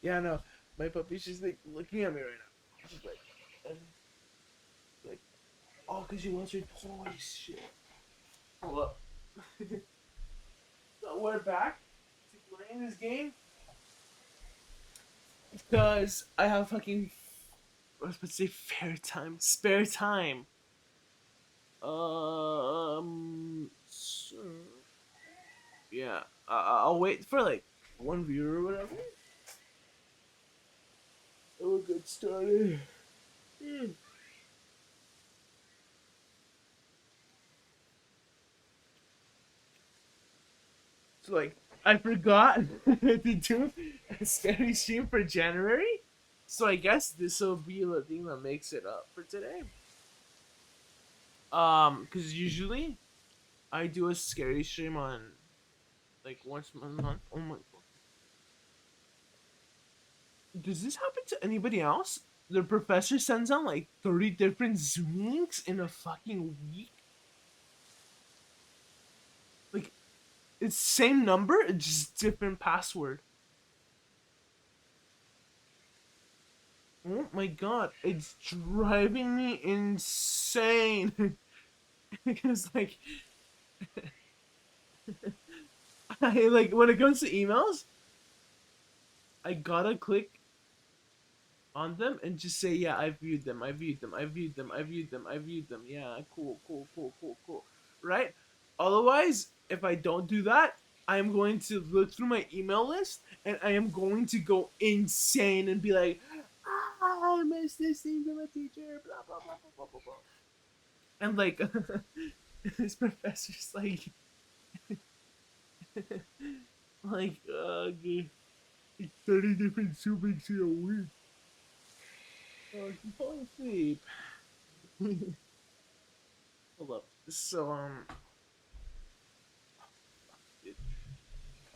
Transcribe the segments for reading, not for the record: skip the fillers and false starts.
Yeah, no, my puppy, she's like looking at me right now. She's like, oh, cause you want your toy shit. Hold up. So we're back to playing this game because I have fucking, I was about to say fair time, spare time. So, yeah, I'll wait for like one viewer or whatever. We'll get started. Hmm. So like, I forgot to do a scary stream for January, so I guess this will be the thing that makes it up for today. Because usually I do a scary stream on like once a month. Oh my god. Does this happen to anybody else? The professor sends out like 30 different Zoom links in a fucking week? Like, it's same number, it's just different password. Oh my god, it's driving me insane. Because like I like when it comes to emails, I gotta click on them and just say, yeah, I viewed them, I viewed them, I viewed them, I viewed them, I viewed them. Yeah, cool, cool, cool, cool, cool. Right? Otherwise, if I don't do that, I am going to look through my email list and I am going to go insane and be like, ah, I missed this thing from a teacher, blah, blah, blah, blah, blah, blah, blah. And like, this professor's like, okay, 30 different subjects in a week. Oh, she's falling asleep. Hold up. So,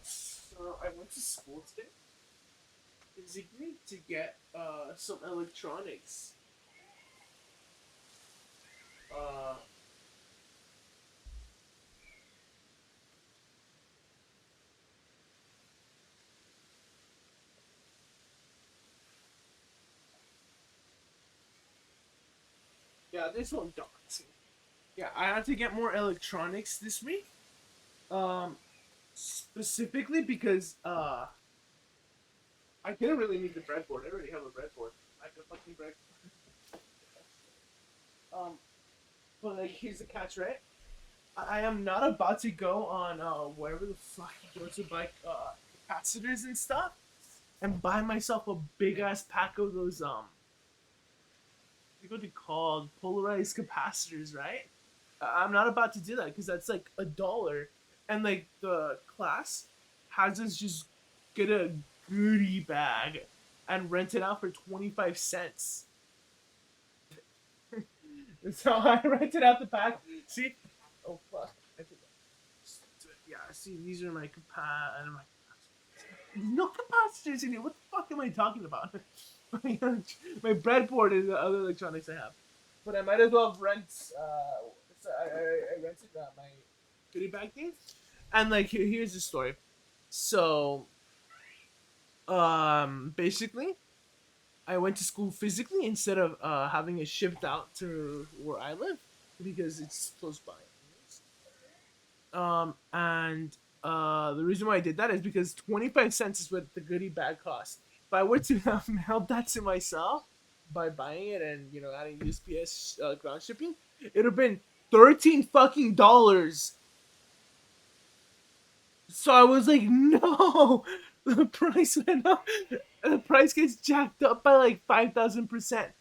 so I went to school today. Physically to get some electronics. Uh, yeah, this one dots. Yeah, I had to get more electronics this week. Specifically because I didn't really need the breadboard. I already have a breadboard. I have a fucking bread. Um, but like, here's the catch, right? I am not about to go on wherever the fuck you go to buy capacitors and stuff and buy myself a big ass pack of those what are they called, polarized capacitors, right? I'm not about to do that because that's like $1, and like the class has us just get a goodie bag and rent it out for 25 cents. So I rented out the pack. See, oh fuck, I think. Yeah, see, these are my no capacitors in here. What the fuck am I talking about? My breadboard is the other electronics I have, but I might as well rent. So I rented my goodie bag thing, and like here's the story. So, basically, I went to school physically instead of having it shipped out to where I live because it's close by. And the reason why I did that is because 25 cents is what the goodie bag cost. If I were to have mailed that to myself by buying it and adding USPS ground shipping, it would have been 13 fucking dollars. So I was like, no, the price went up. The price gets jacked up by like 5,000%.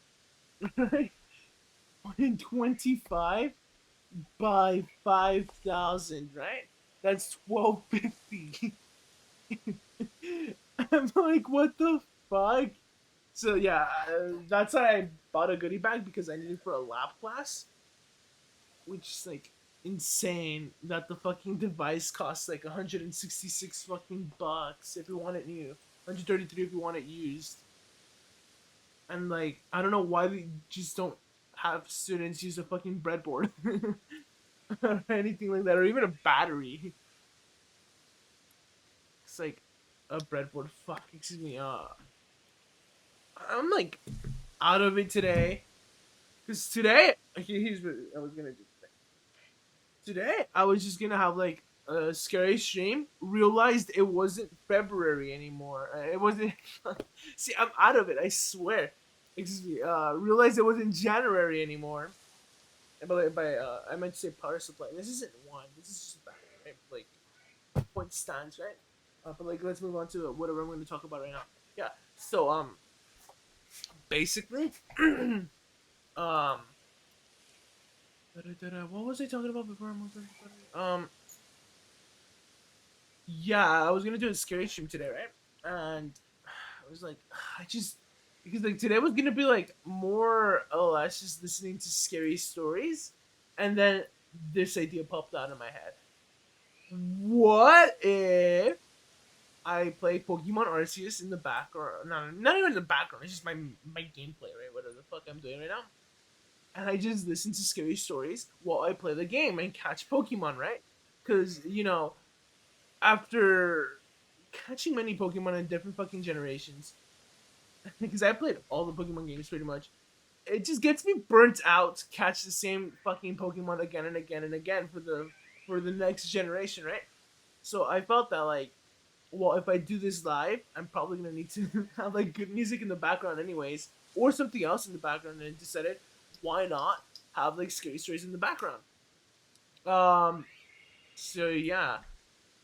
Right? 125 by 5,000, right? That's 1250. I'm like, what the fuck? So yeah, that's why I bought a goodie bag because I needed it for a lab class, which is like insane. That the fucking device costs like 166 fucking bucks if you want it new, 133 if you want it used, and like I don't know why they just don't have students use a fucking breadboard or anything like that, or even a battery. It's like a breadboard. Fuck, excuse me. I'm like out of it today. Cause today, here's what I was gonna do today. I was just gonna have like a scary stream. Realized it wasn't February anymore. It wasn't. See, I'm out of it. I swear. Excuse me. Realized it wasn't January anymore. And I meant to say power supply. This isn't one. This is just bad, right? Like point stands, right? But like, let's move on to whatever I'm going to talk about right now. Yeah. So basically, um, what was I talking about before I moved on? Yeah, I was gonna do a scary stream today, right? And I was like, I just because like today was gonna be like more or less just listening to scary stories, and then this idea popped out of my head. What if I play Pokemon Arceus in the background? Not even in the background. It's just my gameplay, right? Whatever the fuck I'm doing right now, and I just listen to scary stories while I play the game and catch Pokemon, right? Because after catching many Pokemon in different fucking generations, because I played all the Pokemon games pretty much, it just gets me burnt out to catch the same fucking Pokemon again and again and again for the next generation, right? So I felt that like, well, if I do this live, I'm probably gonna need to have like good music in the background anyways, or something else in the background, and decided why not have like scary stories in the background. Um, so yeah,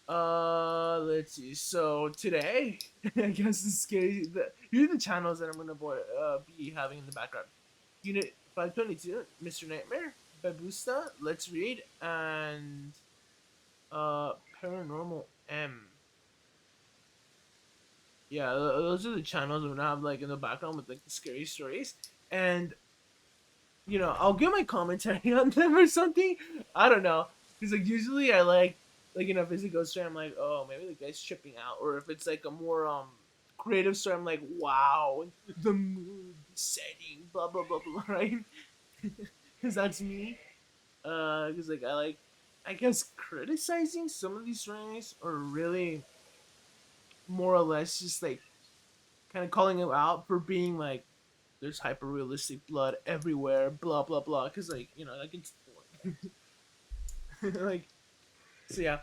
let's see. So today, I guess the scary. Here are the channels that I'm gonna be having in the background. Unit 522, Mr. Nightmare, Babusta, Let's Read, and Paranormal M. Yeah, those are the channels I'm gonna have like in the background with like the scary stories, and I'll give my commentary on them or something. I don't know, because like usually I like if it's a ghost story, I'm like, oh, maybe the guy's tripping out, or if it's like a more creative story, I'm like, wow, the mood setting, blah blah blah blah, right? Because that's me. Because like I guess criticizing some of these stories, or really more or less just like kind of calling him out for being like there's hyper realistic blood everywhere, blah blah blah. Because like that gets boring. Like so yeah.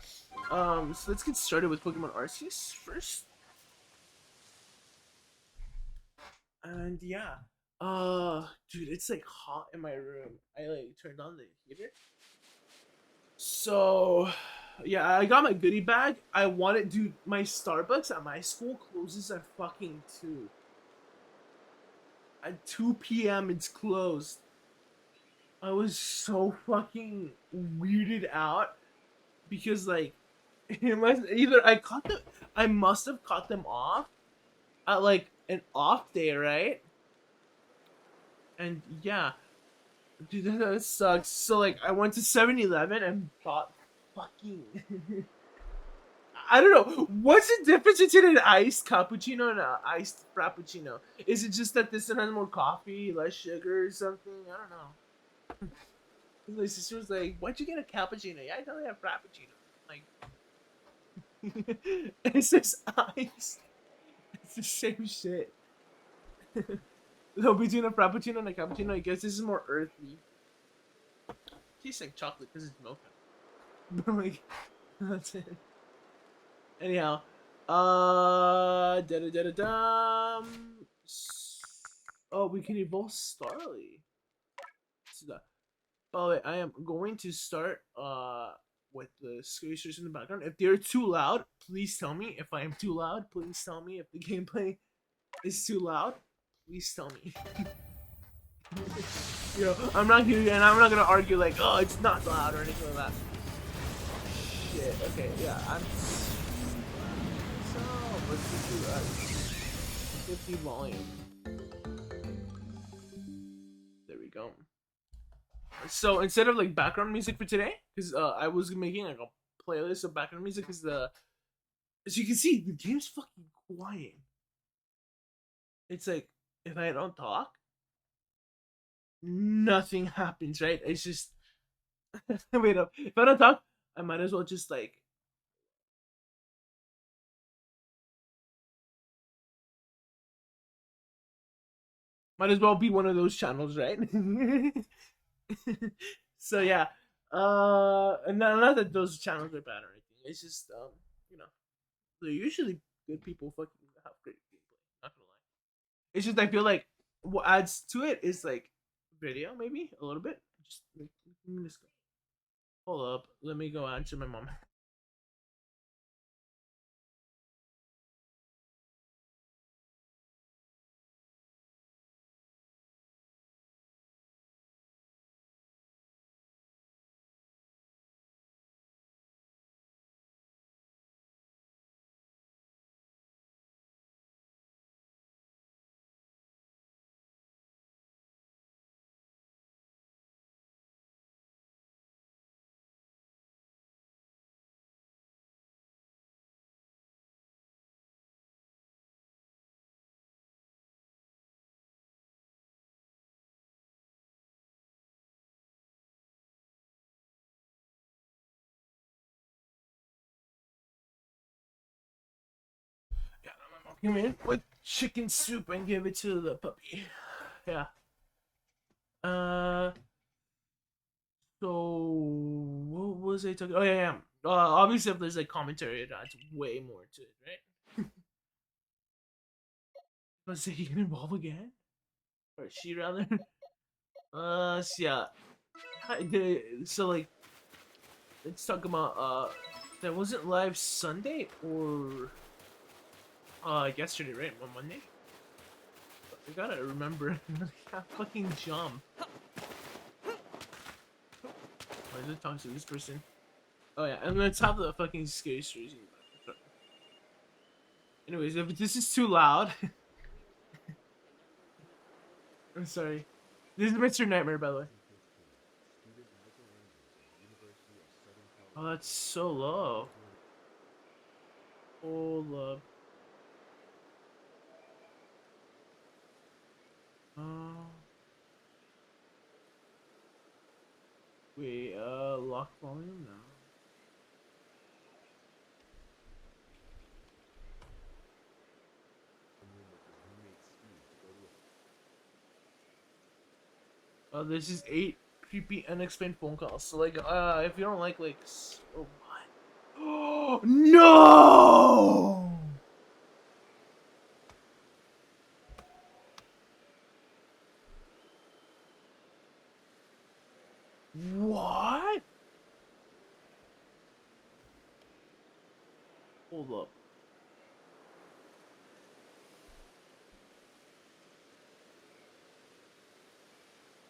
So let's get started with Pokemon Arceus first, and yeah. Dude, it's like hot in my room. I like turned on the heater. So yeah, I got my goodie bag. I wanted, dude. My Starbucks at my school closes at fucking 2. At 2 p.m. it's closed. I was so fucking weirded out because like it must either I must have caught them off at like an off day, right? And yeah, dude, that sucks. So like I went to 7-Eleven and bought fucking I don't know. What's the difference between an iced cappuccino and an iced frappuccino? Is it just that this one has more coffee, less sugar, or something? I don't know. My sister was like, "Why'd you get a cappuccino?" Yeah, I thought I had frappuccino. Like, it's just ice. It's the same shit. So between a frappuccino and a cappuccino, I guess this is more earthy. It tastes like chocolate because it's milk. But like, that's it. Anyhow, da da da da dum. Oh, we can evolve Starly. So that. By the way, I am going to start with the screechers in the background. If they're too loud, please tell me. If I am too loud, please tell me. If the gameplay is too loud, please tell me. I'm not here and I'm not gonna argue like, oh, it's not loud or anything like that. Shit. Okay. Yeah. So let's just do 50 volume. There we go. So instead of like background music for today, because I was making like a playlist of background music, because as you can see, the game's fucking quiet. It's like if I don't talk, nothing happens, right? It's just wait up. If I don't talk, I might as well just like Might as well be one of those channels, right? So yeah, and not that those channels are bad or anything. It's just you know, they're usually good people. Fucking have great gameplay. Not gonna lie. It's just I feel like what adds to it is like video, maybe a little bit. Just let me just go. Hold up. Let me go answer my mom. Yeah, my mom came in with chicken soup and gave it to the puppy. Yeah. Uh. So what was I talking? Oh yeah, yeah. Obviously, if there's like commentary, it adds way more to it, right? Let's say he can evolve again, or she rather. So yeah. So like, let's talk about that wasn't live Sunday or yesterday, right? On Monday. I gotta remember. I fucking jump. Why is it talking to this person? Oh yeah, and let's have the fucking scary stories. Anyways, if this is too loud, I'm sorry. This is Mr. Nightmare, by the way. Oh, that's so low. Hold up. Oh. Wait, lock volume now. This is 8 creepy unexplained phone calls. So like, if you don't like oh what? Oh no! What? Hold up.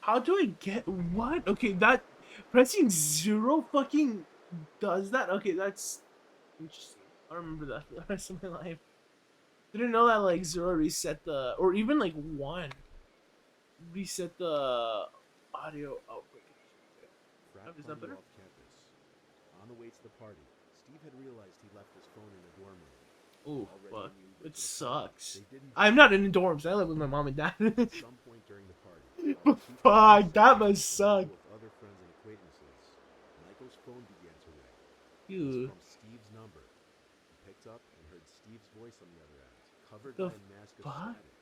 How do I get what? Okay, that pressing 0 fucking does that? Okay, that's interesting. I remember that for the rest of my life. Didn't know that like 0 reset the, or even like 1 reset the audio output. Is that better? Off campus. On the way to the party, Steve had realized he left his phone in the dorm room. Oh fuck! It sucks. They didn't I'm not in the dorms. I live with my mom and dad. at some point during the party. But fuck, that must suck. With other friends and acquaintances, Michael's phone began to ring. It was Dude, from Steve's number. He picked up and heard Steve's voice on the other end, covered the by a mask of fuck? static.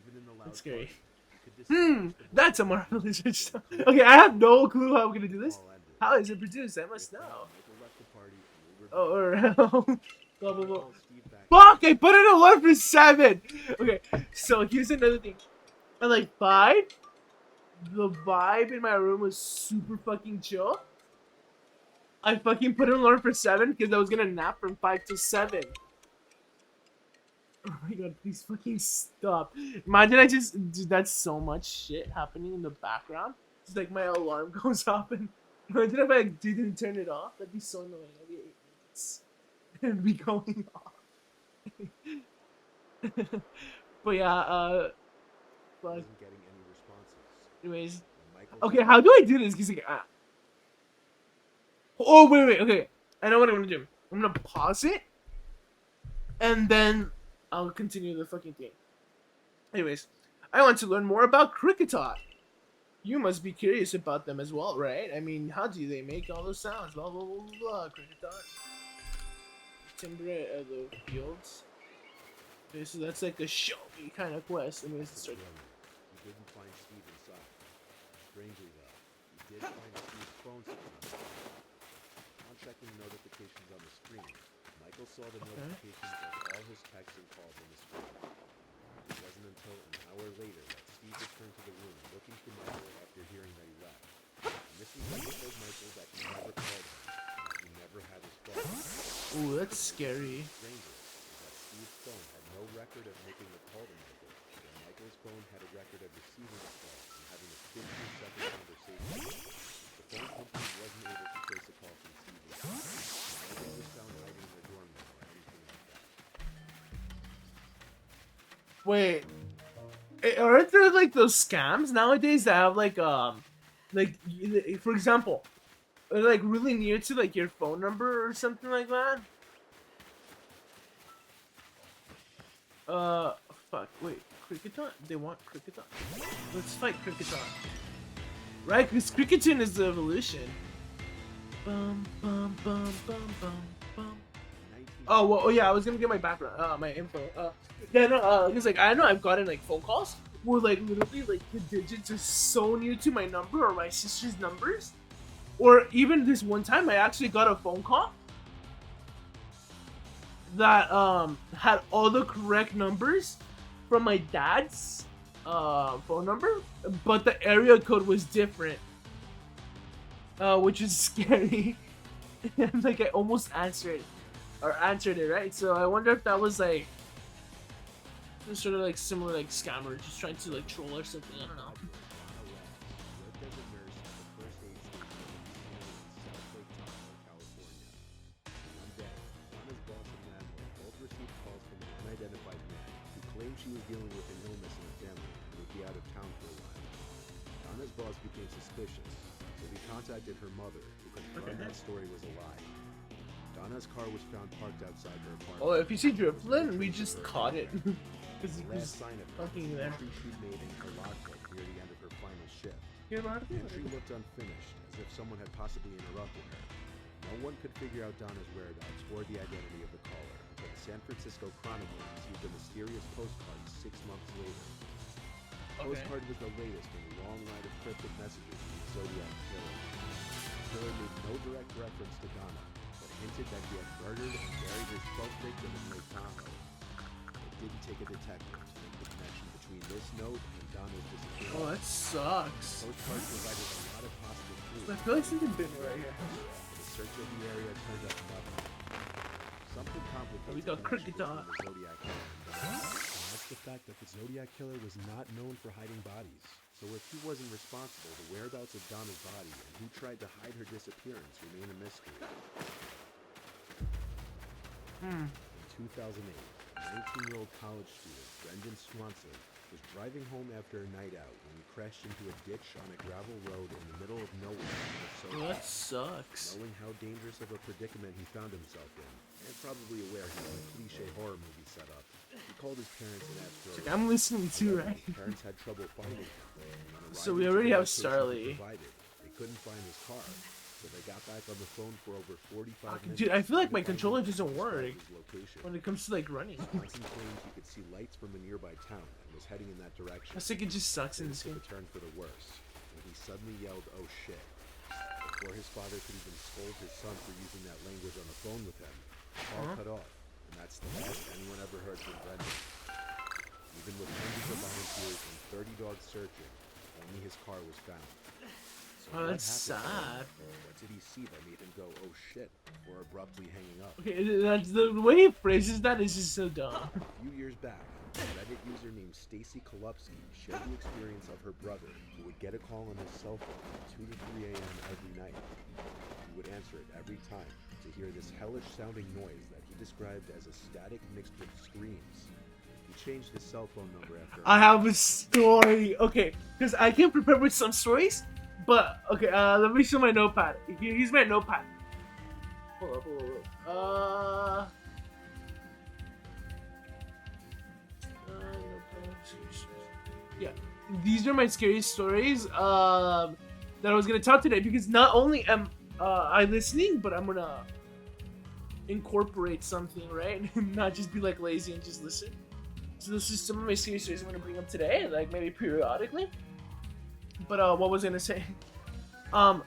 Even in the loud That's scary. party, you could distinguish the That's a voice more of the research DJ stuff. clearly. Okay, I have no clue how I'm gonna do this. Call ended. How is it produced? I must With that, know. Michael left the party and we were Oh, or blah blah blah. called Steve back. Fuck! I put it on 1 for 7. Okay, so here's another thing. At like 5, the vibe in my room was super fucking chill. I fucking put it on 1 for 7 because I was gonna nap from 5 to 7. Oh my god, please fucking stop. Imagine I just, dude, that's so much shit happening in the background. It's like my alarm goes off and imagine if I didn't turn it off. That'd be so annoying. I'd be 8 minutes. It'd be going off. But yeah, Wasn't getting any responses. anyways. Michael Okay, how do I do this? Cause like, oh wait, okay. I know what I'm gonna do. I'm gonna pause it, and then I'll continue the fucking thing. Anyways, I want to learn more about Cricketot. You must be curious about them as well, right? I mean, how do they make all those sounds? Blah blah blah blah. Cricketot. Timber of the fields. Okay, so that's like a show me kind of quest. Anyways, let's start. didn't find Steve inside. Strangely, though, he did find Steve's phone sitting on the floor. On checking the notifications on the screen, Michael saw the notifications of all his texts and calls on the screen. It wasn't until an hour later that Steve returned to the room looking for Michael after hearing that he left. Mrs. Michael told Michael that he never called him, and he never had his phone. Ooh, that's scary. Stranger is that Steve's phone had no record of making a call to Michael, and Michael's phone had a record of receiving a call and having a 15-second conversation. The phone company wasn't able to trace a call from Steve. Nobody was found hiding in their dorm room or anything like that. Wait, aren't there like those scams nowadays that have like for example, like really near to like your phone number or something like that? Fuck. Wait, Cricketon? They want Cricketon? Let's fight Cricketon. Right, because Cricketon is the evolution. Bum bum bum bum bum bum. Oh well, oh yeah, I was gonna get my background, my info. Yeah, no, because like I know I've gotten like phone calls where like literally like the digits are so new to my number or my sister's numbers, or even this one time I actually got a phone call that had all the correct numbers from my dad's phone number, but the area code was different, which is scary. And like I almost answered it, right? So I wonder if that was like some sort of like similar like scammer just trying to like troll or something. I don't know. Worked as a nurse at the first aid station in South Lake Tahoe, California. One day, Donna's boss and landlord both received calls from an unidentified man who claimed she was dealing with an illness in her family and would be out of town for a while. Donna's boss became suspicious, so he contacted her mother, who confirmed that story was a lie. Donna's car was found parked outside her apartment. Oh, if you see Driftlin, we just caught it. Because he was Last sign of her fucking was there. the entry she'd made in her logbook near the end of her final shift. Hear about The it? entry looked unfinished, as if someone had possibly interrupted her. No one could figure out Donna's whereabouts or the identity of the caller until the San Francisco Chronicle received a mysterious postcard 6 months later. The postcard was the latest in a long line of cryptic messages from the Zodiac Killer. The killer made no direct reference to Donna, but hinted that he had murdered and buried his 12th victim in Lake Tahoe. It didn't take a detective to make the connection between this note and Donna's disappearance. Oh, that sucks. The postcard provided a lot of possible clues. I feel like something bit me right here. But a search of the area turned up nothing. Something complicated. We got Cricket Dot. The Zodiac Killer. And that's the fact that the Zodiac Killer was not known for hiding bodies. So if he wasn't responsible, the whereabouts of Donna's body and who tried to hide her disappearance remain a mystery. In 2008, 19-year-old college student Brendan Swanson was driving home after a night out when he crashed into a ditch on a gravel road in the middle of nowhere. Oh, that sucks. Knowing how dangerous of a predicament he found himself in, and probably aware he had a cliche horror movie set up, he called his parents and asked for It's like, I'm listening too, right? His parents had trouble finding him. And So we arriving already to the have location he Starly. provided, they couldn't find his car, so they got back on the phone for over 45 minutes. Dude, I feel like my to find controller him doesn't and work his location. when it comes to like running. Johnson claimed he could see lights from a nearby town and was heading in that direction. I think it just sucks in this Things game. took a turn for the worse when he suddenly yelled, "Oh shit!" Before his father could even scold his son for using that language on the phone with him, the call cut off, and that's the last anyone ever heard from Brendan. Even with hundreds of volunteers and 30 dogs searching, only his car was found. So Oh, what that's happened? sad. What did he see that made him go, "Oh shit," before abruptly hanging up? Okay, that's the way he phrases that is just so dumb. A few years back, a Reddit user named Stacy Kolupski shared the experience of her brother, who would get a call on his cell phone at 2 to 3 a.m. every night. He would answer it every time to hear this hellish-sounding noise that he described as a static mixed with screams. He changed his cell phone number after. I have a story. Okay, because I came prepared with some stories, but okay, let me show my notepad. Here's my notepad. Hold up. Yeah, these are my scariest stories that I was gonna tell today, because not only am I listening, but I'm gonna incorporate something, right? Not just be like lazy and just listen. So this is some of my serious stories I'm gonna bring up today, like maybe periodically. But what was I gonna say? Um,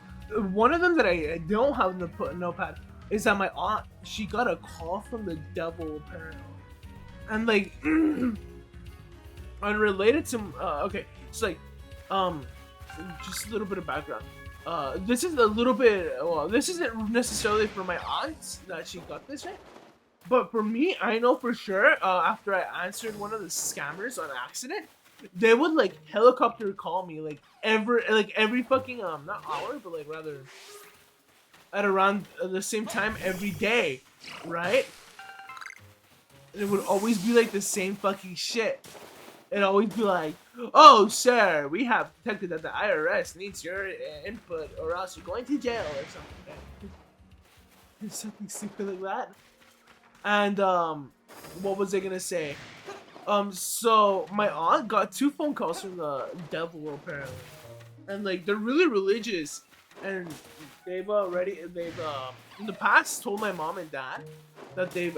one of them that I don't have in the notepad is that my aunt, she got a call from the devil apparently, and like unrelated to okay, it's like um just a little bit of background. This is a little bit, well, this isn't necessarily for my aunt that she got this right, but for me, I know for sure. After I answered one of the scammers on accident, they would like helicopter call me like every fucking not hour, but like rather at around the same time every day, right? And it would always be like the same fucking shit. It'd always be like, "Oh, sir, we have detected that the IRS needs your input, or else you're going to jail or something." Something stupid like that. And what was I gonna say? So my aunt got two phone calls from the devil apparently, and like they're really religious, and they've in the past told my mom and dad that they've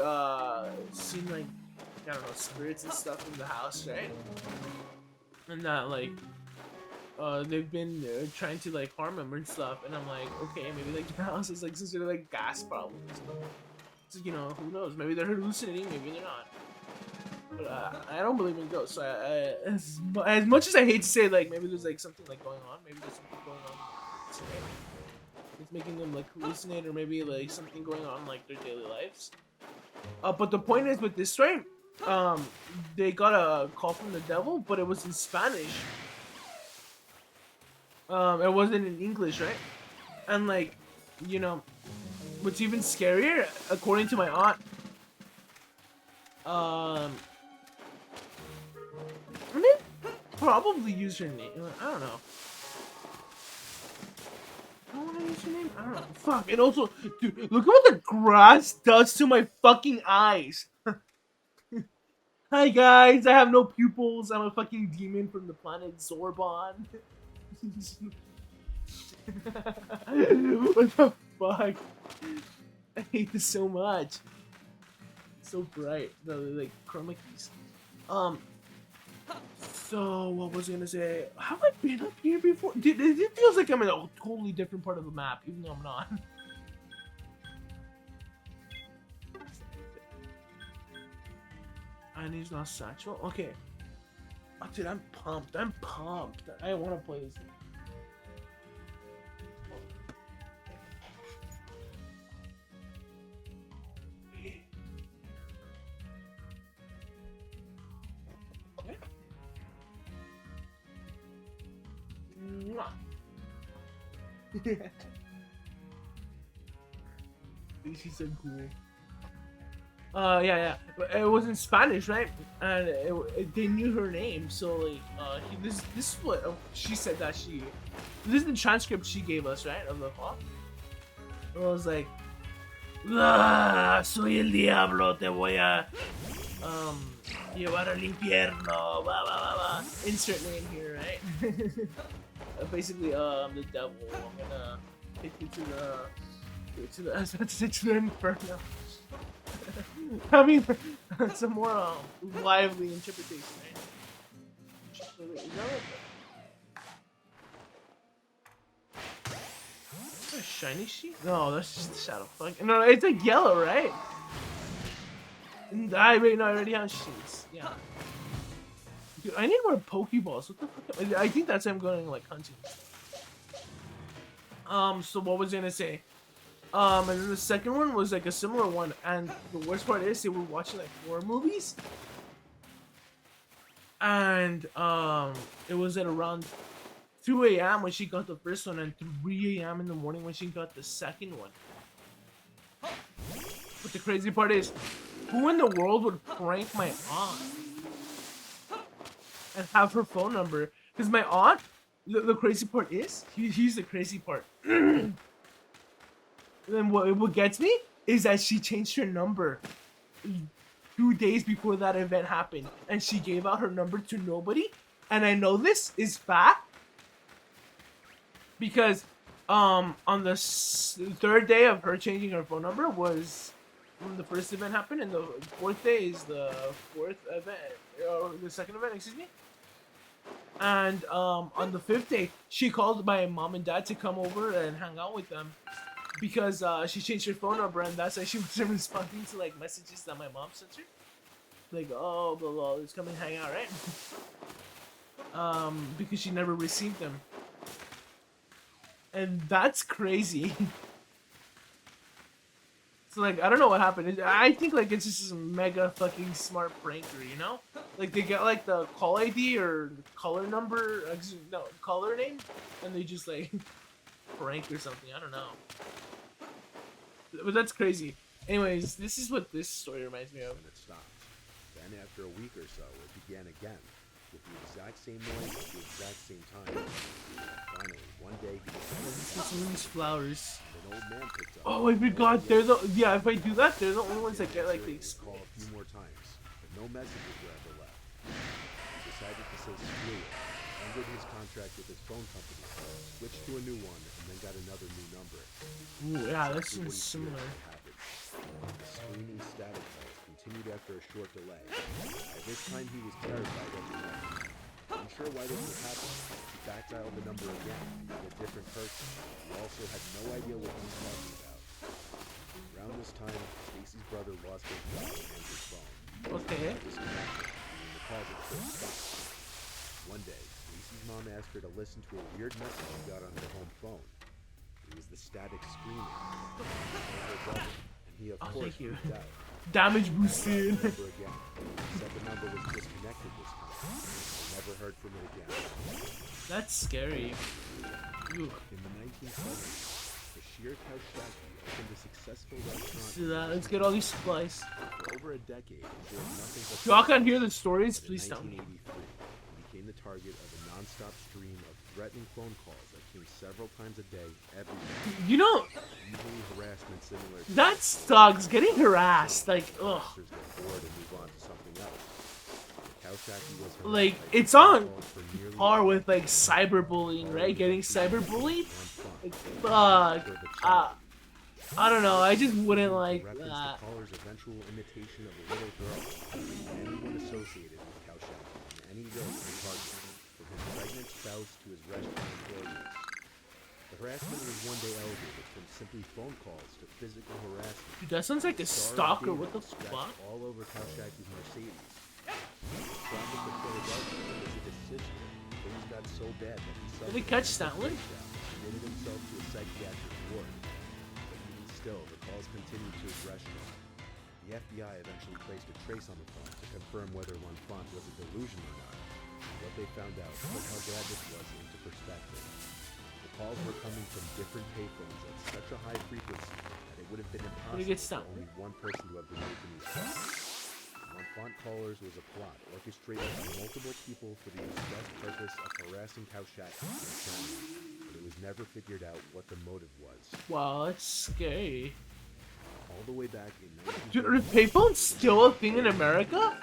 seen like, I don't know, spirits and stuff in the house, right? And that like they've been trying to like harm him and stuff, and I'm like, okay, maybe like the house is like some sort of like gas problems. So, you know, who knows? Maybe they're hallucinating, maybe they're not. But I don't believe in ghosts. So as much as I hate to say, like, maybe there's like something like going on. Maybe there's something going on today. It's making them like hallucinate, or maybe like something going on in like their daily lives. But the point is with this story, they got a call from the devil, but it was in Spanish. It wasn't in English, right? And like, you know, what's even scarier, according to my aunt, I mean, probably use her name. I don't know. I don't want to use her name. I don't know. Fuck. And also, dude, look at what the grass does to my fucking eyes. Hi guys, I have no pupils. I'm a fucking demon from the planet Zorbon. What the fuck? I hate this so much. It's so bright. The like chroma keys. So what was I gonna say? Have I been up here before? Dude, it feels like I'm in a totally different part of the map, even though I'm not. And he's not satchel. Okay. Oh, dude, I'm pumped. I'm pumped. I want to play this. She's so cool. Yeah. It was in Spanish, right? And they knew her name, so like, this is what she said that she. This is the transcript she gave us, right, of the call. It was like, soy el diablo, te voy a llevar al infierno, bah, bah, bah, bah. Insert name here, right? Basically, the devil. I'm gonna take you to the I was about to say to the inferno. I mean, some more lively interpretation, right? Is that a shiny sheet? No, that's just the shadow. Fuck. No, it's like yellow, right? I already have sheets. Yeah. Dude, I need more Pokeballs. What the fuck? I think that's why I'm going like hunting. So what was I gonna say? And then the second one was like a similar one, and the worst part is they were watching like horror movies, and it was at around 2 a.m. when she got the first one, and 3 a.m. in the morning when she got the second one. But the crazy part is, who in the world would prank my aunt and have her phone number? Because my aunt, the crazy part is, here's the crazy part. Then what gets me is that she changed her number 2 days before that event happened, and she gave out her number to nobody. And I know this is fact because on the third day of her changing her phone number was when the first event happened, and the fourth day is the fourth event, or the second event, excuse me. And on the fifth day, she called my mom and dad to come over and hang out with them because she changed her phone number, and that's why she wasn't responding to like messages that my mom sent her. Like, oh, blah blah, let's come and hang out, right? Because she never received them, and that's crazy. So like, I don't know what happened. I think like it's just a mega fucking smart pranker, you know? Like they get like the call ID or caller number, no, caller name, and they just like prank or something. I don't know, but that's crazy. Anyways, this is what this story reminds me of. And it stopped. Then after a week or so, it began again, with the exact same noise at the exact same time. Finally, one day he Let's get decided some of these flowers. an old man picked up. Oh, I forgot. They're the If I do that, they're the only ones that get like the Call a few more times, but no messages were ever left. He decided to say screw it, ended his contract with his phone company, switched to a new one, and then got another new number. Ooh, yeah, that Exactly what seems he similar. feared would happen. The screaming static calls continued after a short delay. By this time he was terrified every night. Unsure why this was happening, he back-dialed the number again and got a different person, who also had no idea what he was talking about. Around this time, Stacy's brother lost his job and his phone. Okay. Disconnected, and the calls at first stopped. One day, Stacy's mom asked her to listen to a weird message she got on her home phone. It was the static screaming of her brother, and he of course thank you. freaked out. Damage Dialed boosted. the number again. He said the number was disconnected this time. Never heard from it again. That's scary. Ooh. In the 1970s, Bashir Kaushaki opened a successful restaurant. Do that. Let's get all these supplies. For over a decade, he enjoyed nothing but If y'all can't hear the stories, In please tell me. 1983, he became the target of a non-stop stream of threatening phone calls that came several times a day, every day. You know, Usually harassment similar to that sucks. Getting harassed, like, ugh. officers get bored and move on to something else. Kaushaki was harassed Like, by it's phone on calls for nearly par a with like year. cyberbullying, right? Getting cyberbullied. On Like, front. fuck. For the child. I don't know. I just wouldn't To like reference that. the caller's eventual imitation of a little girl. Anyone associated with Kaushaki in any way was a target, from his pregnant spouse to his restaurant employees. The harassment was one day elevated from simply phone calls to physical harassment. Dude, that sounds like a stalker. What the fuck? All over Kaushaki's Mercedes. Traffic to Philadelphia to visit his sister. Things got so bad that he Did they catch suffered a Stanley? breakdown and admitted himself to a psychiatric ward. Still, the calls continued to his restaurant. The FBI eventually placed a trace on the phone to confirm whether L'Enfant was a delusion or not. What they found out put how bad this was into perspective. The calls were coming from different payphones at such a high frequency that it would have been Did he get impossible for stopped? only one person to have been making these calls. L'Enfant callers was a plot orchestrated by multiple people for the express purpose of harassing Kaushaki and his family, but it was never figured out what the motive was. Wow, that's scary. All the way back in Dude, are payphones still a thing in America?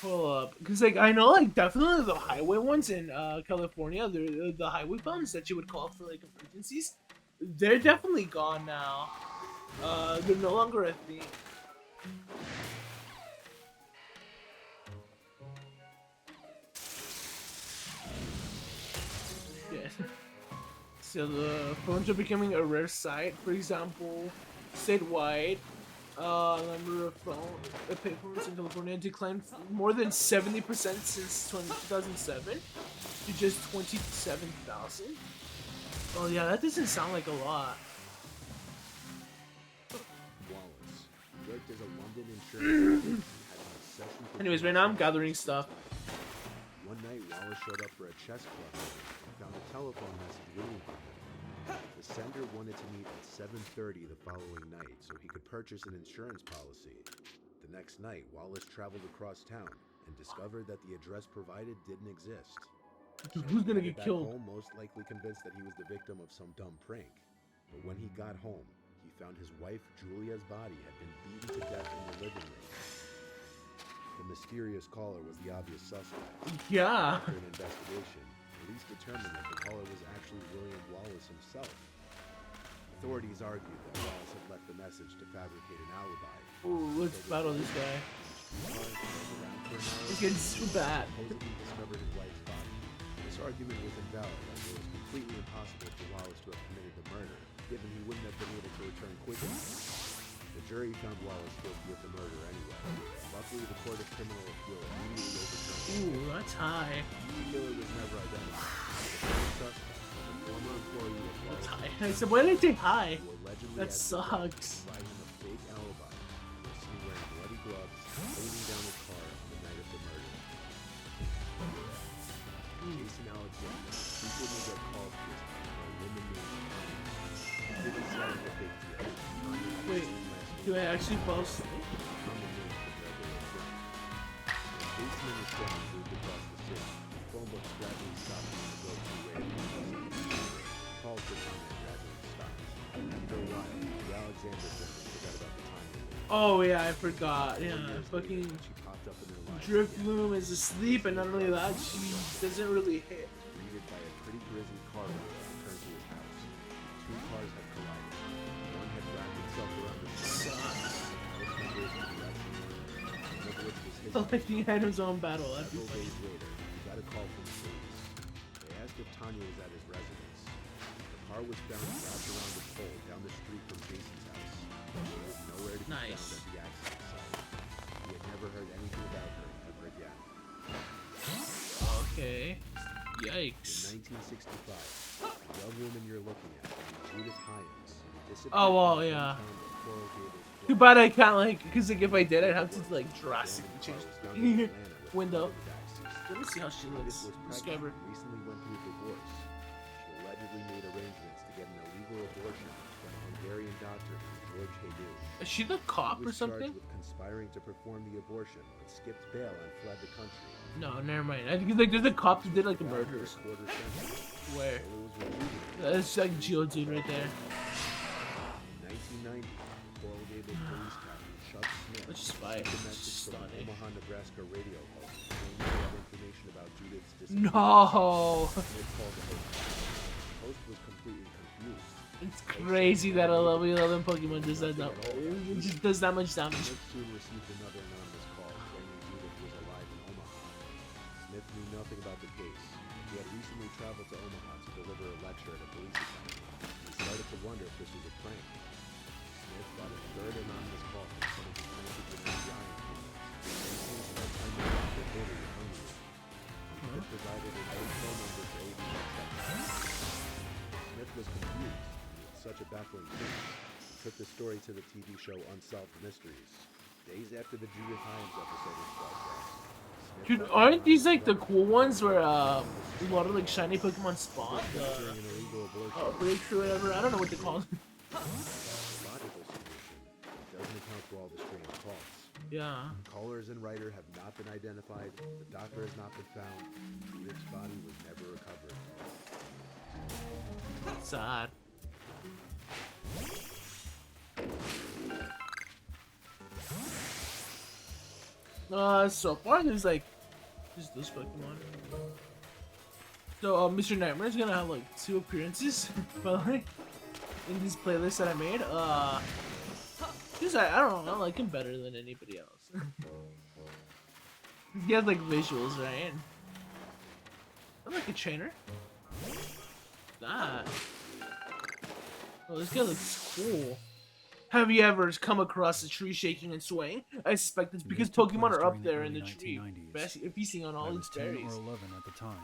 Hold up, because like I know like definitely the highway ones in California, they're the highway phones that you would call for like emergencies. They're definitely gone now. They're no longer a thing. Yeah. So the phones are becoming a rare sight. For example, statewide, number of payphones in California declined more than 70% since 2007 to just 27,000. Oh yeah, that doesn't sound like a lot. Wallace, who worked as a London insurance agent, had an obsession for Anyways, right now I'm gathering stuff. One night, Wallace showed up for a chess club meeting and found a telephone message waiting for him. The sender wanted to meet at 7:30 the following night so he could purchase an insurance policy. The next night, Wallace traveled across town and discovered that the address provided didn't exist. Dude, who's gonna Headed get back killed? home, most likely convinced that he was the victim of some dumb prank. But when he got home, he found his wife Julia's body had been beaten to death in the living room. The mysterious caller was the obvious suspect. Yeah. After an investigation, police determined that the caller was actually William Wallace himself. Authorities argued that Wallace had left the message message to fabricate an alibi. Ooh, let's battle this guy. It's getting so bad. Supposedly discovered his wife's body. This argument was invalid, as it was completely impossible for Wallace to have committed the murder, given he wouldn't have been able to return quick enough. The jury found Wallace guilty of the murder anyway. Luckily, the Court of Criminal Appeal immediately overturned. Ooh, that's high. The killer was never identified. The first suspect was a former employee of That's Wallace, high. I said, why did I say high? who allegedly That had sucks. provided him a fake alibi. He was seen wearing bloody gloves, holding down his car on the night of the murder. Jason Alexander frequently got calls to his house by a woman named Tanya. He didn't say it was a big deal. Tanya had Wait, seen last do I actually fall asleep? common name for regular friend. When Jason and his family moved across the city, phone books gradually stopped being the go-to way of communicating. Calls to Tanya gradually stopped. After a while, the Alexander family forgot about the Tanya woman. Oh yeah, I forgot. 4 Yeah, years fucking later, she popped up in their lives Drift again. Loom is asleep, and not only that, she doesn't really hit. Greeted by a pretty grisly car wreck that returned to his house. Two cars had collided. One had wrapped itself around the Sucks. Collecting items on battle. That'd be Several funny. days later, he got a call from the police. They asked if Tanya was at his residence. The car was found wrapped around a pole down the street from Jason's house. She was nowhere to be Nice. found at the accident site. He had never heard anything about her ever again. Okay. In Yikes. 1965, the young woman you're looking at, named Judith Hyams, disappeared Oh, well, from the yeah. hometown of Coral Gables, Too Florida. bad I can't because if I did, I'd have to like drastically change the window. Let me see how she looks. Describe her. Recently went through a divorce. She allegedly made arrangements to get an illegal abortion from a Hungarian doctor named George Jesus. Is she the cop He or was charged something? with conspiring to perform the abortion, but skipped bail and fled the country. No, never mind. I think like there's a cop who did like a murder or something. Quarter century. Where? So it was rejuvenated. That's like Geodude right there. In 1990, Coral Gables police captain Chuck Smith Let's just fight. sent a It's message from an stunning. Omaha, Nebraska radio host claiming he had information about Judith's disappearance. No. Smith called the host. The host was completely confused. It's crazy that a level 11 Pokemon does that. It just does that much damage. Smith soon received another anonymous call claiming Judith was alive in Omaha. Smith knew nothing about the case. He had recently traveled to Omaha to deliver a lecture at a police academy. He started to wonder if this was a prank. Smith got a third anonymous call from someone who connected with FBI informants. They claimed that unknown reporter in Hungary. Smith provided a old phone number for AV Smith was confused. With such a baffling case, he took the story to the TV show Unsolved Mysteries. Days after the Judith Hyams episode was broadcast, Smith Dude, got the aren't these like the anonymous cool ones where a lot of like shiny Pokemon spawn? during an illegal abortion. Breakthrough, whatever. I don't know what they call it. That's a logical solution. It doesn't account for all the strange calls. Yeah. Callers and writer have not been identified. The doctor has not been found. Judith's body was never recovered. Sad. So far there's like just this Pokemon. So Mr. Nightmare is gonna have like 2 appearances, by the way, in this playlist that I made. Cause I don't know, I like him better than anybody else. He has like visuals, right? I'm like a trainer. That. Oh, this guy looks cool. Have you ever come across a tree shaking and swaying? I suspect it's because This took Pokemon place are up during the there in early the tree, 1990s. feasting on I all was these 10 berries. or 11 at the time.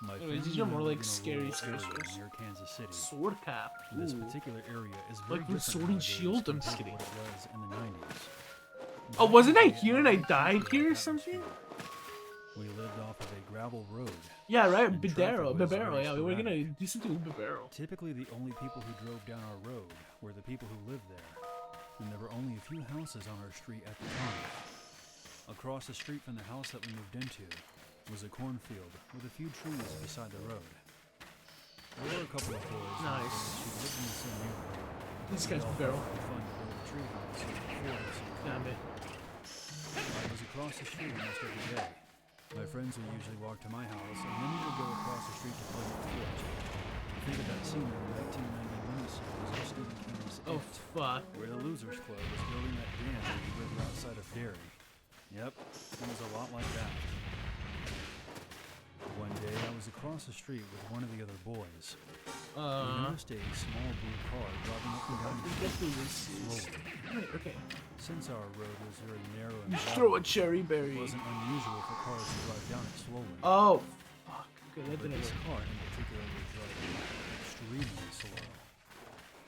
My Anyways, these family are more lived like in a scary rural scarce area bears. near Kansas City. Sword cap. This Ooh. particular area is very Like from different Sword and nowadays Shield? I'm just compared to kidding. what it was in the 90s. Oh, wasn't I Back here then, and I the died atmosphere here or was something? We lived off of a gravel road. Yeah, right. And Bibero. traffic was Bibero. very Yeah, we were gonna sporadic. do something with Bibero. Typically, the only people who drove down our road were the people who lived there, and there were only a few houses on our street at the time. Across the street from the house that we moved into was a cornfield with a few trees beside the road. There were a couple of boys Nice. who lived in the same neighborhood. This We guy's all Bibero. thought it'd be fun to build a tree house before the summer. Damn it. I was across the street almost every day. My friends would usually walk to my house, and then we would go across the street to play with the kids. Think of that scene in the 1990 movie scene was our Stephen King's Oh It, fuck. where the Losers Club was building that dam in the river outside of Derry. Yep, it was a lot like that. One day, I was across the street with one of the other boys. We noticed a small blue car driving up and down the Get street through this. slowly. Okay. Since our road was very narrow and You throw a narrow, cherry it berry. wasn't unusual for cars to drive down it slowly. Oh fuck. Okay, that But didn't this work. car in particular was driving extremely slow.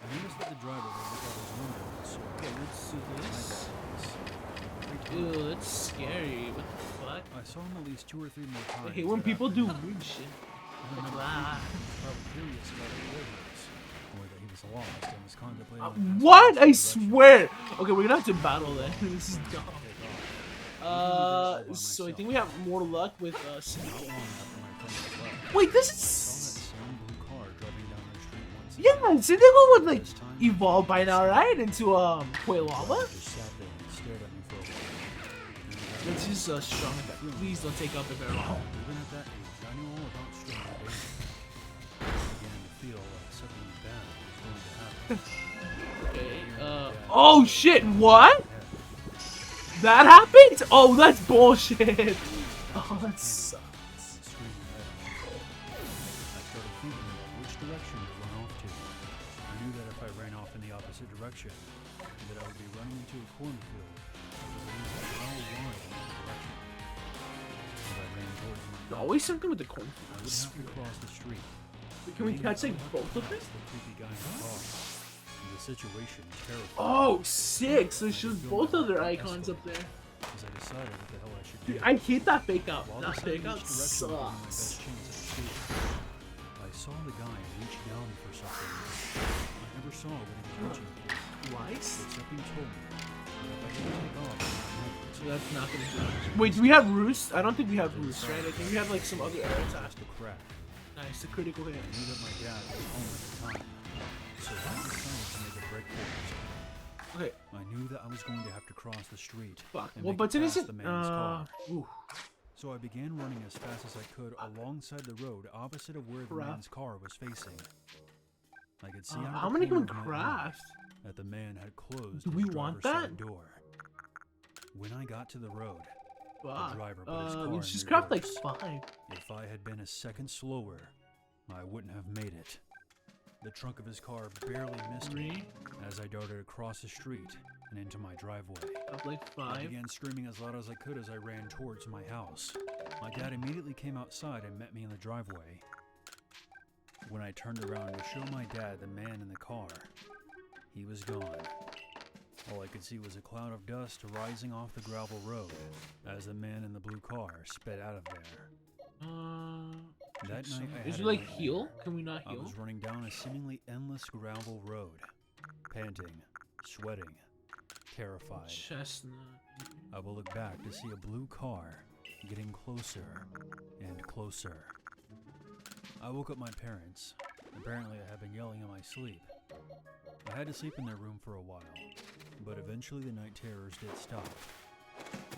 I noticed that the driver would look out his window and saw Okay, let's see I this. got this. Every time Ew, that's scary. What the fuck? I saw him at least 2 or 3 more times. I hate when that people do afternoon. weird shit. I remember Ah. thinking he was probably curious about our deliveries, or that he was lost and was contemplating What? I direction. swear. Okay, we're gonna have to battle then. This is dumb. Take off. So I think we have more luck with Not Cinco. long after my friends had left, Wait, this I saw is. that same blue car driving down our street once Yeah, again. Cinco would like This time, evolve by now, right? Into Quailava. just sat there and stared at me for a while. Let's use strong attack. Please don't take out the barrel. Even at that age, I knew all about strong danger. I began to feel like something bad was going to happen. Okay. Oh shit! What? Yeah. That happened? Oh, that's bullshit. Oh, that sucks. And screaming at him. I started thinking about which direction to run off to. I knew that if I ran off in the opposite direction, that I would be running into a cornfield that was a mile wide in that direction. As I ran towards my house, Always something with the I would cornfields. have to cross the street. Can we catch like both of them? The creepy guy in the car. And the situation terrified Oh, sick! So it shows both of their icons up there. as I decided what the hell I should Dude, do. I hate that fake out. While That deciding fake out which direction would be my best sucks. chance at escape, I saw the guy reach down for something I never saw what he was reaching for. Twice? But something told me that if I didn't take off in that moment, So that's not gonna do much. Wait, do we have roost? I don't think we have roost, right? I think we have like some other air attack. just a crack. Nice, a critical hit. I knew that my dad was home at the time, so I decided to make a break for it. Okay, I knew that I was going to have to cross the street. fuck. and Well, make it button past isn't. the man's car. Ooh. So I began running as fast as I could alongside the road opposite of where the Crap. man's car was facing. I could see out How the many corner can we of my eye craft? that the man had closed Do his we want driver's side that? door. When I got to the road, Fuck. driver put his car Let's in just craft like reverse. 5. if I had been a second slower, I wouldn't have made it. The trunk of his car barely missed me 3. as I darted across the street and into my driveway. Craft like I 5. began screaming as loud as I could as I ran towards my house. My dad immediately came outside and met me in the driveway. When I turned around to show my dad the man in the car, he was gone. All I could see was a cloud of dust rising off the gravel road as the man in the blue car sped out of there. That night I Is had it a like nightmare. heal? Can we not I heal? was running down a seemingly endless gravel road, panting, sweating, terrified. Chestnut. I will look back to see a blue car getting closer and closer. I woke up my parents. Apparently I had been yelling in my sleep. I had to sleep in their room for a while, but eventually the night terrors did stop.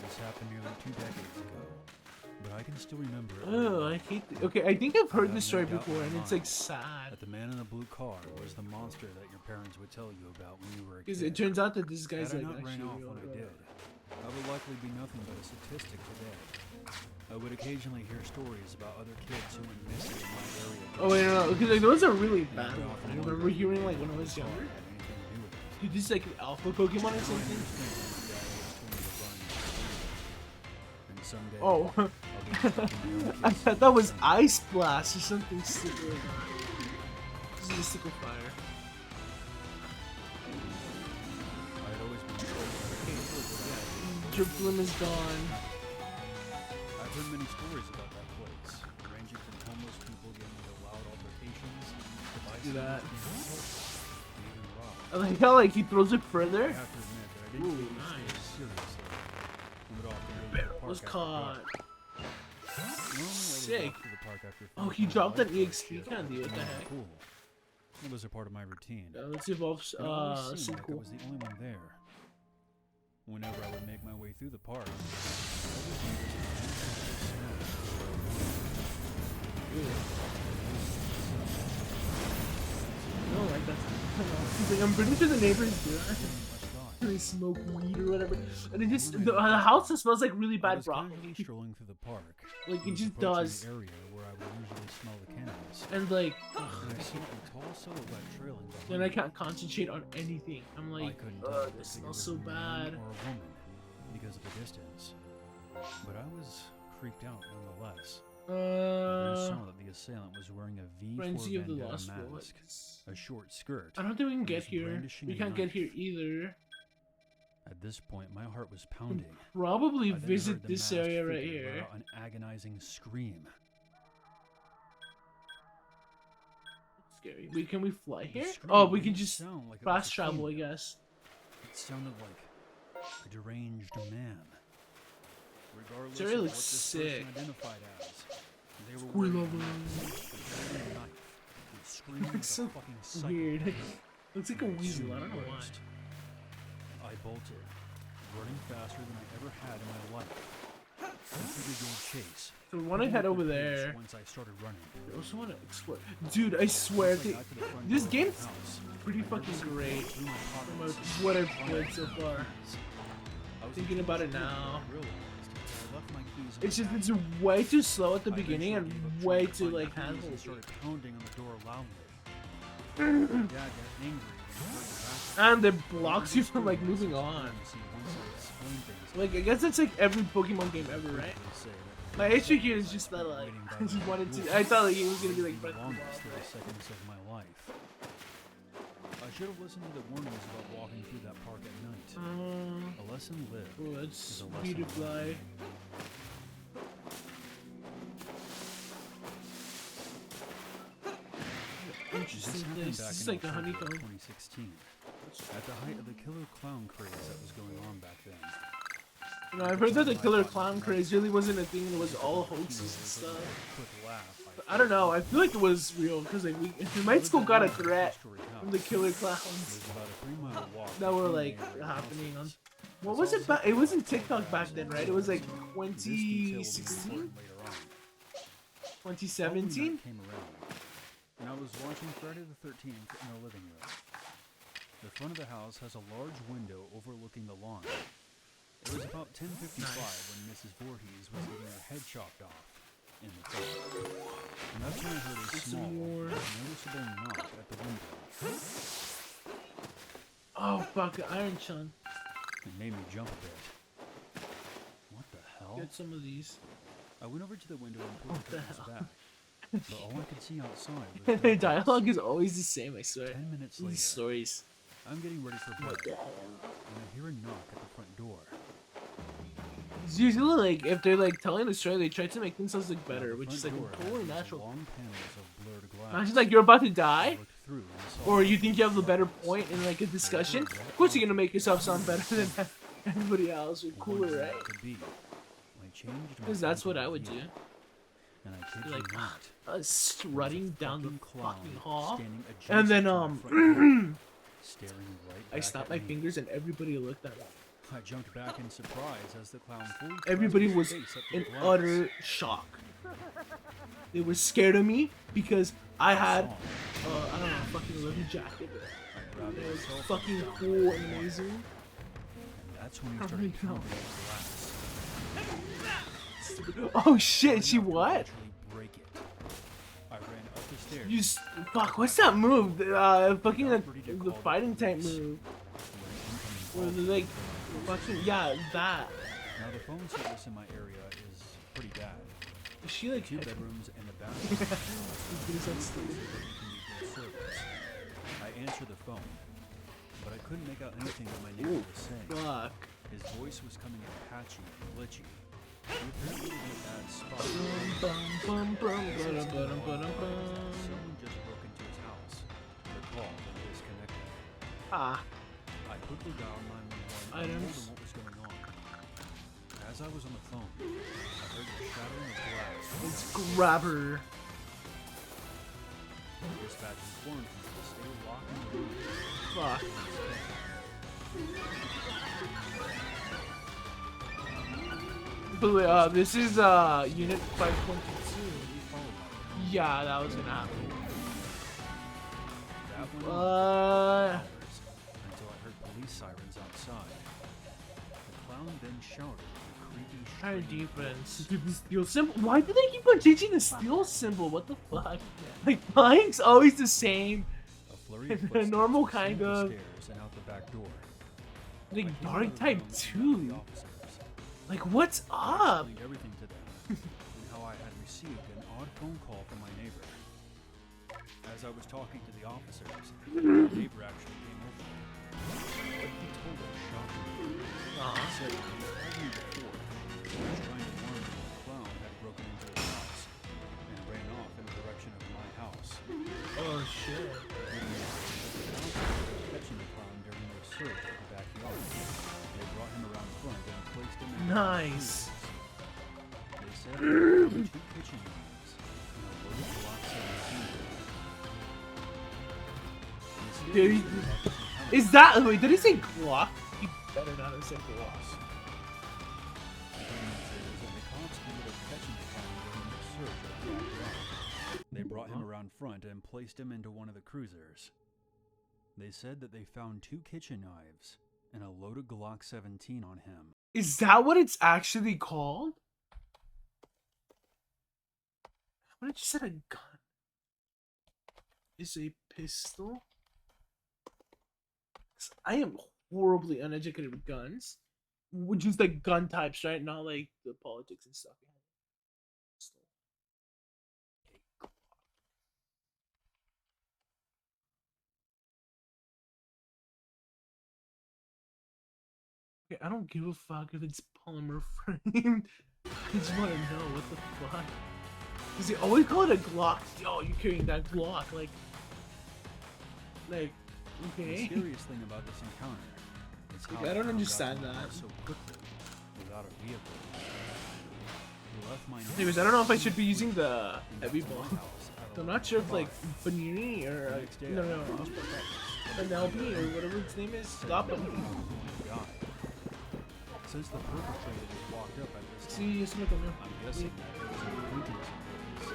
This happened nearly 2 decades ago, but I can still remember it. Oh, I hate. Okay, I think I've heard I this have story no doubt in before, my and it's mind like sad. that the man in the blue car was the monster that your parents would tell you about when you were a Because kid. it turns out that this guy's Had I like not ran actually off real. when I did, I would likely be nothing but a statistic today. I would occasionally hear stories about other kids who went missing in my area. Oh wait, no, because like those are really And bad. I I often remember wondered hearing if like when I the was car younger. had anything to do with it. Dude, this is like an alpha Pokemon or Now I something. understand why my dad always told me to run. And someday, Oh, I'll be protecting my own I kids thought that was from them. Ice Blast or something stupid like that. This is a stick of fire. I had always been told that I couldn't live without it. Driplim is gone. I've heard many stories about that place, ranging from homeless people getting into loud altercations to Do that. bystanders being assaulted and even robbed. I like how like he throws it I further. have to admit that I didn't Ooh, take these nice. stories seriously. We would often go to the Barrel park was after caught. dark. Normally, I would Sick. walk to the park after Oh, finishing he dropped my an lifeguard EXP shift candy, what the in heck? pool. It was a part of my routine. Let's evolve. It always seemed like I Simcoe. was the only one there. Whenever I would make my way through the park, everything was No, like that. He's like, I'm pretty sure the neighbors do that. Must die. They smoke weed or whatever, and it just the house just smells like really I bad was broccoli. casually strolling through the park. Like, it was just approaching does. The area where I would usually smell the cannabis. And like, And I saw a tall silhouette trailing behind then I me. can't concentrate on anything. I'm I like, couldn't tell if the this figure smells was so a man bad. or a woman because of the distance. But I was creeped out nonetheless. I saw that the assailant was wearing a V Frenzy for of the Vendetta Lost mask, Woods. a short skirt. I don't think we can and get was here. brandishing We a can't get knife. here either. At this point, my heart was pounding. Probably I then visit heard the this masked area right figure let here. out an agonizing scream. Scary. Wait, can we fly The here? scream Oh, we can didn't just sound like it was fast a travel, I female. guess. It sounded like a deranged man. Regardless Jerry of what looks this sick. person identified as, they were Squirrel wearing a over. mask, a knife, and screaming like a Looks so fucking psycho. weird. Looks like a And it weasel. soon I don't know why. burst. I bolted, running faster than I ever had in my life. The figure gave chase. So we want to picking head up over the pace there. Once I started running. I also want to explore. Dude, I swear, Once I got to the front this door of game's the house, pretty I fucking nervously great flipped through my from pockets. what I've played so far. I was Thinking about it confused now. when I realized I left my keys in It's the just, back. it's way too slow at the I beginning and eventually gave up way trying to too, find like, the keys handhold. and started pounding on the door loudly. Dad got angry when he heard the racket. And it blocks you from, like, moving on. Like, I guess that's, like, every Pokemon game ever, right? My issue here is just that, like, I just wanted to, I thought, like, he was gonna be, like, Breath of the Wild, longest 30 right? seconds of my life. I should have listened to the warnings about walking through that park at night. A lesson lived. Oh, is that's a lesson beautiful. learned. This Interesting happened place. back This is in like a October of honeycomb. 2016, at the height of the killer clown craze that was going on back then. You know, I've heard that the killer clown craze really wasn't a thing, it was all hoaxes and stuff. Quick laugh. But I don't know, I feel like it was real, because like, my school got a threat from the killer clowns that were like happening on. What was it back? It wasn't TikTok back then, right? It was like 2016? 2017? Came around, and I was watching Friday the 13th in our living room. The front of the house has a large window overlooking the lawn. It was about 10:55 when Mrs. Voorhees was getting her head chopped off in the front. And that's when I heard a small, noticeable knock at the window. Oh fuck, Iron Chun. It made me jump a bit. What the hell? Get some of these. I went over to the window and pulled What the the curtains hell? back. But all I could see outside was Their darkness. dialogue is always the same, I swear. 10 minutes These later, stories. I'm getting ready for bed, What the hell? and I hear a knock at the front door. It's usually like, if they're like telling a story, they try to make themselves look Now, better, the which is front like door had totally these natural. long panels of blurred glass. Imagine like you're about to I die, looked through and saw or you a think you have a better darkness. point in like a discussion. Of course you're gonna make yourself sound better than everybody else, or I cooler, wondered what right? it could be. I changed my Because that's what point I of would do. view, and I kid Be you like, not, strutting down the clown fucking hall, standing and then adjacent to my front door, staring right I back snapped at my me. fingers and everybody looked at me. I jumped back in surprise as the clown fully thrust Everybody his was face up the in glass. utter shock. They were scared of me because I had, Saw him. I don't know, a fucking leather jacket. I grabbed It was myself and fucking down cool the and amazing. And that's when he Oh started my God. pounding the glass. Oh shit, she Enough to what? eventually break it. I ran up the stairs. You fuck, what's that move? Fucking the fighting type move. Where they like, fucking, yeah, that. Now the phone service in my area is pretty bad. Is she like, 2 bedrooms and a bathroom. I answered the phone, but I couldn't make out anything that my neighbor was saying. Fuck. His voice was coming in patchy and glitchy. He apparently was in a bad spot. Bum, bum, bum, ba-dum, bum, bum. Someone just broke into his house. The call then disconnected. Ah, I quickly dialed 911 and told Items. them what was going on. As I was on the phone, I heard the shattering of glass. let's grab her. Dispatch informed me to stay locked in the room. Fuck. But this is unit 522. Yeah, that was gonna happen. That went until I heard police sirens outside. The clown then shouted in a creepy, Higher strange defense. voice. Dude, the steel symbol. Why do they keep on changing the steel symbol? What the fuck? Like, flying's always the same. A flurry of The footsteps normal descended kind the of. stairs and out the back door. I Like, came out dark of the type room and met the too. officers. Like, what's I up? explained everything to them and how I had received an odd phone call from my neighbor. As I was talking to the officers, my neighbor actually came over. What he told us shocked me. He said he called me before. He was trying to warn me that a clown had broken into his house and ran off in the direction of my house. Oh shit. The officers were catching the clown during their search of the backyard. They brought him around front and placed him in Nice. They said they found 2 kitchen knives and a loaded Glock 17. Dude, is that? Wait, did he say Glock? He better not have said Glock. They brought him around front and placed him into one of the cruisers. They said that they found 2 kitchen knives and a loaded Glock 17 on him. Is that what it's actually called? What did you say? A gun is a pistol. 'Cause I am horribly uneducated with guns. Would use like gun types, right? Not like the politics and stuff. Okay, I don't give a fuck if it's polymer framed. I just want to know what the fuck. Cause they always call it a Glock. Yo, you carrying that Glock? Like, The okay. scariest thing about this encounter is how I don't the clown understand got to my that. house so quickly without a vehicle. He left my Anyways, I don't know if I should be using the and heavy got to ball. my house at I'm not sure if like 11:05. Banini or The next day, no, I no, was Penelope or whatever its name is. Stop him. Since the perpetrator just walked up at this time, See, it's not coming. I'm guessing that it was an acquaintance of his,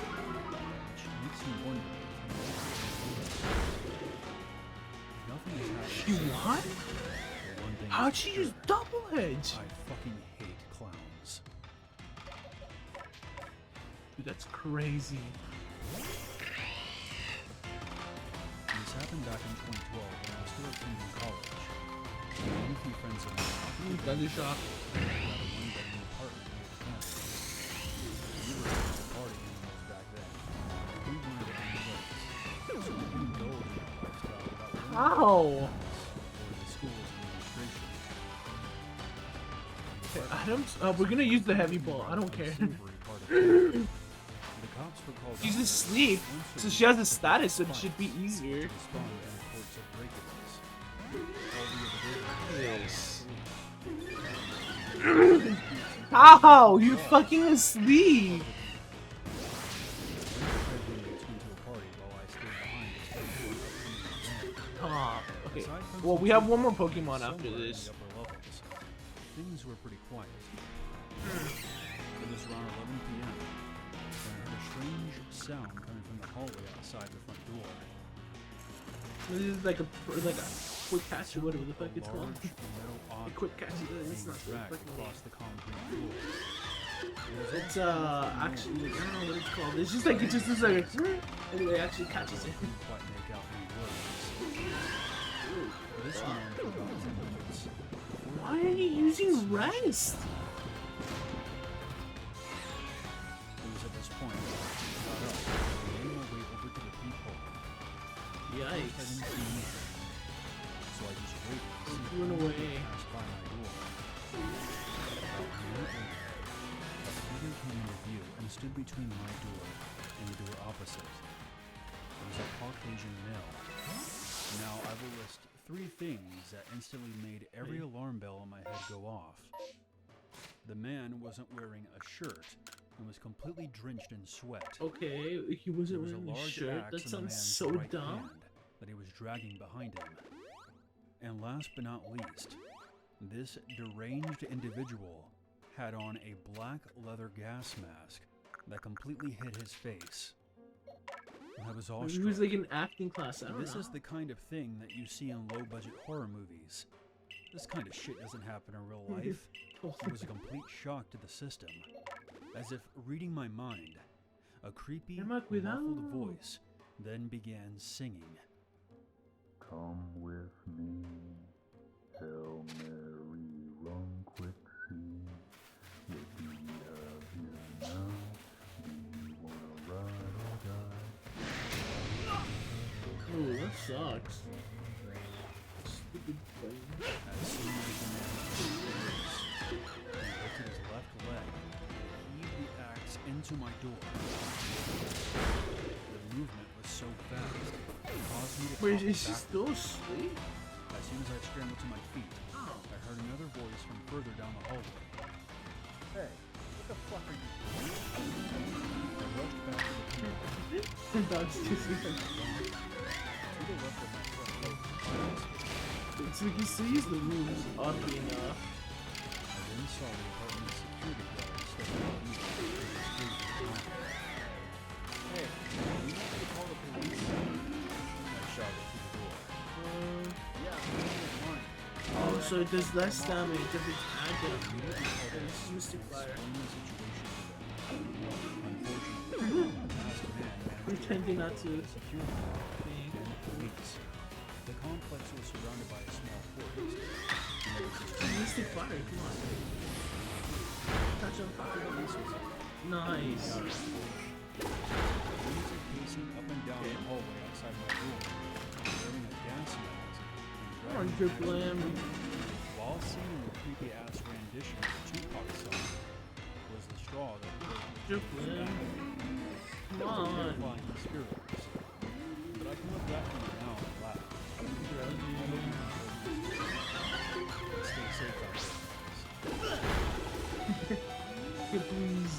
which makes me wonder if nothing has happened. You since. what? But one thing How'd is she for use sure, double edge? I fucking hate clowns. Dude, that's crazy. This happened back in 2012 when I was still attending college. Me and a few friends of mine Thunder shock. got a one-bedroom apartment near the campus. We were into the party animals back then. We wanted to end late, so we didn't indulge in that lifestyle without learning Ow! or the school's administration. Okay, Adams, we're gonna use the heavy ball. I don't care. Unsavory part of it. The cops were called She's out asleep, once so a she has a week status, so to it should be fight easier. to respond to reports of break-ins. All we ever did was Yes. How? You fucking asleep? Okay. Well, we have one more Pokemon after this. Things were pretty quiet. It was around 11 p.m. when I heard a strange sound coming from the hallway outside the front door. This is like a quick catch or whatever the fuck it's called. Large metal object quick catch, being it's not the dragged fucking across the concrete floor. It's actually, I don't know what it's called. It's just like it just looks like and it actually catches it. Couldn't quite make out any words. This went on for about 10 minutes. Why are you using rest? It was at this point that I got up and made my way over to the peephole. I Yikes. didn't see anything, so I just waited to see Run if away. anyone passed by my door. About a minute later, a figure came into view and stood between my door and the door opposite. It was a Caucasian male. Now I will list 3 things that instantly made every alarm bell in my head go off. The man wasn't wearing a shirt and was completely drenched in sweat. Okay, he There wasn't was a wearing a large shirt. axe That in the sounds man's so right dumb. hand that he was dragging behind him. And last but not least, this deranged individual had on a black leather gas mask that completely hid his face. I was He was awestruck. like in acting class. I don't This know. is the kind of thing that you see in low-budget horror movies. This kind of shit doesn't happen in real life. It was a complete shock to the system. As if reading my mind, a creepy, Emma, cuidado. muffled voice then began singing. Come with me, Hail Mary, run quick, see what we have here now. Do you wanna ride or die? Ooh, that sucks. Stupid thing. As soon as the man heard the voice, he lifted his left leg and heaved the axe into my door. The movement was so fast, it caused me to Wait, topple is she backwards. still asleep? As soon as I scrambled to my feet, Oh. I heard another voice from further down the hallway. Hey, what the fuck are you doing? I rushed back to the piano. That's just To the left of my front door, so we can still use the rooms, oddly enough. I then saw the apartment's security guard stepping out into the street behind. Hey, you want me to call the police? I shouted through the door. Yeah, mine. Oh, so it does less damage if it's agile. Immediately called This is Mystic Fire. explained the situation to them. Unfortunately, a masked man managed Pretending not to. the security guard and the police. The complex was surrounded by a small forest. And there was a Mystic Fire, come on. Touch on fire. police was Nice. Police are pacing up and down the hallway outside my room, wearing a gas mask Come on, and Drip dragging Lamb. while singing a creepy-ass rendition of the Tupac song was the straw that broke the Drip Lamb. Come It was a on. terrifying experience. But I can look back on it now and laugh. I hope you enjoyed it. Stay safe out there, guys. Yeah, please.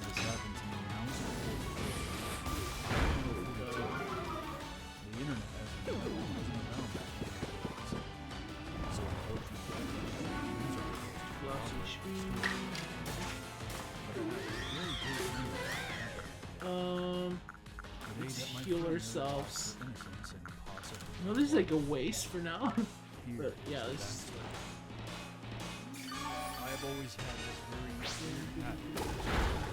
This happened to me when I was in fourth grade. The internet, as we know, wasn't around back then. So unfortunately, news articles to Lots of screen. but it was a very good news. The day Let's that my heal friend ourselves. lost her innocence and possibly No, this is like a waste for now. fear But yeah, was this. that I have always had this very weird habit.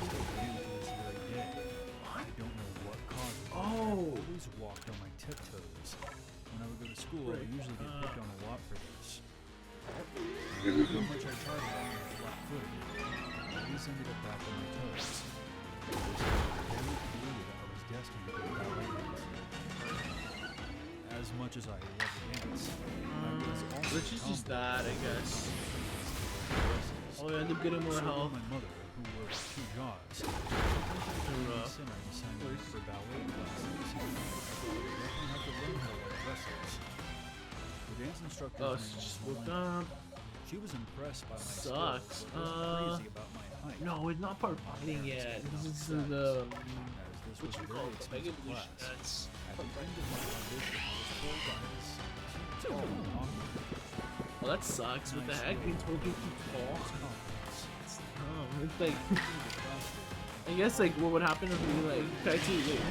Still do to this very day. I don't know what caused it. Oh. I always walked on my tiptoes. When I would go to school, I would Right. usually get picked on a lot for this. No matter how much I tried to walk on flat footed, I always ended up back on my toes. It was very clear that I was destined to be a ballet dancer. As much as I love to dance, I was also Which is just that, I guess. dresses. Oh, I end up getting more So did health. my mother, who works 2 jobs. rough. Since I signed up for ballet classes, I definitely have to learn how to wear dresses. The dance instructor's Oh, name so was just woke Melinda. up. She was impressed by my Sucks. skills, but was crazy about my height. No, it's not part of fighting yet. This is the As this what was you a call very it, Mega expensive Evolution. class. That's At the end of my audition, I was told I was too tall and awkward. well, that sucks. What the heck? Being told you're too tall. Confidence. It's like I guess like what would happen if we like try to like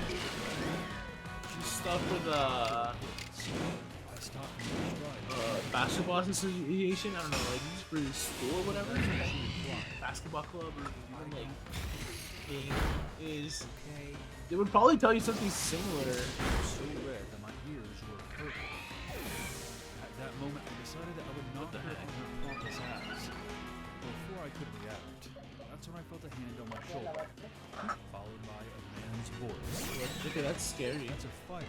stuff with I stopped in stride. basketball association. I don't know, like for school or whatever. Basketball club or even like thing is. They would probably tell you something similar. So red that my ears were purple. At that moment, I decided that I would not the hurt heck? her pompous ass. Before I could react, that's when I felt a hand on my shoulder, followed by a man's voice. Okay, that's scary. That's a fighter.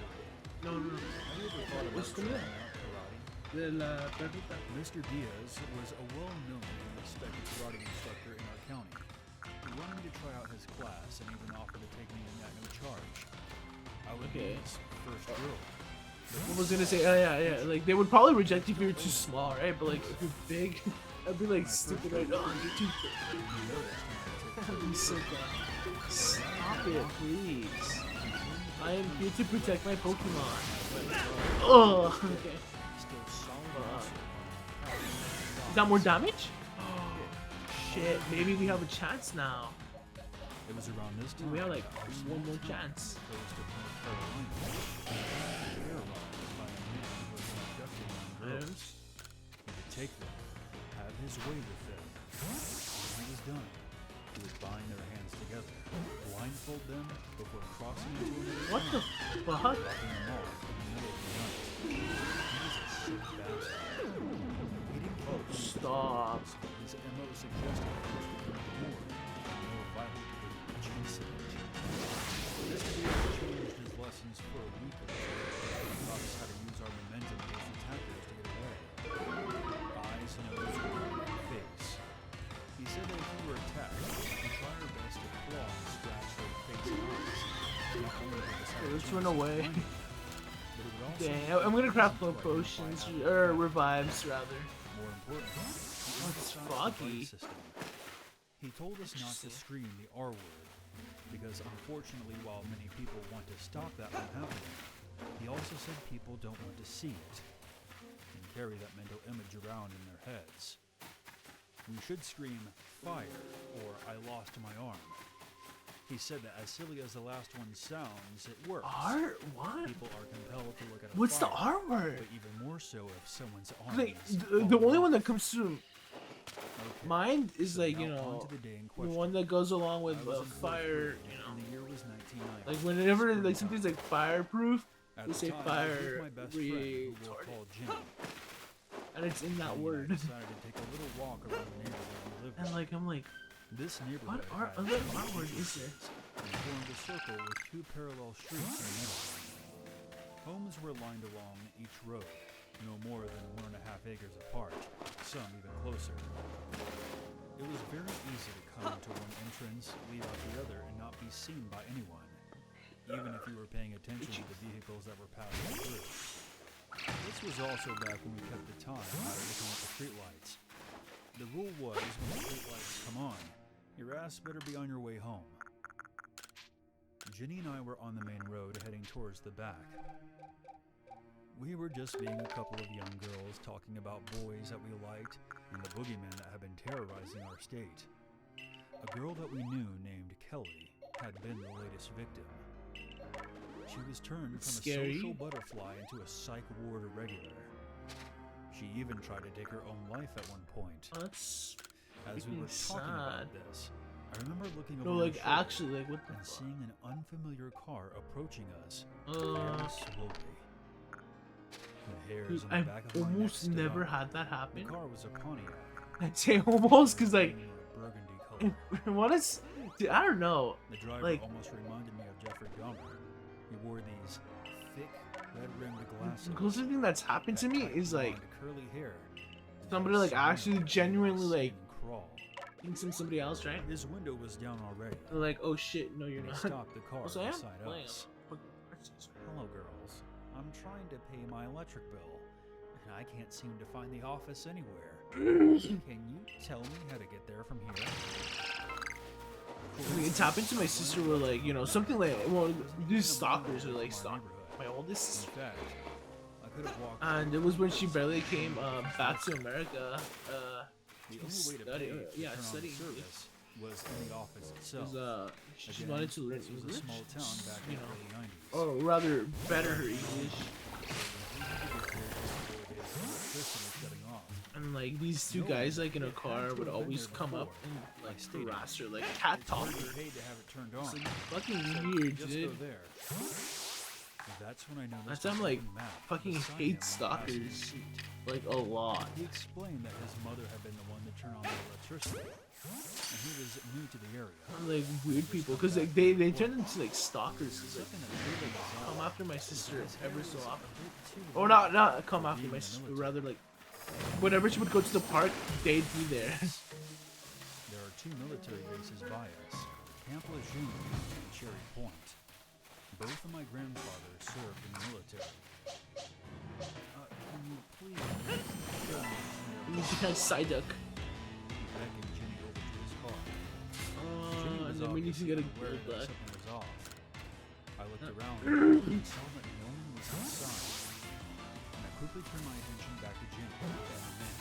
No, no, no. Have you ever thought about What's the trying name? out karate? De la perrita. Mr. Diaz was a well-known and respected karate instructor in our county. He wanted me to try out his class and even offered to take me in at no charge. I would Okay. be his first girl. I was gonna say, oh yeah. Like they would probably reject you if you were too small, right? But like if you're big, I'd be like stupid, right? Oh, you're too big. He noticed when I took That'd be so bad. Stop it, please. I am here to protect my Pokemon. Oh, okay. still solid Fuck. muscle on my Is that more damage? Oh, shit. Maybe we have a chance now. It was around this time We have like that our one more small chance. town on the coast of North Carolina was terrorized by a man who was abducting young girls. Items. He would take them, have his way with them. When he was done, he would bind their hands together, blindfold them before crossing into another What the town, fuck? dropping them off in the middle of the night. He was a sick bastard. He didn't Oh, kill stop. his MO suggested that he was becoming more violent with each incident. This dude changed his lessons for a week or so. He taught us how to use our momentum against attackers to get away. Eyes, nose, and face. He said that if we were attacked, we'd try our best to claw and scratch their face and eyes. Not only would this have Okay, a let's chance run of away. finding them, but it would also Dang, I'm gonna craft more easy to identify potions, after the or fact. revives rather. More importantly, he Oh, it's emphasized the foggy. bite system. He told us not to scream the R word, because unfortunately, while many people want to stop that from happening, he also said people don't want to see it and carry that mental image around in their heads. We should scream fire or I lost my arm. He said that as silly as the last one sounds, it works. R? What? People are compelled to look at a What's the fire, R word? but even more so if someone's arm Like, is the falling only one off. that comes to Okay. mind is So like, now you know, onto the day in the question. one that goes along with I was in fourth fire, grade, you and know. the year was 1990. Like whenever like something's like fireproof, At they the say time, I was with fire my best friend, who we'll retarded. call Jimmy. And it's in that Jimmy and I word. decided to take a little walk around the neighborhood we lived And in. like I'm like, This what neighborhood R had other two R word is streets there? and formed a circle with two parallel streets in the middle. Homes were lined along each road, no more than 1.5 acres apart, some even closer. It was very easy to come to one entrance, leave out the other, and not be seen by anyone, even if you were paying attention to the vehicles that were passing through. This was also back when we kept the time out of looking at the streetlights. The rule was, when the streetlights come on, your ass better be on your way home. Ginny and I were on the main road heading towards the back. We were just being a couple of young girls talking about boys that we liked and the boogeymen that had been terrorizing our state. A girl that we knew named Kelly had been the latest victim. She was turned from Scary. a social butterfly into a psych ward regular. She even tried to take her own life at one point. That's As we were freaking talking about sad. this, I remember looking over No, my like shoulder actually, like what the and fuck? seeing an unfamiliar car approaching us very slowly. The hairs Dude, on the I've back of my neck almost stood never up. had that The happen. car was a Pontiac. I'd say almost, cause like, green or burgundy color. what is? Dude, I don't know. The driver like- almost reminded me of Jeffrey Dahmer. He wore these thick, red-rimmed glasses. The closest thing that's happened to that me tight is like blonde curly hair. somebody like Skin actually like genuinely skin like crawl. thinking somebody else, right? His window was down already. They're like, oh shit, no, you're And he not. stopped the car Also, I am beside playing us. on Arceus. Hello, girls. I'm trying to pay my electric bill, and I can't seem to find the office anywhere. Can you tell me how to get there from here? I mean, it's happened to my sister where like, you know, something like, well, these stalkers are like stalk my In oldest. fact, I could have walked. And it was when she barely came back to America. The only way to study- pay to yeah, turn on studying. service was in the office itself. Was, she Again, wanted to learn this was English, a small town back in you the know, early 90s. or rather better her English. And like these two guys like in a car would always come up and like harass her, like cat talk her. Paid to have it turned It's on. like fucking So weird, just dude. go there. That's when I noticed. That's a why I'm like green map fucking with a sign hate on the passenger stalkers. seat. Like a lot. He explained that his mother had been the one to turn on the electricity, and he was new to the area. I'm like weird people, cause like they turn into like stalkers. Cause like Something that really bizarre. come after my sister His ever hair so was a often. bit too Or long not come for after being my in the sister, military. rather like whenever she would go to the park, they'd be there. There are two military bases by us, Camp Lejeune and Cherry Point. Both of my grandfathers served in the military. Can you please show me You your need to side duck. beckoned Jimmy over to his car. Jimmy was And then we need to get a obviously aware good that luck. something was off. I looked around and saw that no one was outside. And I quickly turned my attention back to Jimmy and the men.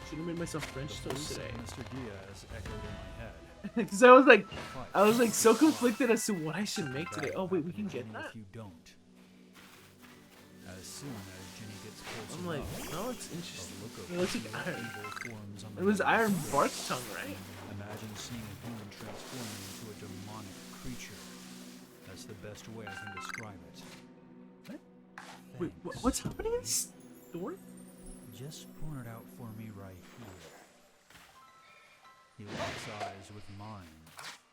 Should have made myself French The toast voice today. of Mr. Diaz echoed in my head. Because I was like so conflicted as to what I should make today. Oh wait, we can get that. If you don't. As soon as Ginny gets close I'm like, enough, no, it's a interesting. look of It looks like pure iron. evil forms on It the was woman's Iron face. Bark's tongue, right? Imagine seeing a human transforming into a demonic creature. That's the best way I can describe it. What? Wait, Thanks. what's happening in this story? Just point it out for me right here. He locks eyes with mine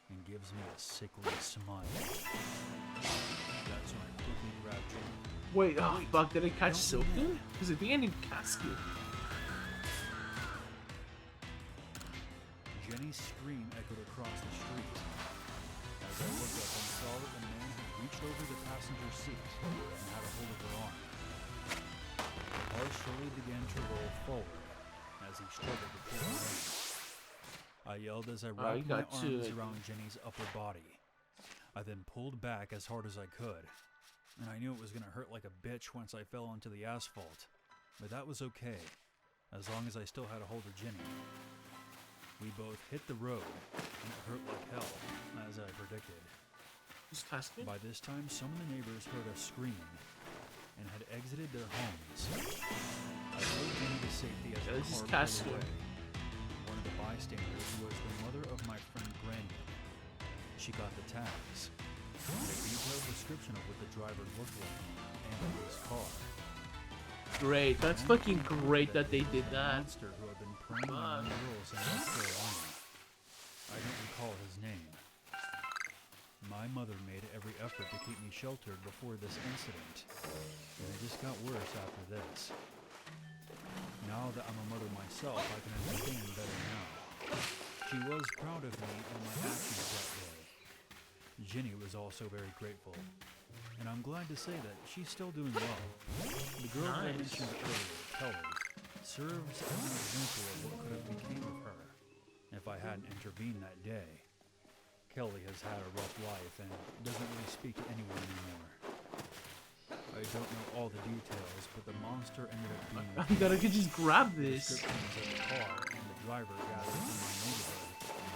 and gives me a sickly smile. That's when I quickly grab Ginny. Wait, oh fuck, did I catch Silken? Because I think I need Casket. Jenny's scream echoed across the street. As I looked up and saw that the man had reached over the passenger seat and had a hold of her arm. The car slowly began to roll forward as he struggled to pull her in. I yelled as I you wrapped my got to, arms like- around Jenny's upper body. I then pulled back as hard as I could, and I knew it was going to hurt like a bitch once I fell onto the asphalt. But that was okay, as long as I still had a hold of Jenny. We both hit the road, and it hurt like hell, as I predicted. Who's Casket? By this time, some of the neighbors heard us screaming, and had exited their homes. I pulled Jenny to safety as Yeah, the this is car Casket. pulled away. One of the bystanders was the mother of my friend Granny. She got the tags, and a detailed description of what the driver looked like, and his car. Great, that's fucking great that they did that. Monster who had been preying on young girls in North Carolina. I don't recall his name. My mother made every effort to keep me sheltered before this incident, and it just got worse after this. Now that I'm a mother myself, I can understand better now. She was proud of me and my actions that day. Ginny was also very grateful, and I'm glad to say that she's still doing well. The girl that I Nice. mentioned earlier, Kelly, serves as an example of what could have become of her if I hadn't intervened that day. Kelly has had a rough life and doesn't really speak to anyone anymore. I don't know all the details, but the monster ended up being I thought I could just grab this. descriptions of the car and the driver gathered from my neighborhood.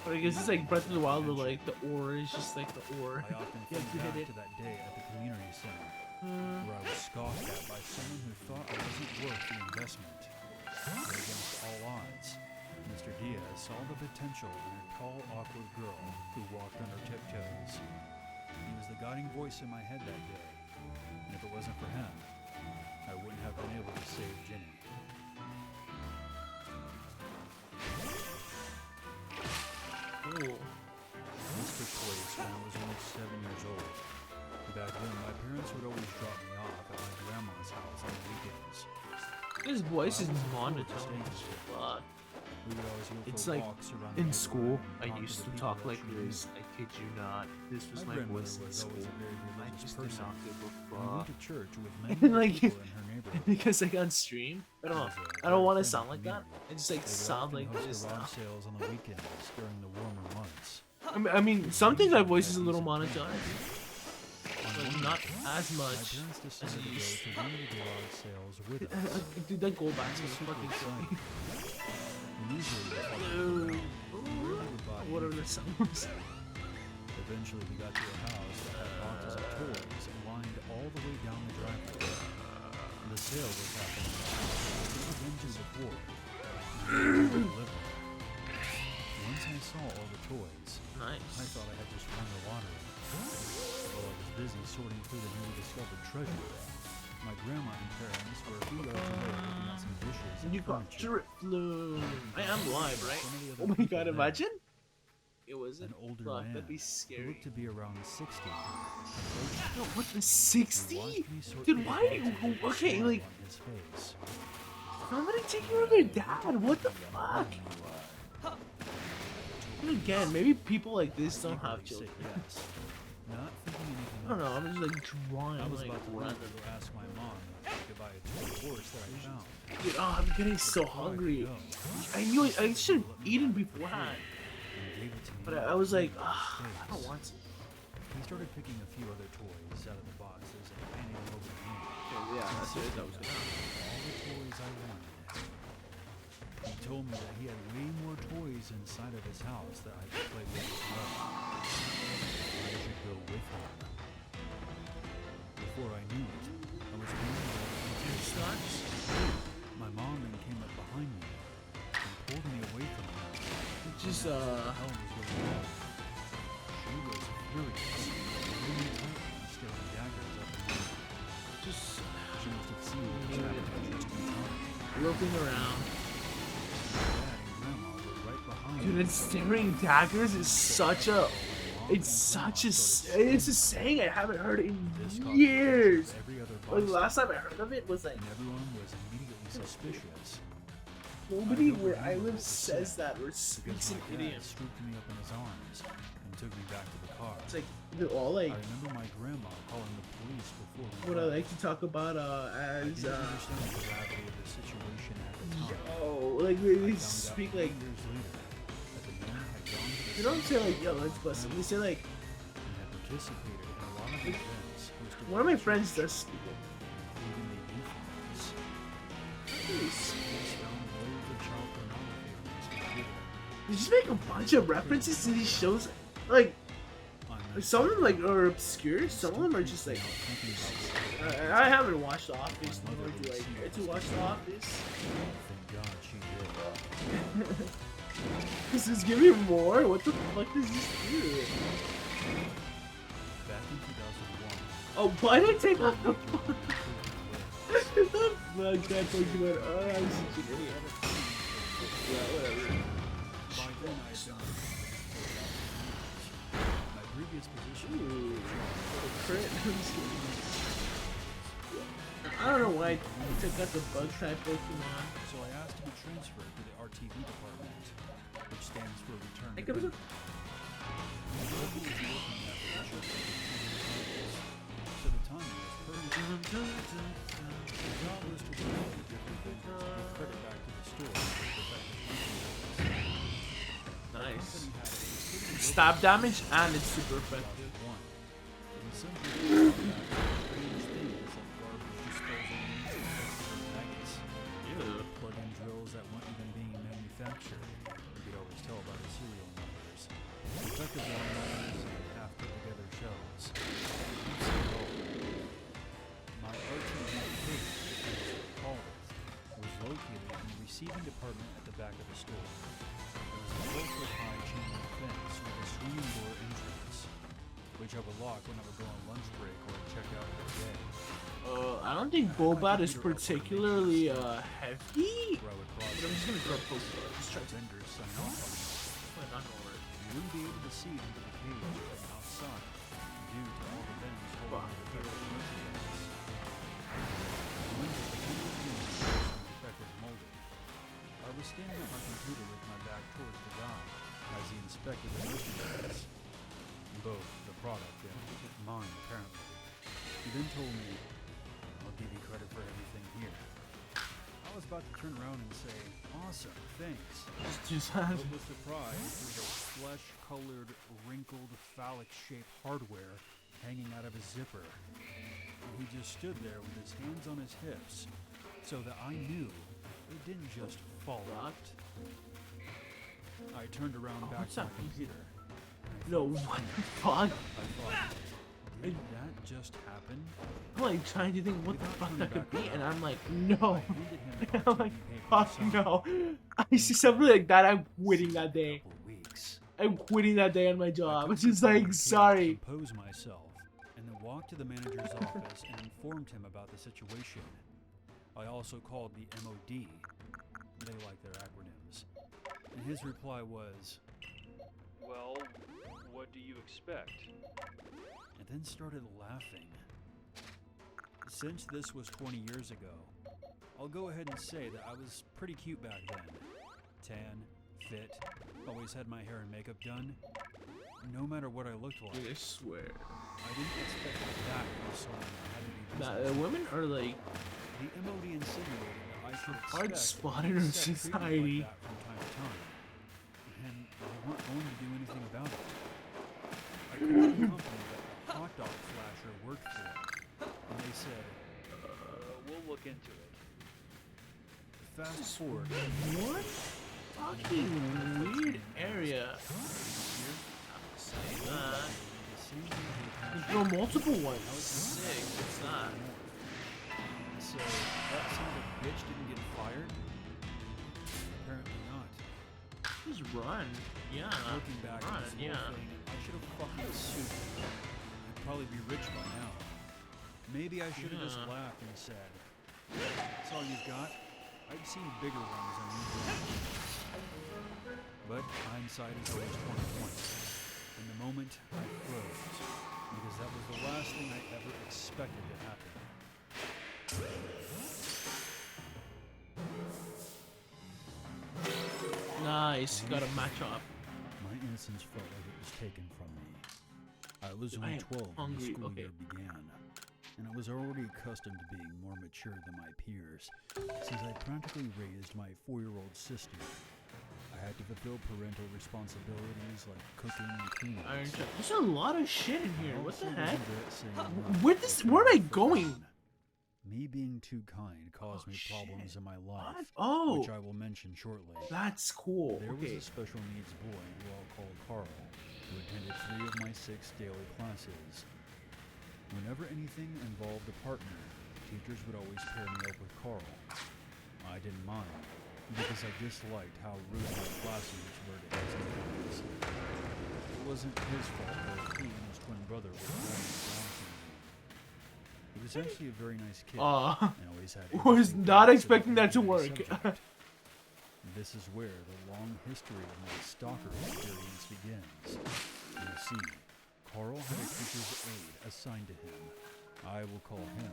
But I guess it's like Breath of the Wild, where like the ore is just like the ore. I often You think have to back hit to it. that day at the community center, where I was scoffed at by someone who thought I wasn't worth the investment. But against all odds, Mr. Diaz saw the potential in a tall, awkward girl who walked on her tiptoes. He was the guiding voice in my head that day, and if it wasn't for him, I wouldn't have been able to save Ginny. Cool. This took place when I was only 7 years old. Back then, my parents would always drop me off at my grandma's house on the weekends. His voice is Well, monotone. Fuck. We would always go for It's like walks around the in neighborhood school, and I talk used the to people talk that like she knew. this. I kid you not. This was my grandmother voice in was school. always a very I religious just did person. not give a And we fuck. went to church with many And, other like, people in her neighborhood. Because like on stream, I don't want to sound like that. I just like They would sound often like host this garage now. sales on the weekends during the warmer months. I mean, sometimes my voice is a little monotone, On but one not weekend, as my much. parents decided to go used. to one of the garage sales with us. Dude, that gold box It was was super fucking exciting. funny. We usually would follow Dude. them around, and rarely would buy Whatever the anything. sounds. Eventually, we got to a house that had boxes of toys lined all the way down the driveway. The sale was happening. It was into before. Once I saw all the toys, I Nice. thought I had just won the lottery. While I was busy sorting through the newly discovered treasure, my grandma and parents were a few yards away looking at some dishes and You got furniture. drip flu. I am live, right? Some of the Oh other my people god, there, imagine. It was an older fuck, man that'd be who scary. looked to be around 60 approached me. No, what the He 60? watched me sort Dude, through the why do boxes you- with a okay, smile like- on his face. Somebody take care of their dad. What the fuck? And again, maybe people like this don't have Eagerly children. said yes, not thinking anything I don't of know. it. I'm just like drawing I was like about to leave random. to ask my mom if I could buy a toy horse that I found. Dude, oh, I'm getting so Before I could hungry. go, I knew I should have eaten beforehand, and gave it to me but with I a was like, grin on his I don't face. want to. He started picking a few other toys out of the boxes and handing them over to me. Yeah, that's it. That was Insisting good. on all the toys I wanted. He told me that he had way more toys inside of his house that I could play with as well. I should go with him. Before I knew it, I was being led into the house. My mom then came up behind me and pulled me away from her. Just What the hell was going on? She was furious, holding me tight and staring daggers up at me. just She must have seen what was happening just in time. looking around. Dad and Grandma were right behind Dude, me. and staring daggers is such a. It's a saying I haven't heard in This caused years. attention of every other Like, the bystander, last time I heard of it was like and everyone was immediately suspicious. nobody where I live says that or speaks Because an my dad idiom. swooped me up in his arms and took me back to the car. It's like they're all like I remember my grandma calling the police before we what I left. like to talk about I as didn't understand the gravity of the situation at the time. like they I found speak out like many years later that the man had gone to the they don't say like yo scene let's bust it. They say like and had participated in a lot of events hosted one of by my the friends church, does speak it. including the youth ones. Police. Police found loads of child pornography on his computer. They just make a bunch of references to these shows. Like some of them like are obscure. Some of them are just like I haven't watched The Office. Nor do I care to watch The Office. Thank God she did. This is giving more. What the fuck does this do? Back in 2001, Oh, why did I take off the major home improvement list. the fuck that Pokemon? Oh, I'm such an idiot. Yeah, whatever. By then, I had been my previous position. Ooh, crit. I'm just kidding. I don't know why I took out the bug type Pokemon. So I asked to be transferred to the RTV department, which stands for Return I to could have. Duty. I was working in that position for 2 years, so the timing was perfect. The job was to work with different vendors to give credit back to the store for defective merchandise. Nice. The company had a pretty Stab damage and it's super effective. 2001. In some people thought that strange things like garbage disposal units and festival maggots, plug-in drills that weren't even being manufactured. You could always tell by the serial numbers. Defective lines and half-put-together shelves. You'd see it all. My RTV case, as they called it, was located in the receiving department at the back of the store. There was a 4-foot-high chain link fence with a swinging door entrance, which I would lock when I would go on lunch break or check out for the day. I don't think Golbat is particularly heavy. Where I would But process I'm just gonna grab Pokemon. Just try to. vendors sign off on it. Probably not gonna work. You wouldn't be able to see into the cage from outside due to all the bins Fuck. holding the defective merchandise. The window between the units was defective molded. I was standing at my computer with my back towards the guy as he inspected the merchandise. Both the product and mine, apparently. He then told me, "I'll give you credit for everything here." I was about to turn around and say, "Awesome, thanks." Just But was surprised with a flesh-colored, wrinkled, phallic-shaped hardware hanging out of his zipper. And he just stood there with his hands on his hips, so that I knew it didn't just fall out. I turned around back what's to my that? computer. no, what the fuck? I thought, did that just happen? I'm like trying to think what the fuck that could be, and I'm like, no. I handed him the I'm like, RTV paper fuck to sign. no. I see something like that, I'm quitting that day. Couple weeks. I'm quitting that day on my I job. took It's just some time like, to sorry. compose myself, and then walked to the manager's office and informed him about the situation. I also called the MOD. They like their acronyms. And his reply was, "Well, what do you expect?" And then started laughing. Since this was 20 years ago, I'll go ahead and say that I was pretty cute back then. Tan, fit, always had my hair and makeup done. No matter what I looked like, Dude, I swear. I didn't expect that from someone that had to be That women are like The MOD insinuated that I should hard expect spot in our set treatment society. like that from time to time, and they weren't going to do anything about it. I called the company that the hot dog flasher worked for, and they said, "We'll look into it." Fast forward, what? fucking weird area. There's no multiple ones. Sick. It's not. So that son of a bitch didn't get fired? Apparently not. Just run. Yeah. Looking back Run. at this whole Yeah. thing, I should have fucking sued them. I'd probably be rich by now. Maybe I should have just Yeah. laughed and said, "That's all you've got? I've seen bigger ones than you do." But hindsight is always 20/20. In the moment, I froze, because that was the last thing I ever expected to happen. Nice. Got a match up. My innocence felt like it was taken from me. I was I only am 12 when the hungry. school Okay. year began, and I was already accustomed to being more mature than my peers, since I practically raised my 4-year-old sister. I had to fulfill parental responsibilities like cooking and cleaning. Iron Chef. There's a lot of shit in here. What the heck? Where Where am I going? Me being too kind caused Oh, me problems shit. in my What? life, Oh, which I will mention shortly. that's cool. There was Okay. a special needs boy who I'll call Carl, who attended 3 of my 6 daily classes. Whenever anything involved a partner, teachers would always pair me up with Carl. I didn't mind, because I disliked how rude my classmates were to his siblings. It wasn't his fault that he and his twin brother were running Down syndrome. He was actually a very nice kid, and always had was interesting not facts expecting about that to every work. subject. This is where the long history of my stalker experience begins. You see, Carl had a teacher's aide assigned to him. I will call him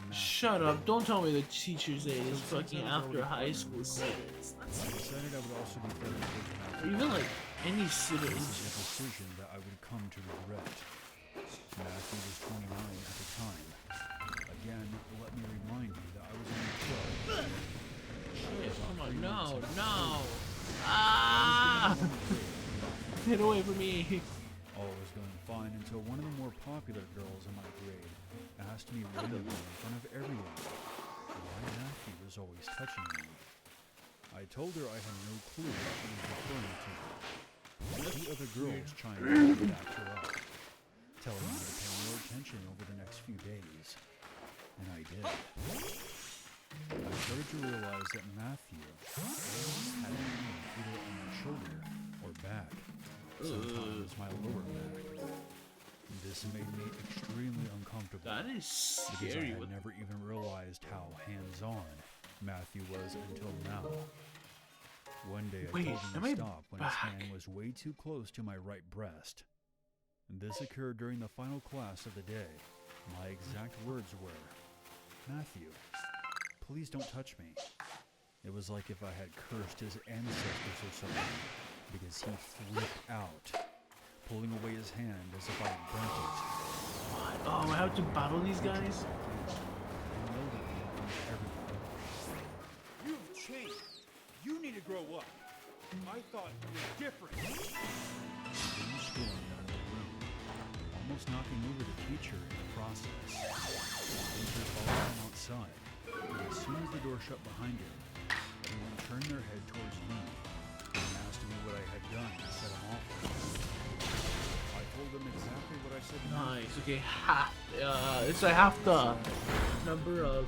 Matthew. Shut up. Don't tell me the teacher's aide is So since fucking I was after already high partnered school with Carl, students. I decided I would also be friends with Matthew. Or even like any This student. is a decision that I would come to regret. Matthew was 29 at the time. Again, let me remind you that I was only 12. Shit, come on. 3 No, months into no. school. Ah! I was getting along great. Get away from me. All was going fine until one of the more popular girls in my grade asked me randomly in front of everyone why Matthew was always touching me. I told her I had no clue what she was referring to. The other girls chimed in and backed her up, telling me to pay more attention over the next few days. And I did. I started to realize that Matthew always had a hand either on my shoulder or back, sometimes my lower back. This made me extremely uncomfortable. That is Because I scary. had What never even realized how hands-on Matthew was until now. One day I Wait, told am him I to stop when his back? hand was way too close to my right breast. This occurred during the final class of the day. My exact words were, "Matthew, please don't touch me." It was like if I had cursed his ancestors or something, because he flipped out, pulling away his hand as if I had burnt it. Oh, I have to battle these guys? You've changed. You need to grow up. I thought you were different. Then stormed out of the room, almost knocking over the teacher in the process. The teacher followed him outside, and as soon as the door shut behind him, everyone turned their head towards me and asked me what I had done to set him off. I told them exactly what I said to Matthew. Nice. Okay, half. So I have the number of.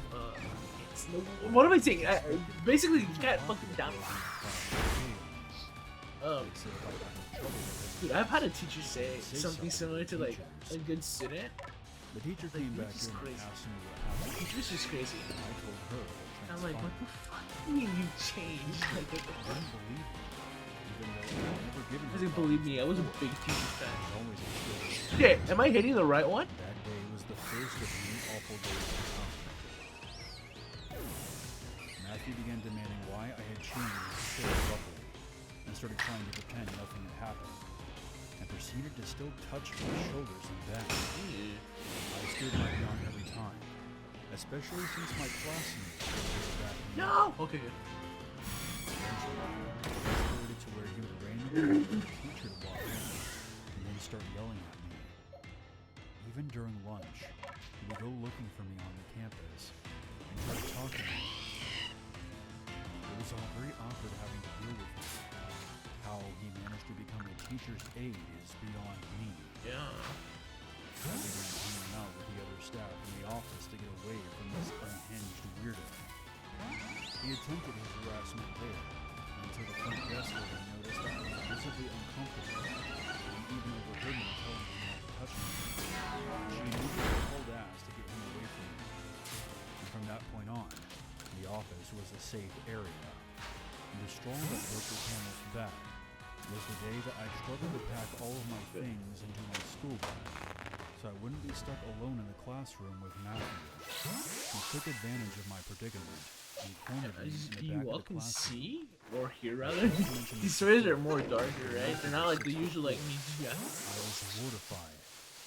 What am I saying? Basically, you can't fucking down. Dude, I've had a teacher say something similar to like a good student. The teacher Like, came you're back just in and crazy. asked me what happened. Teacher's just crazy. And I told her what I'm like, what transpired. the fuck do you mean you changed? Like, what the I fuck? didn't believe me, even though I had never given her Doesn't problems believe me. I was a before. big teacher I fan. was always a kid. Okay, am I hitting the right one? That day was the first of many awful days to come. Matthew began demanding why I had changed so abruptly, and started trying to pretend nothing had happened, and proceeded to still touch my shoulders and back. I stood my ground every time, especially since my classmates were back in No. Okay, good. Eventually, it escalated to where he would randomly get the teacher to walk in, and then start yelling at me. Even during lunch, he would go looking for me on the campus and try to talk to me. It was all very awkward having to deal with him. he managed to become a teacher's aide is beyond me. Yeah. I began hanging out with the other staff in the office to get away from this unhinged weirdo. He attempted his harassment there, until the front desk lady noticed that I was visibly uncomfortable, and even overheard me telling him not to touch me. She immediately called ass to get him away from me. And from that point on, the office was a safe area. The straw that broke the camel's back was the day that I struggled to pack all of my things into my school bag, so I wouldn't be stuck alone in the classroom with Matthew. He took advantage of my predicament and cornered me in the You back all of the can classroom. see or hear rather. These stories are more darker, right? They're not like the usual like I was mortified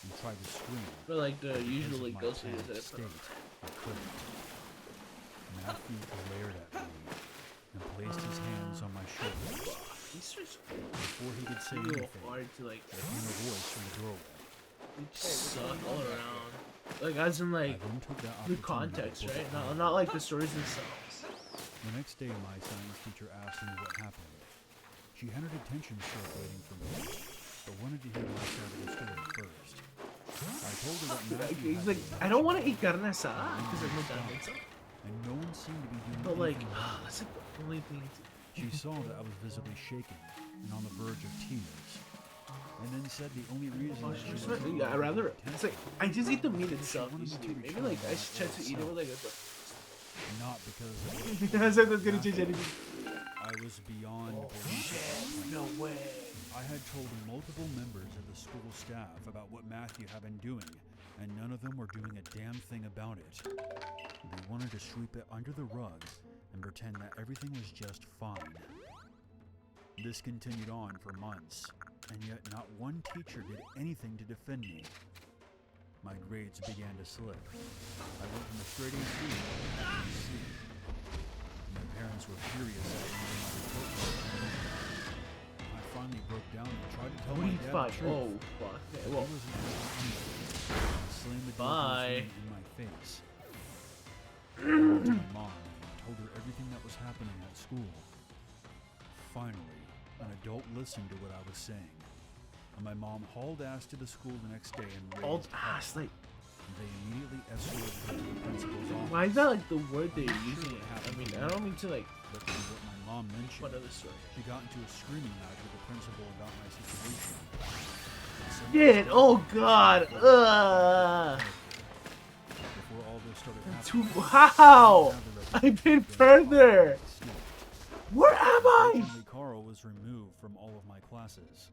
and tried to scream. but like the Because usual of like my ghost videos panicked that I put on. state, I couldn't. Matthew glared at me and placed his hands on my shoulders. These stories Before he could say feel anything, hard to like there came a voice from the doorway. suck all around. Like as in I like then took that the opportunity to context, book right? a Not like the stories themselves. The next day, my science teacher asked me what happened. She had her detention slip waiting for me, but wanted to hear my side of the story first. I told her that Matthew He's had like, been I don't want to eat carne asada because there's no carne inside. and no one seemed to be doing But like, anything about it. that's like the only thing. She saw that I was visibly shaken and on the verge of tears, and then said the only reason Oh, that she she's was right. Yeah, I rather. It's like I just eat the meat itself usually. Maybe like I should try to eat it with like a. not because of I was like, that's gonna change anything. I was beyond belief. at that point. No way. I had told multiple members of the school staff about what Matthew had been doing, and none of them were doing a damn thing about it. They wanted to sweep it under the rug and pretend that everything was just fine. This continued on for months, and yet not one teacher did anything to defend me. My grades began to slip. I went from a straight A to a C. My parents were furious at me and my report card. I finally broke down and tried to tell my dad the 45. truth. Oh fuck. Okay, He well, wasn't listening. I slammed the door Bye. in my face. I went to my mom and told her everything that was happening at school. Finally, an adult listened to what I was saying, and my mom hauled ass to the school the next day and old raised hell. ass. Like, They immediately escorted her to the principal's office. why is that like the word they're using? I mean, I don't mean to like. But from what my mom mentioned, What other story? she got into a screaming match with the principal about my situation. Shit! Oh god! Before all this started Too. happening, How? I've been further. Where am I? Unfortunately, Carl was removed from all of my classes.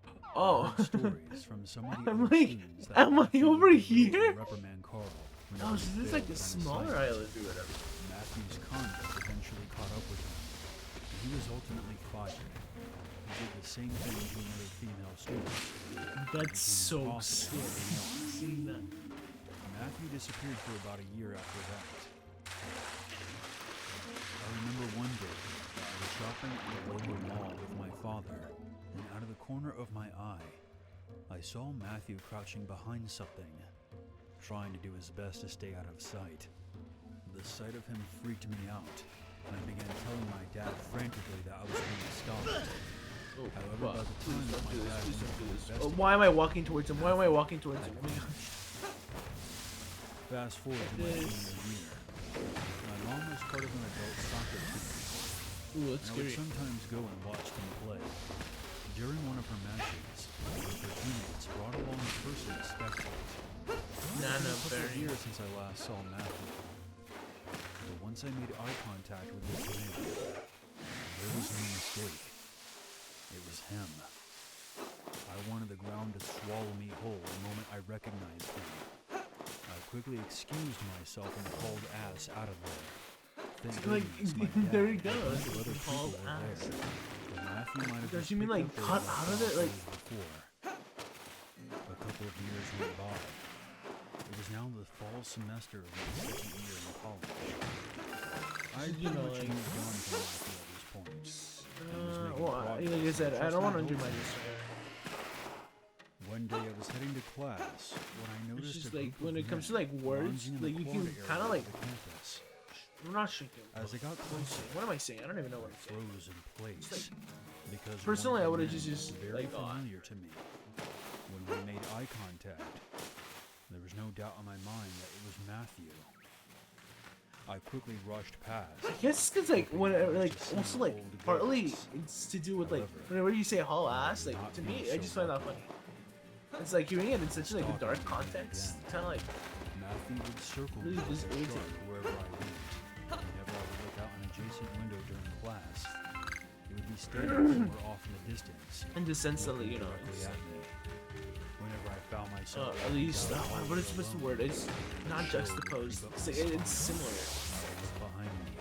I Oh. heard stories from some of the I'm other like, students that am I Matthew over would use to here? reprimand Carl when Oh, he so this is failed like a on his smaller assignment. island or whatever. Matthew's conduct eventually caught up with him. He was ultimately fired. He did the same thing to another female student. That's so Impossible sick. to ignore. Seeing that. Matthew disappeared for about a year after that. I remember one day, I was shopping at the local mall with my father, and out of the corner of my eye, I saw Matthew crouching behind something, trying to do his best to stay out of sight. The sight of him freaked me out, and I began telling my dad frantically that I was being stalked. Oh, However, fuck. by the Please time that don't my do this. dad Please went don't do to this. investigate, Why am I walking towards him? Why am I walking towards him? Oh my god. fast forward to my This. junior year. My mom was part of an adult soccer team, Ooh, that's and I would scary. sometimes go and watch them play. During one of her matches, one of her teammates brought along a person to spectate. Nah, It's no, been a couple of very. years since I last saw Matthew. But once I made eye contact with this man, there was no mistake. It was him. I wanted the ground to swallow me whole the moment I recognized him. I quickly excused myself and hauled ass out of there. Thank Like, goodness my dad there he and a bunch goes. of other people Hauled were ass. there. But Matthew might have Does just you mean, picked like, up cut where out he of left it? off Like- days before. A couple of years went by. It was now the fall semester of my second year in college. I had You pretty know, much like- moved on from Matthew at this point. Like I said, I don't want to do my research. One day I was heading to class when I It's noticed just a like group when of it comes to men like words, lounging in the like you corner can area kind of of like the campus. I'm not shrinking. As I got closer, What am I saying? I don't even know what I'm saying. froze in place because personally, one I of would've the men just, was very like, familiar to me. When we made eye contact, there was no doubt in my mind that it was Matthew. I quickly rushed past. I guess it's because like when like also like partly it's to do with like whenever you say haul ass, like to me I just find that funny. It's like hearing it in such like a dark context, kind of like Matthew would circle me really just with a irritating. shark wherever I went. Whenever I would look out an adjacent window during class, he would be standing somewhere off in the distance, in the sense that like, you know, directly it's, at me. Whenever I found myself at least what is what's the word? It's not juxtaposed. It's similar. behind me,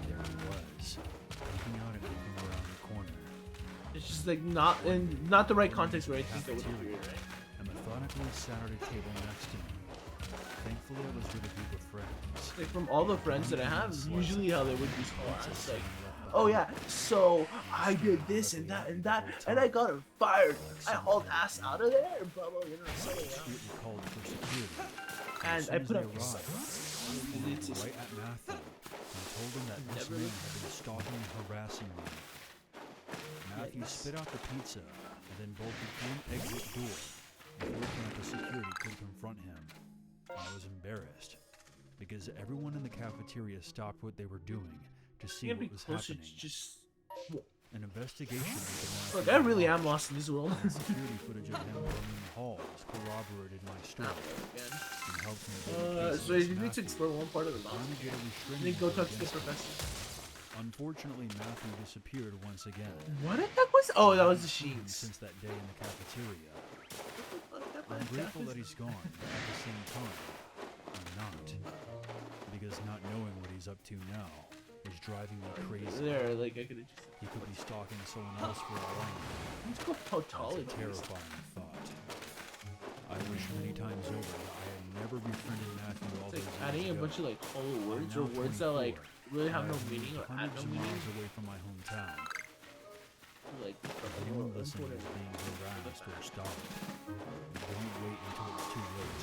there he was, looking out at me from around the corner. It's just like not in not the right context where I think that would be weird, right? I methodically sat at a table next to me. Thankfully, I was with a group of friends. Like from all the friends that I have, usually how they would use haul ass, like, oh yeah, so I did this and that and that, and I got him fired. I hauled ass out of there, and blah blah, you know, so yeah. Secretly called for security. And As I soon put as up they a arrived, sign. I looked right at Matthew and told him that this Never man looked- had been stalking and harassing me. Matthew Yikes. spit out the pizza and then bolted through an exit door before campus security could confront him. I was embarrassed because everyone in the cafeteria stopped what they were doing to see You gotta be what was closer happening. to just. An investigation into Look, Matthew's I really life am lost in this world. and security footage of him roaming the halls corroborated my story Again. and helped me build a case So against you need to Matthew. explore one part of the Trying mountain. to get a And restraining then go order talk to the against me. professor. Unfortunately, Matthew disappeared once again. What the heck was? Oh, that was the Seen him sheets. Since that day in the cafeteria. I'm grateful that he's gone, but at the same time, I'm not. Because not knowing what he's up to now is driving me crazy. There, like I could have just. He could be stalking someone else for all I know. Let's go tautology. That's a terrifying thought. I wish many times over that I had never befriended Matthew all It's those like years adding a ago. bunch of like hollow words I'm or now words that like 24, really and have I no moved meaning or add hundreds no of meaning. miles away from my hometown. Like If anyone listening is being harassed or stalked, don't wait until it's too late.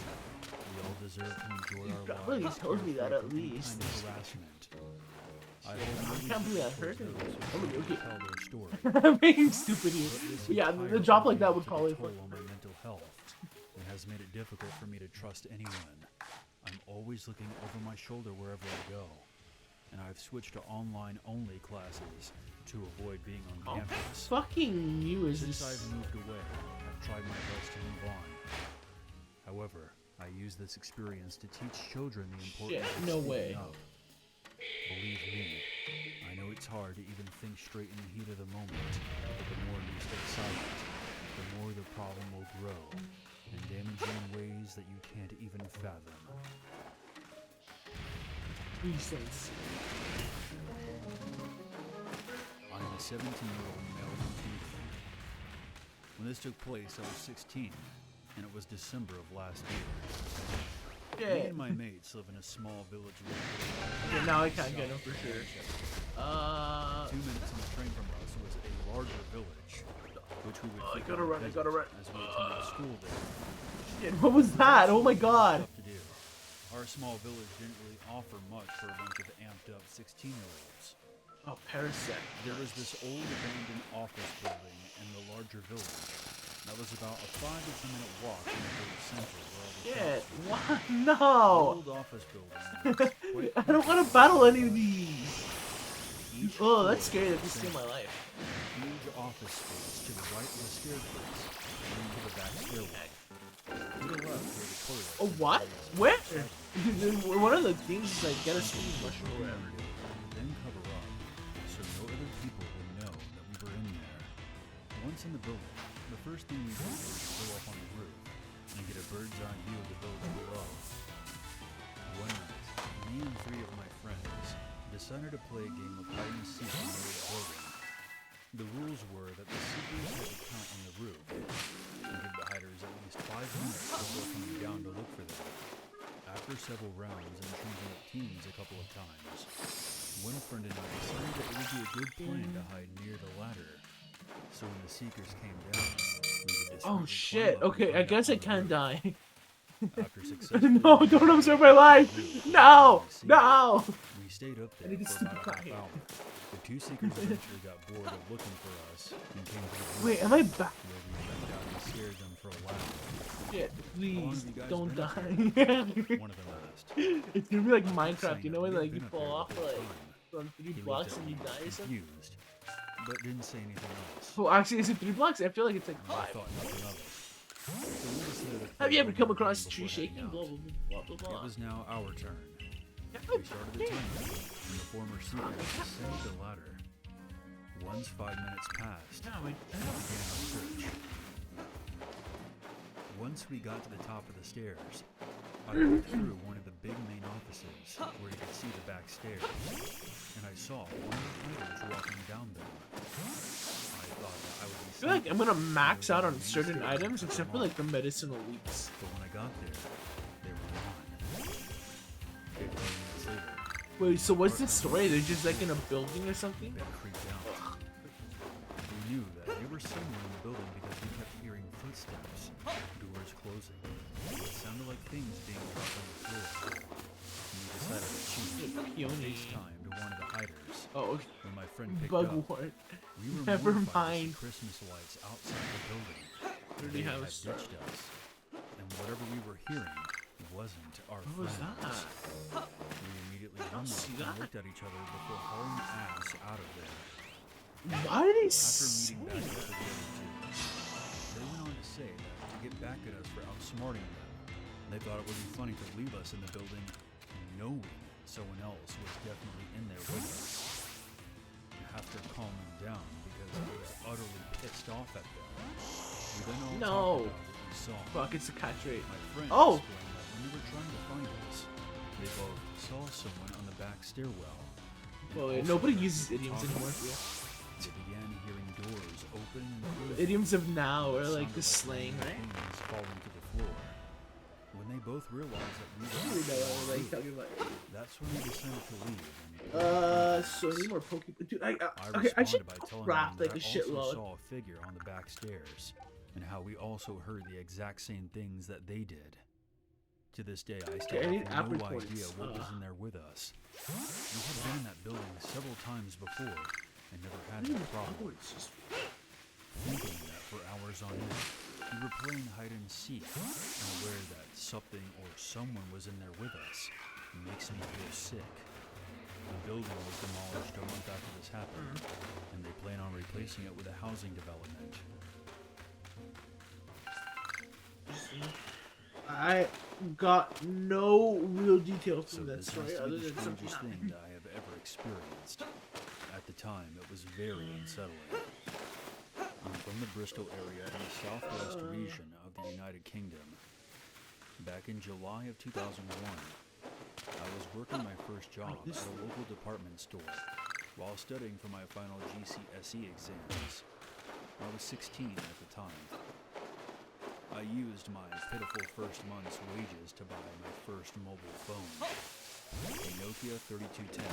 We all deserve to enjoy our probably lives. told me that at free from any least. kind of harassment. I hope I nobody can't believe I heard those it. who Oh, okay. tell their story. I'm being stupid here. But this Yeah, entire the drop like that ordeal would took a probably. toll on my mental health and has made it difficult for me to trust anyone. I'm always looking over my shoulder wherever I go, and I've switched to online-only classes to avoid being on How campus. fucking new is Since this? I've moved away, I've tried my best to move on. However, I use this experience to teach children the importance Shit, of no speaking way. up. Believe me, I know it's hard to even think straight in the heat of the moment, but the more you stay silent, the more the problem will grow and damage you in ways that you can't even fathom. Please don't say. I am a 17-year-old male from Phoenix. When this took place, I was 16, and it was December of last year. Me Yeah. and my mates live in a small village located Okay, now I can't get him for sure. 2 minutes on the train from us was a larger village, which we would I frequently gotta run, I visit gotta run. as we attended school there. Shit, what was that? Oh my god. Stuff to do. Our small village didn't really offer much for a bunch of amped up 16-year-olds. Oh, Parasect. There was this old abandoned office building in the larger village. That was about a 5 to 10 minute walk from the village center where all the Shit, shops were. what? The No! old office building was quite I don't want to battle any of these. Each Oh, that's floor scary that was this is the my same. life. Huge office space to the right was a staircase leading to the back stairway. To the left were the toilets. Oh, and what? various Where? bedrooms. One of the things is like get a speed brush or whatever. Then cover up, so no other people would know that we were in there. Once in the building, the first thing we did was go up on the roof and get a bird's eye view of the village below. One night, me and 3 of my friends decided to play a game of hide and seek in the old building. The rules were that the seekers had to count on the roof and give the hiders at least 5 minutes before coming down to look for them. After several rounds and changing up teams a couple of times, one friend and I decided that it would be a good plan to hide near the ladder. So when the seekers came down, we would Oh discreetly shit. climb up and Okay, I find out guess I on the can roof. die. After successfully No, don't observe my life. No, no. we stayed up I there need to for stupid about a half crying. hour. The two seekers eventually got bored of looking for us and came to the Wait, room am I back? where we jumped out and scared them for a while. Shit, please have you guys don't been up die. One of them asked. It's gonna be like I kept Minecraft, saying you that know, when we had like you been up fall there off the whole like time. from 3 He looked blocks at and me, you die or something. confused, but didn't say anything else. Well, actually, is it 3 blocks? I feel like it's like I 5. thought nothing of it. So we decided to Have play you ever one come more across game a tree before heading shaking? out. Blah blah blah blah blah. It was now our turn. Yeah, We started the timer, and the former seekers descended the ladder. Once 5 minutes passed, No, wait, we began our search. Once we got to the top of the stairs, I looked through one of the big main offices where you could see the back stairs, and I saw one of the fighters walking down them. I thought that I would be I feel like I'm gonna max out on Main certain stairs items at the except for mall. like the medicinal leaks. But when I got there, they were gone. 15 minutes later, Wait, so what's the story? They're just like in a building or something? I creeped out. We knew that they were somewhere in the building because we kept hearing footsteps, doors closing. It sounded like things being dropped on the floor. And we decided to choose Peony. FaceTime to one of the hiders. Oh, okay. When my friend picked up, Bugwort. we were Never mortified to see mind. Christmas lights outside the building. Dirty They had house. ditched us. And whatever we were hearing wasn't our What was friends. that? We immediately hung see up and that. looked at each other before hauling ass out of there. Why are they After saying meeting back up that? with the other two, they went on to say that to get back at us for outsmarting them, they thought it would be funny to leave us in the building knowing someone else was definitely in there with us. After calming down because I was utterly pissed off at them, we then all No. talked about what we saw. Fuck, it's a catch rate. My friend Oh! explained that when they were trying to find us, they both saw someone on the back stairwell. and Well, also nobody heard uses people idioms talking. anymore. Yeah. They began hearing doors open and closing. Idioms of now It are like the sounded slang, like right? things falling to the floor. When they both realized that we I were don't really know what in like the talking about. that's when we decided to leave. So I need more Pokemon. Dude, okay, I responded should by telling craft them like a that I also shitload. saw a figure on the back stairs, and how we also heard the exact same things that they did. To this day, I still Okay, I need have no apricots. idea what was in there with us. We had been in that building several times before, and never had that problem. Thinking that for hours on end, we were playing hide and seek, and aware that something or someone was in there with us, makes me feel sick. The building was demolished a month after this happened, and they plan on replacing it with a housing development. I got no real details So from that this story has to other be the than something strangest thing happened. that I have ever experienced. At the time, it was very unsettling. I'm from the Bristol area in the southwest region of the United Kingdom. Back in July of 2001, I was working my first job at a local department store while studying for my final GCSE exams. I was 16 at the time. I used my pitiful first month's wages to buy my first mobile phone, a Nokia 3210.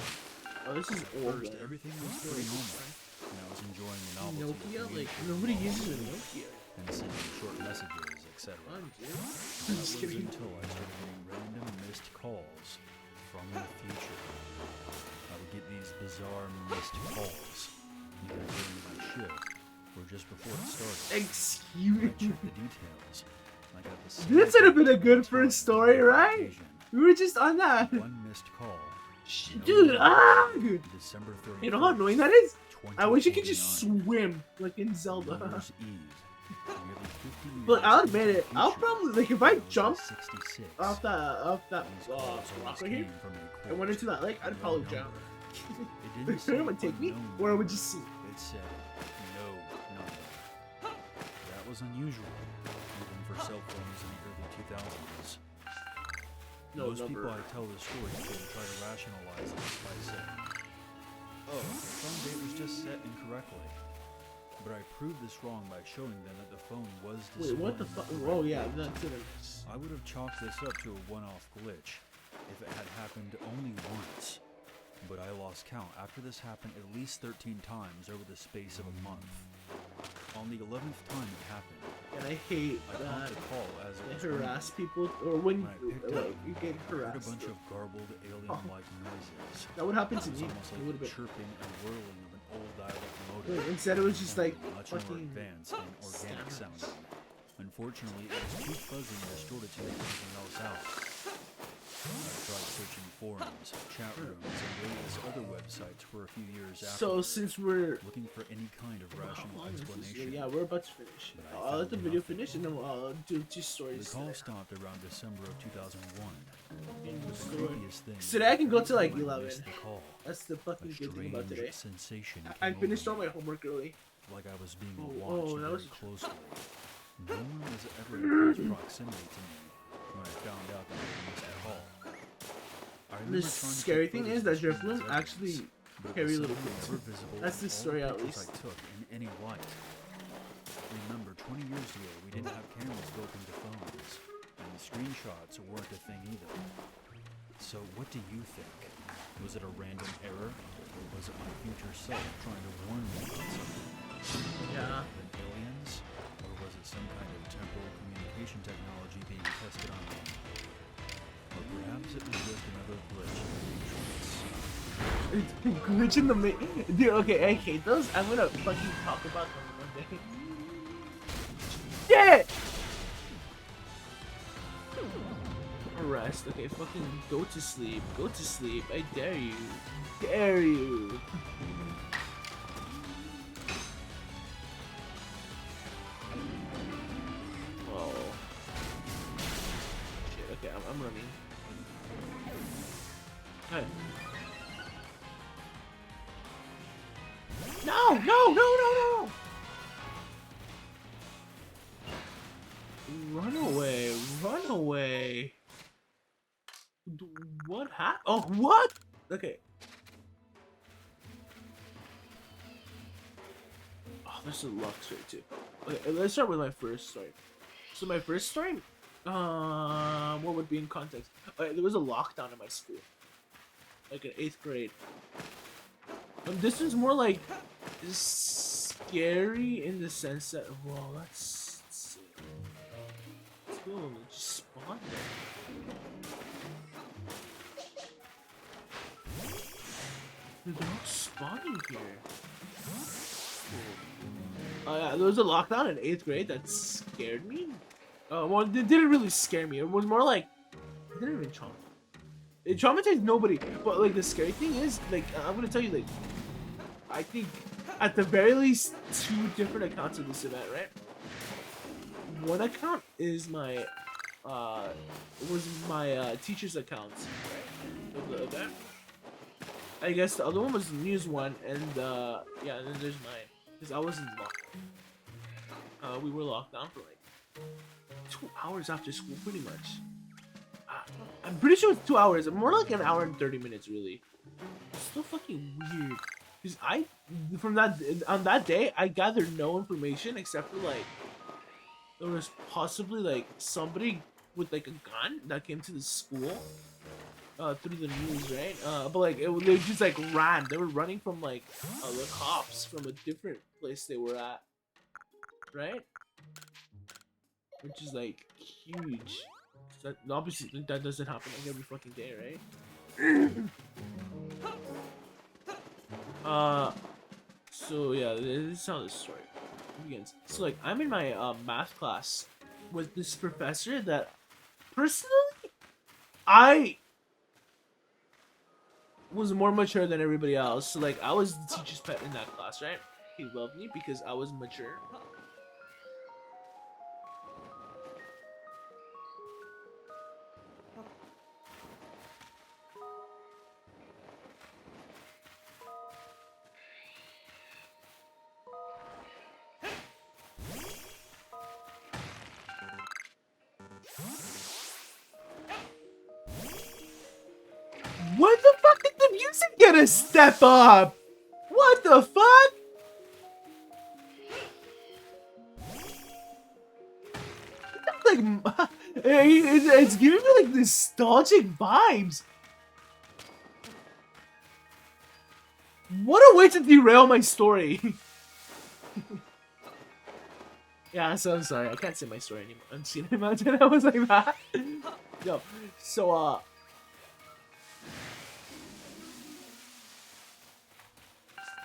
Oh, this is At old. first, man. everything was pretty normal, and I was enjoying the novelty Nokia? of Like, communicating nobody long uses a distance Nokia. and sending short messages, etc. Fun, dude. That I'm just was kidding. until I started getting random missed calls from the future. I would get these bizarre missed calls, either during my shift or just before it started. Excuse When I me. checked the details, I got the This would have been a same good time first on story, every right? occasion. We were just on that. One missed call. Dude, December 31st. you know how annoying that is? I wish you could 2049. just swim like in Zelda. New Year's Eve. Nearly 50 years Look, I'll into admit the it. I'll future, probably like if I I was jumped 66. off that These calls always rock right here came from a and went into that lake, I'd no probably number. jump. It didn't It would say take me, unknown or I would number. just see. It said no number. That was unusual, even for cell phones in the early 2000s. No Most number. people I tell this story to try to rationalize this by saying, "Oh, the phone date was just set incorrectly." But I proved this wrong by showing them that the phone was Wait, what the displaying fuck? correct Oh yeah, date. that's it. I would have chalked this up to a one-off glitch if it had happened only once. But I lost count after this happened at least 13 times over the space of a month. On the 11th time it happened, And I hate I that. caught the call as it They was ringing. harass people, or when When I picked like, up, you get I heard a harassed. bunch of garbled, alien-like noises. That would happen It to was me almost a like little the bit. chirping and whirling of an old dial-up motor. Wait, instead it was just only like much more fucking advanced and organic stammers. sounding. Unfortunately, it was too fuzzy and distorted to make anything else out. I tried searching forums, chat rooms, and various other websites for a few years So afterward, since we're looking for any kind of rational oh, this is- explanation. yeah, we're about to finish. But I I'll let the found video nothing. finish and then I'll do 2 The stories. call today. stopped around December of 2001. In the The story. creepiest thing Today I can go to like when I 11. missed the call. That's the A fucking good thing about today. strange sensation I came finished all over my me, homework early. like I was being Oh, watched that very was- closely. No one was ever in close proximity to me when I found out that I had missed the call. I remember The trying to take scary thing photos is of that the your scene as film evidence, actually but it carry was little suddenly kids. never visible That's in the all story, at pictures least. I took in any light. Remember, 20 years ago, we didn't have cameras built into phones, and screenshots weren't a thing either. So what do you think? Was it a random error, or was it my future self trying to warn me about something? Yeah. Than aliens, or was it some kind of temporal communication technology being tested on me? Or perhaps it was just another glitch in the Matrix. Glitch in the dude. Okay, I hate those. I'm gonna fucking talk about them one day. Yeah. Rest. Okay, fucking go to sleep. Go to sleep. I dare you. Dare you. Oh. Shit. Okay, I'm running. Hey. No! No! No! No! No! Run away! Run away! What happened? Oh, what? Okay. Oh, there's a luck story too. Okay, let's start with my first story. So my first story, what would be in context? There was a lockdown in my school, like in 8th grade. This is more like scary in the sense that, well, let's see. Let's go, just spawn there. They're not spawning here. Yeah, there was a lockdown in 8th grade that scared me. Well, it didn't really scare me. It was more like, it didn't even traumatize. It traumatized nobody. But like the scary thing is, like, I'm gonna tell you, like, I think at the very least 2 different accounts of this event, right? One account is my, was my teacher's account, right? Of the event. I guess the other one was the news one, and yeah, and then there's mine. Because I was in lockdown. We were locked down for like 2 hours after school, pretty much. I'm pretty sure it's 2 hours. More like an hour and 30 minutes, really. It's still fucking weird. Because on that day, I gathered no information except for like, there was possibly like somebody with like a gun that came to the school. Through the news, right? But like they just like ran. They were running from like the cops from a different place they were at, right? Which is like huge. That obviously that doesn't happen like every fucking day, right? So yeah, this is how the story begins. So like I'm in my math class with this professor that personally I was more mature than everybody else. So like I was the teacher's pet in that class, right? He loved me because I was mature. When the fuck did the music get a step up? What the fuck? Like, it's giving me like nostalgic vibes. What a way to derail my story. Yeah, so I'm sorry. I can't say my story anymore. I'm seeing imagine I was like that. Yo, so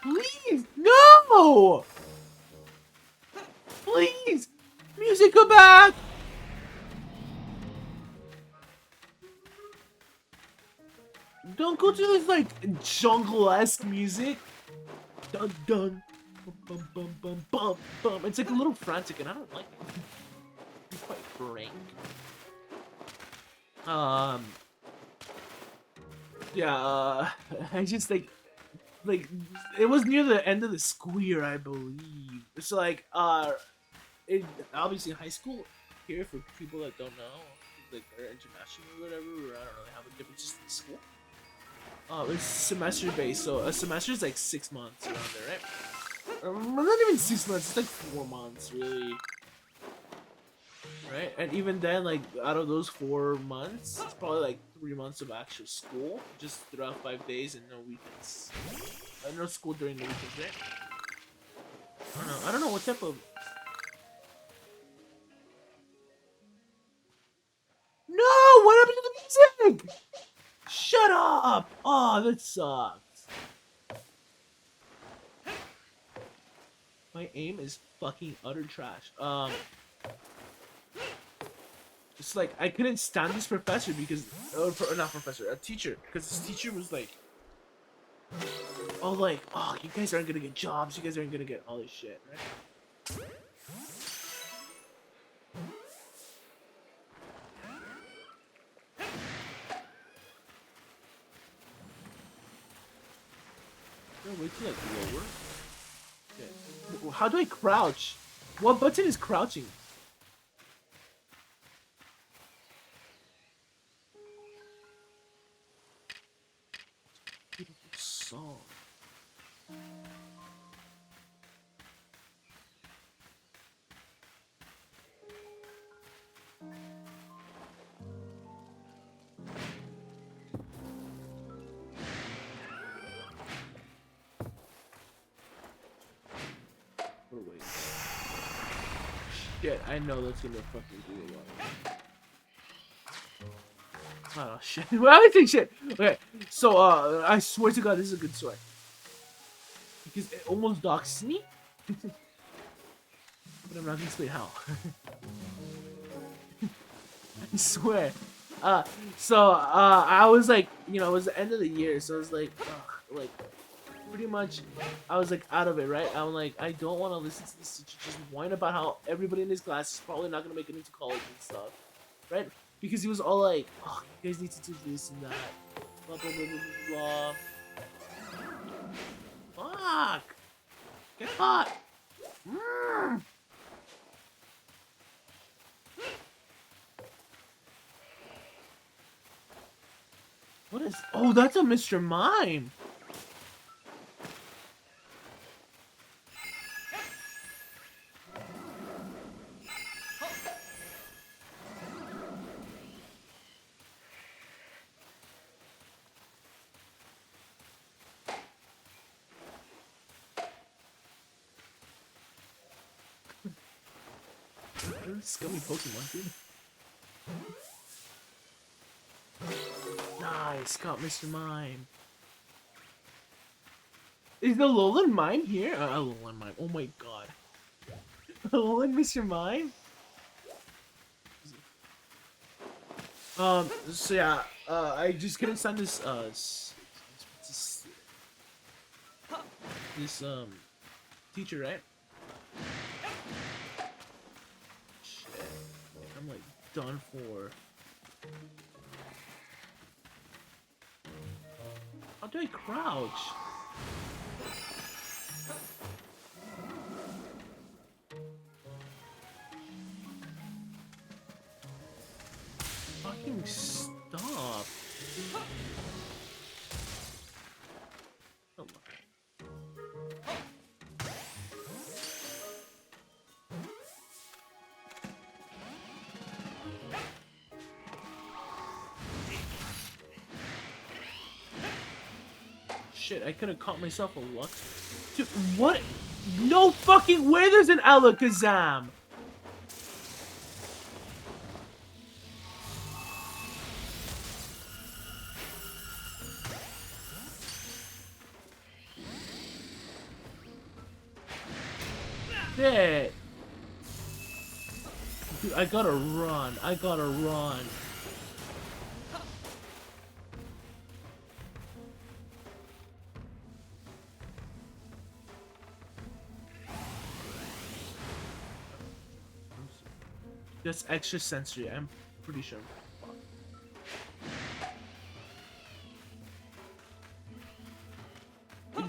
please, no! Please! Music, go back! Don't go to this, like, jungle-esque music. Dun dun. Bum, bum, bum, bum, bum, bum. It's like a little frantic, and I don't like it. It's quite frank. Yeah, I just, like, it was near the end of the school year, I believe. It's like, it obviously in high school here for people that don't know, like they're international or whatever, or I don't know, they have a different system in school. It's semester based, so a semester is like 6 months around there, right? Not even 6 months, it's like 4 months, really. Right? And even then, like out of those 4 months, it's probably like 3 months of actual school, just throughout 5 days and no weekends. No school during the weekends, right? I don't know what type of. No! What happened to the music? Shut up! Oh, that sucks. My aim is fucking utter trash. It's like I couldn't stand this professor because, not professor, a teacher, because this teacher was like, oh, you guys aren't gonna get jobs, you guys aren't gonna get all this shit, right? Wait till like lower. Okay. How do I crouch? What button is crouching? Beautiful song. Oh, wait. Shit, I know that's gonna fucking do a lot. Oh shit. Well, I think shit. Okay, so I swear to God, this is a good story. Because it almost doxed me. But I'm not gonna explain how. I swear. I was like, you know, it was the end of the year, so I was like, like, pretty much, I was like out of it, right? I'm like, I don't want to listen to this teacher just whine about how everybody in his class is probably not gonna make it into college and stuff, right? Because he was all like, oh, you guys need to do this and that, blah blah blah blah blah. Fuck! Get hot! Mm. What is? Oh, that's a Mr. Mime. Scummy Pokemon, dude. Nice, got Mr. Mime. Is the Alolan Mime here? Alolan Mime. Oh my god. Alolan Mr. Mime? So yeah, I just couldn't stand this, this teacher, right? Shit. I'm like done for. How do I crouch? Fucking stop. Come on. Shit, I could have caught myself a luck. Dude, what? No fucking way there's an Alakazam! shit. Dude, I gotta run. I gotta run. That's extra sensory, I'm pretty sure.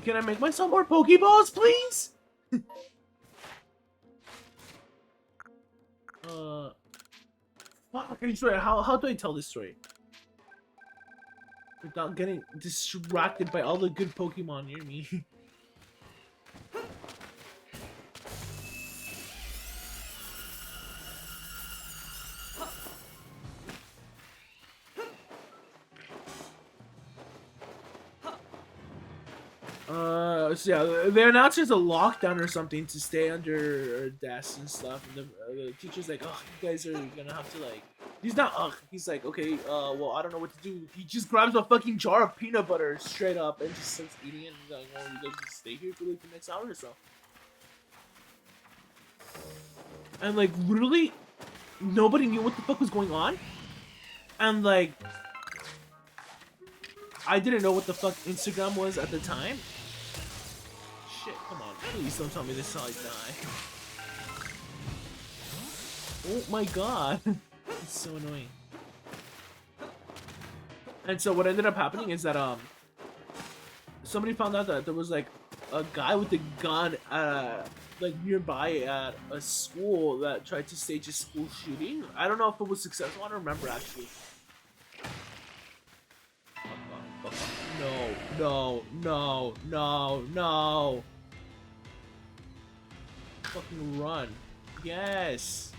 Can I make myself more Pokeballs, please? Fuck, I swear, how do I tell this story? Without getting distracted by all the good Pokemon near me. So yeah, they announced there's a lockdown or something to stay under desks and stuff, and the teacher's like, "Oh, you guys are gonna have to like." He's not. He's like, "Okay, well, I don't know what to do." He just grabs a fucking jar of peanut butter straight up and just starts eating it. And he's like, "Oh, you guys just stay here for like the next hour or so." And like literally, nobody knew what the fuck was going on, and like, I didn't know what the fuck Instagram was at the time. Shit, come on. Please don't tell me this is how I die. Oh my god. It's so annoying. And so what ended up happening is that, somebody found out that there was, like, a guy with a gun, like, nearby at a school that tried to stage a school shooting. I don't know if it was successful. I don't remember, actually. No, no, no, no, no. Fucking run. Yes.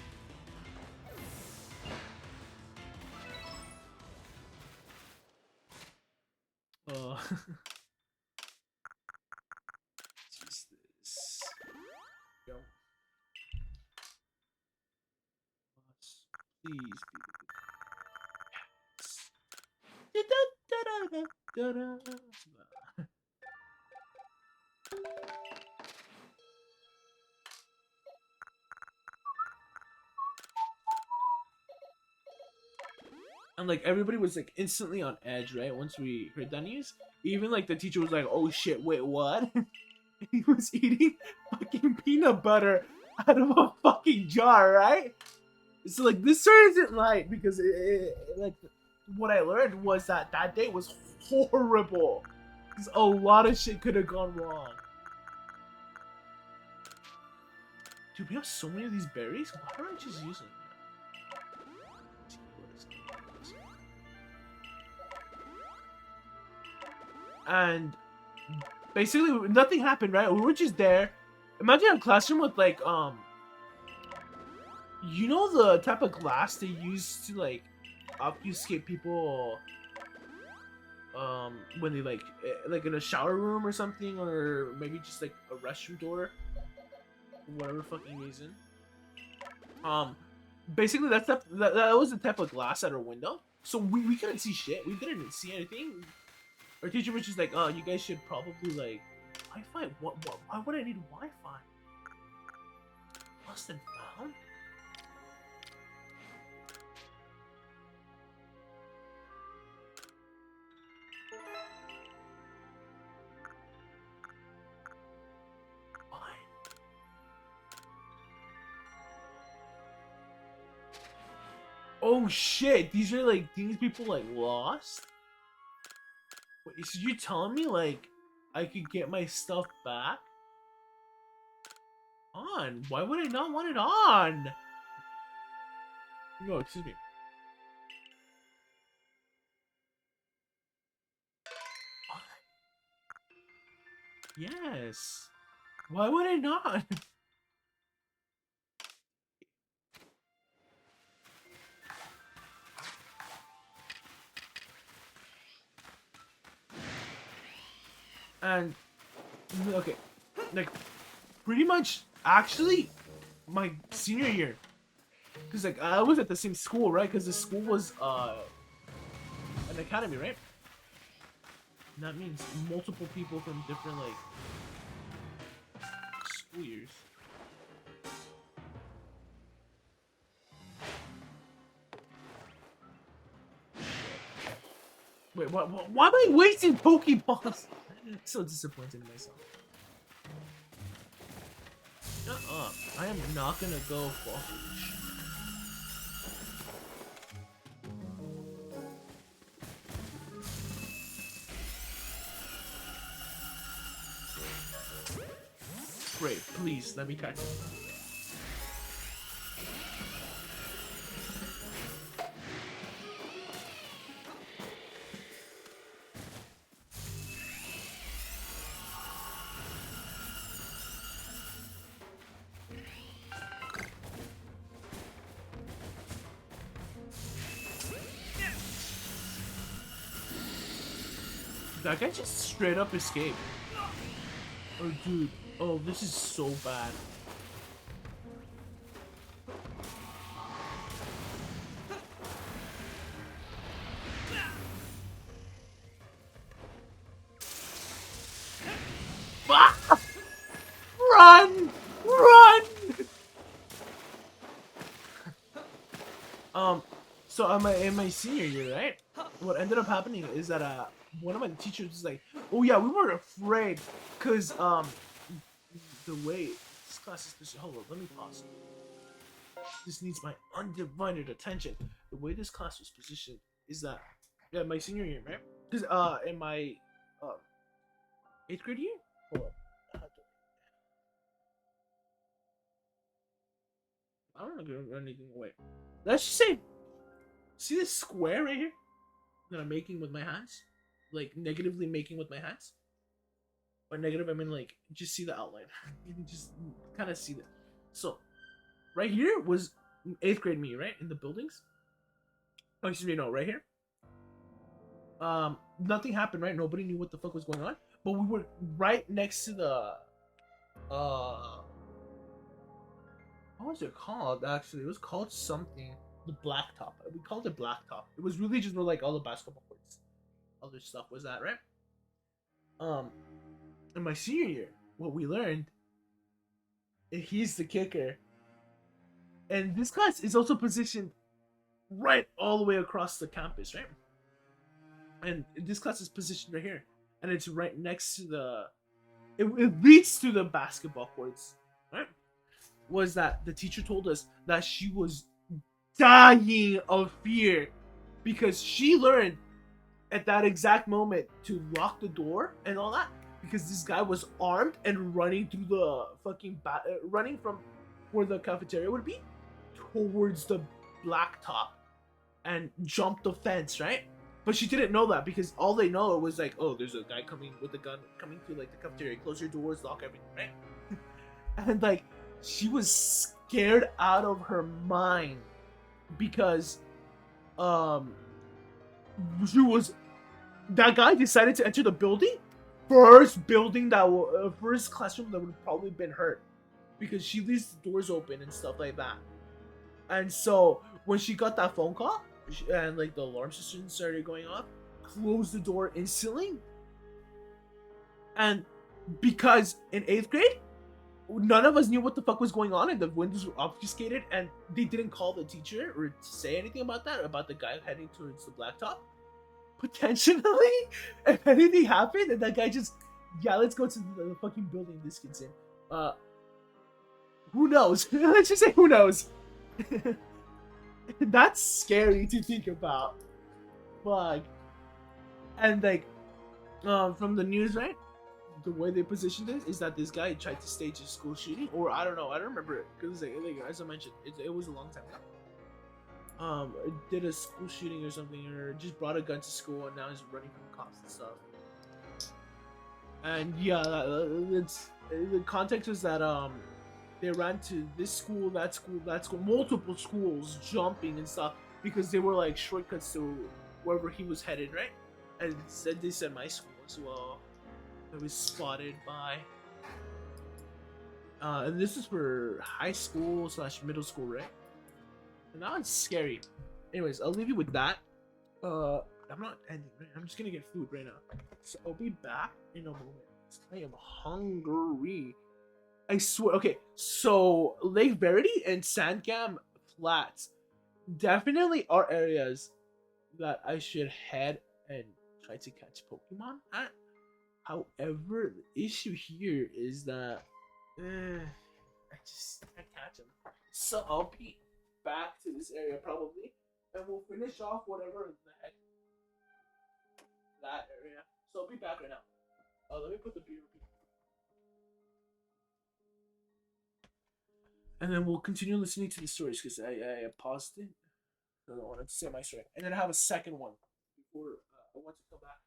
Oh. Just this. Go. Please be the good. And like everybody was like instantly on edge, right? Once we heard that news, even like the teacher was like, "Oh shit, wait, what?" He was eating fucking peanut butter out of a fucking jar, right? So like this story isn't light because like what I learned was that that day was horrible because a lot of shit could have gone wrong. Dude, we have so many of these berries. Why don't I just use them? And basically nothing happened, right? We were just there. Imagine a classroom with like you know the type of glass they use to like obfuscate people when they like in a shower room or something, or maybe just like a restroom door for whatever fucking reason. Basically that was the type of glass at our window, so we couldn't see shit. We didn't see anything. Our teacher was just like, "Oh, you guys should probably like Wi-Fi. What? Why would I need Wi-Fi? Lost and found." What? Oh shit! These are like things people like lost. Wait, so you telling me like I could get my stuff back? On? Why would I not want it on? No, excuse me. What? Yes. Why would I not? And okay, like pretty much actually my senior year, because like I was at the same school, right? Because the school was an academy, right? And that means multiple people from different like school years. Wait, why am I wasting Pokeballs? So disappointed in myself. Shut up. I am not gonna go fucking. Great, please let me catch it. That guy just straight up escaped. Oh, dude. Oh, this is so bad. Ah! Run! Run! So in my senior year, right? What ended up happening is that one of my teachers was like, "Oh yeah, we were afraid, cause the way this class is positioned." Hold on, let me pause. This needs my undivided attention. The way this class was positioned is that, yeah, my senior year, right? Cause in my 8th grade year. Hold on. I don't want to give anything away. Let's just say, see this square right here that I'm making with my hands? Like, negatively making with my hands? By negative, I mean, like, just see the outline. You can just kind of see that. So, right here was 8th grade me, right? In the buildings. Oh, excuse me, no, right here. Nothing happened, right? Nobody knew what the fuck was going on. But we were right next to the, what was it called, actually? It was called something. The blacktop. We called it blacktop. It was really just where, like, all the basketball courts. Other stuff was that, right? In my senior year, what we learned, he's the kicker. And this class is also positioned right all the way across the campus, right? And this class is positioned right here. And it's right next to the... It leads to the basketball courts, right? Was that the teacher told us that she was dying of fear because she learned at that exact moment to lock the door and all that because this guy was armed and running through the fucking running from where the cafeteria would be towards the blacktop and jumped the fence, right? But she didn't know that because all they know was like, oh, there's a guy coming with a gun coming through like the cafeteria. Close your doors, lock everything, right? And like she was scared out of her mind because she was that guy decided to enter the building first first classroom that would have probably been hurt because she leaves the doors open and stuff like that. And so when she got that phone call and like the alarm system started going off, closed the door instantly. And because in 8th grade none of us knew what the fuck was going on and the windows were obfuscated and they didn't call the teacher or say anything about that, about the guy heading towards the blacktop. Potentially, if anything happened and that guy just, yeah, let's go to the fucking building this kid's in. Who knows? Let's just say who knows. That's scary to think about. Fuck. And like, from the news, right? The way they positioned it is that this guy tried to stage a school shooting, or I don't know, I don't remember it because like as I mentioned, it was a long time ago. Did a school shooting or something, or just brought a gun to school and now he's running from the cops and stuff. And yeah, it's the context was that they ran to this school, that school, that school, multiple schools, jumping and stuff because they were like shortcuts to wherever he was headed, right? And they said my school as well. It was spotted by, and this is for high school / middle school, right? And that one's scary. Anyways, I'll leave you with that. I'm not ending, right? I'm just gonna get food right now. So I'll be back in a moment. I am hungry. I swear. Okay, so Lake Verity and Sandcam Flats definitely are areas that I should head and Kai to catch Pokemon at. However, the issue here is that I just can't catch them. So I'll be back to this area probably, and we'll finish off whatever the heck that area. So I'll be back right now. Oh, let me put the beer. And then we'll continue listening to the stories because I paused it. So I wanted to say my story, and then I have a second one before I want to come back.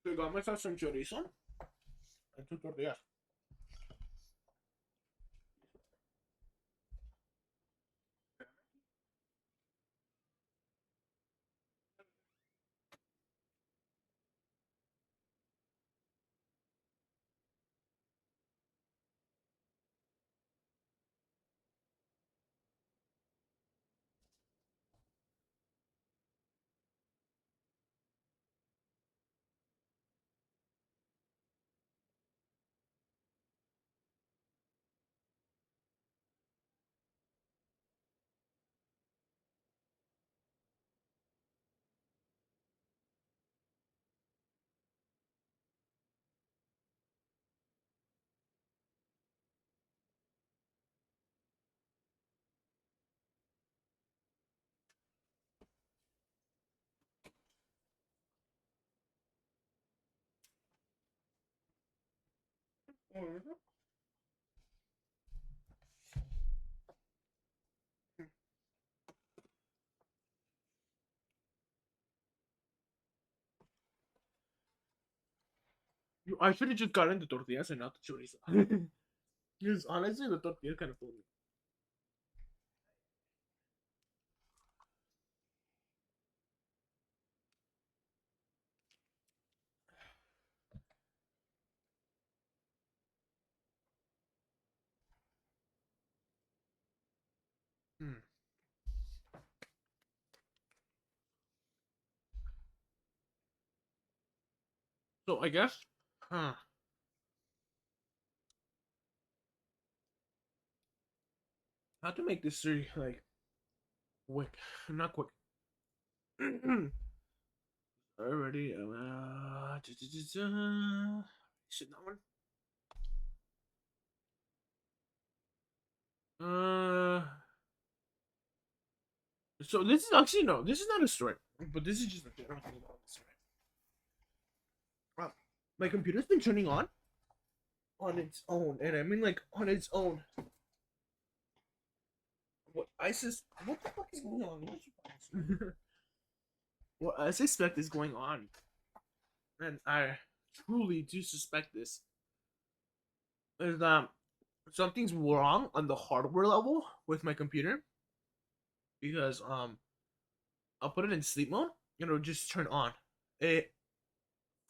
Pegamos a San Chorizo en tus tortillas. I should have just gotten the tortillas and not the chorizo. Because honestly, the tortilla kind of fooled me. Hmm. So I guess, huh? How to make this very like quick, not quick. Already, should that one? Uh, so this is actually no, this is not a story, but this is just a general thing about this, right? My computer's been turning on its own, and I mean like on its own. What what the fuck is going on? What I suspect is going on, and I truly do suspect this is that something's wrong on the hardware level with my computer because I'll put it in sleep mode and it'll just turn on. It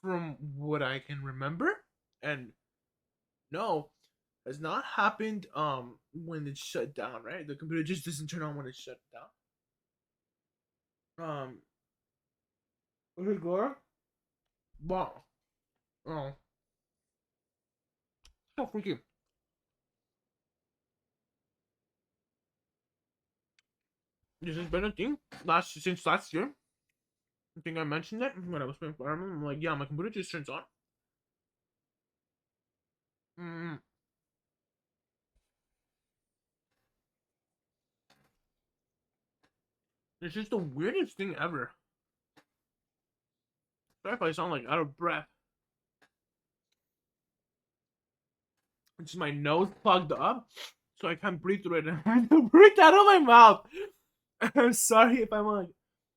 from what I can remember and no has not happened when it's shut down, right? The computer just doesn't turn on when it's shut down. Okay, go. Wow. Oh, so freaky. This has been a thing since last year. I think I mentioned it when I was playing Fire Emblem. I'm like, yeah, my computer just turns on. Mm, it's just the weirdest thing ever. Sorry if I sound like out of breath. It's just my nose plugged up, so I can't breathe through it. I have to breathe out of my mouth. I'm sorry if I'm like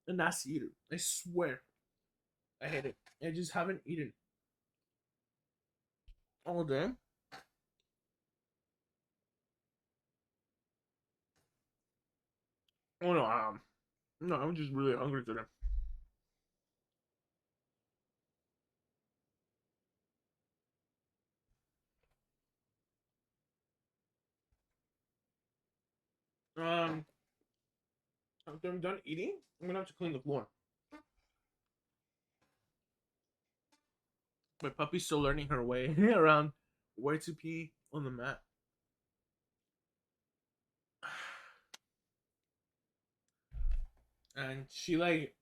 a nasty eater. I swear. I hate it. I just haven't eaten all day. Oh no, no, I'm just really hungry today. Um, after I'm done eating, I'm gonna have to clean the floor. My puppy's still learning her way around where to pee on the mat. And she like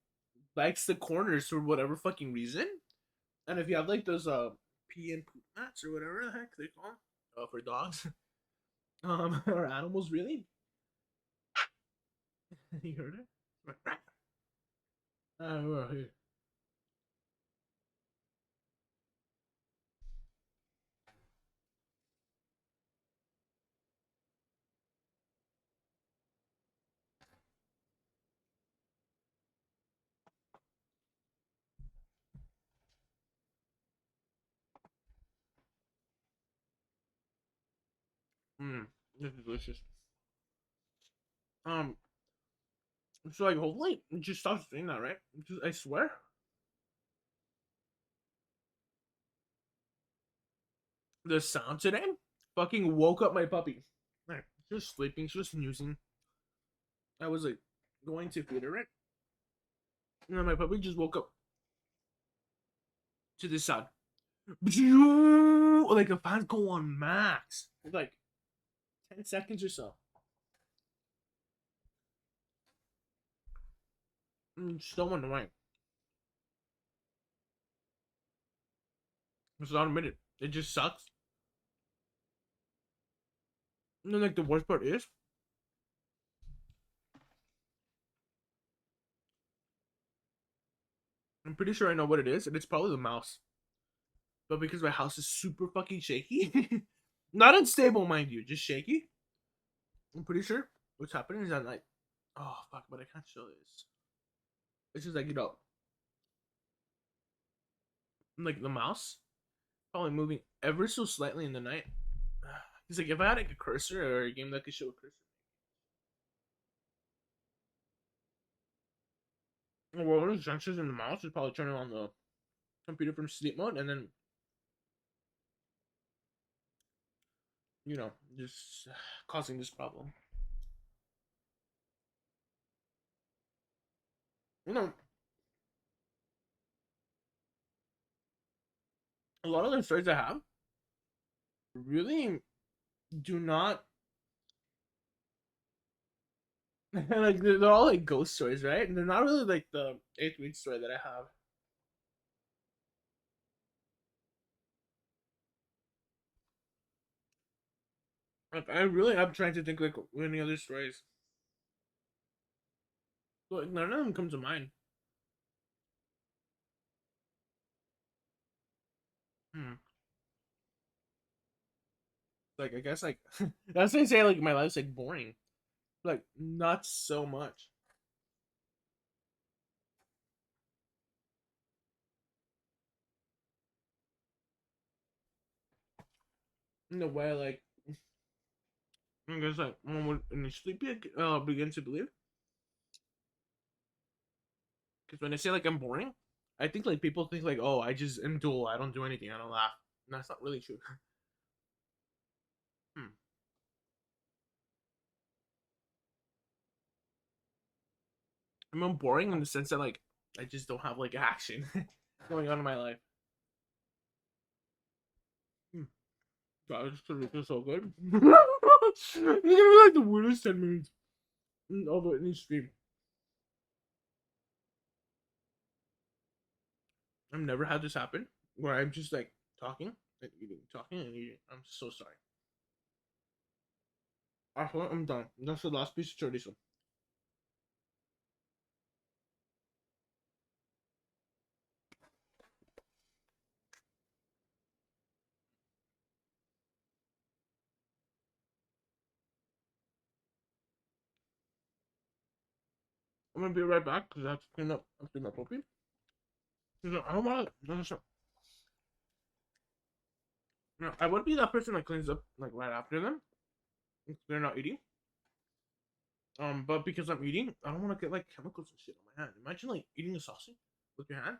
likes the corners for whatever fucking reason. And if you have like those pee and poop mats or whatever the heck they call them, for dogs, or animals really. You heard it? Well, here. This is delicious. Um, so like hopefully it just stops doing that, right? Because I swear, the sound today fucking woke up my puppy. Like, she was sleeping, she was snoozing. I was like going to feed her, right? And then my puppy just woke up to this sound. Like the fans go on max. Like 10 seconds or so. It's so annoying. It's not a minute. It just sucks. And then like the worst part is I'm pretty sure I know what it is, and it's probably the mouse. but because my house is super fucking shaky, not unstable, mind you, just shaky. I'm pretty sure what's happening is that like, oh fuck, but I can't show this. It's just like like the mouse probably moving ever so slightly in the night. He's like, if I had like a cursor or a game that could show a cursor. Well, one of the sensors in the mouse is probably turning on the computer from sleep mode, and then just causing this problem. You know, a lot of the stories I have really do not like they're all like ghost stories, right? And they're not really like the eighth week story that I have. Like I really am trying to think like any other stories. But like, none of them come to mind. Hmm. Like I guess like that's why I say like my life's like boring. Like not so much. In the way like I guess like one would initially begin to believe. Because when I say like I'm boring, I think like people think like, oh, I just am dull. I don't do anything. I don't laugh. And that's not really true. Hmm. I'm boring in the sense that like I just don't have like action going on in my life. Hmm. God, it's so good. It's gonna be like the weirdest 10 minutes of any stream. I've never had this happen where I'm just like talking and eating, talking and eating. I'm so sorry. I'm done. That's the last piece of chorizo. I'm gonna be right back because I have to clean up after my puppy. I don't want to. No, I would be that person that cleans up like right after them if they're not eating. But because I'm eating, I don't want to get like chemicals and shit on my hand. Imagine like eating a sausage with your hand,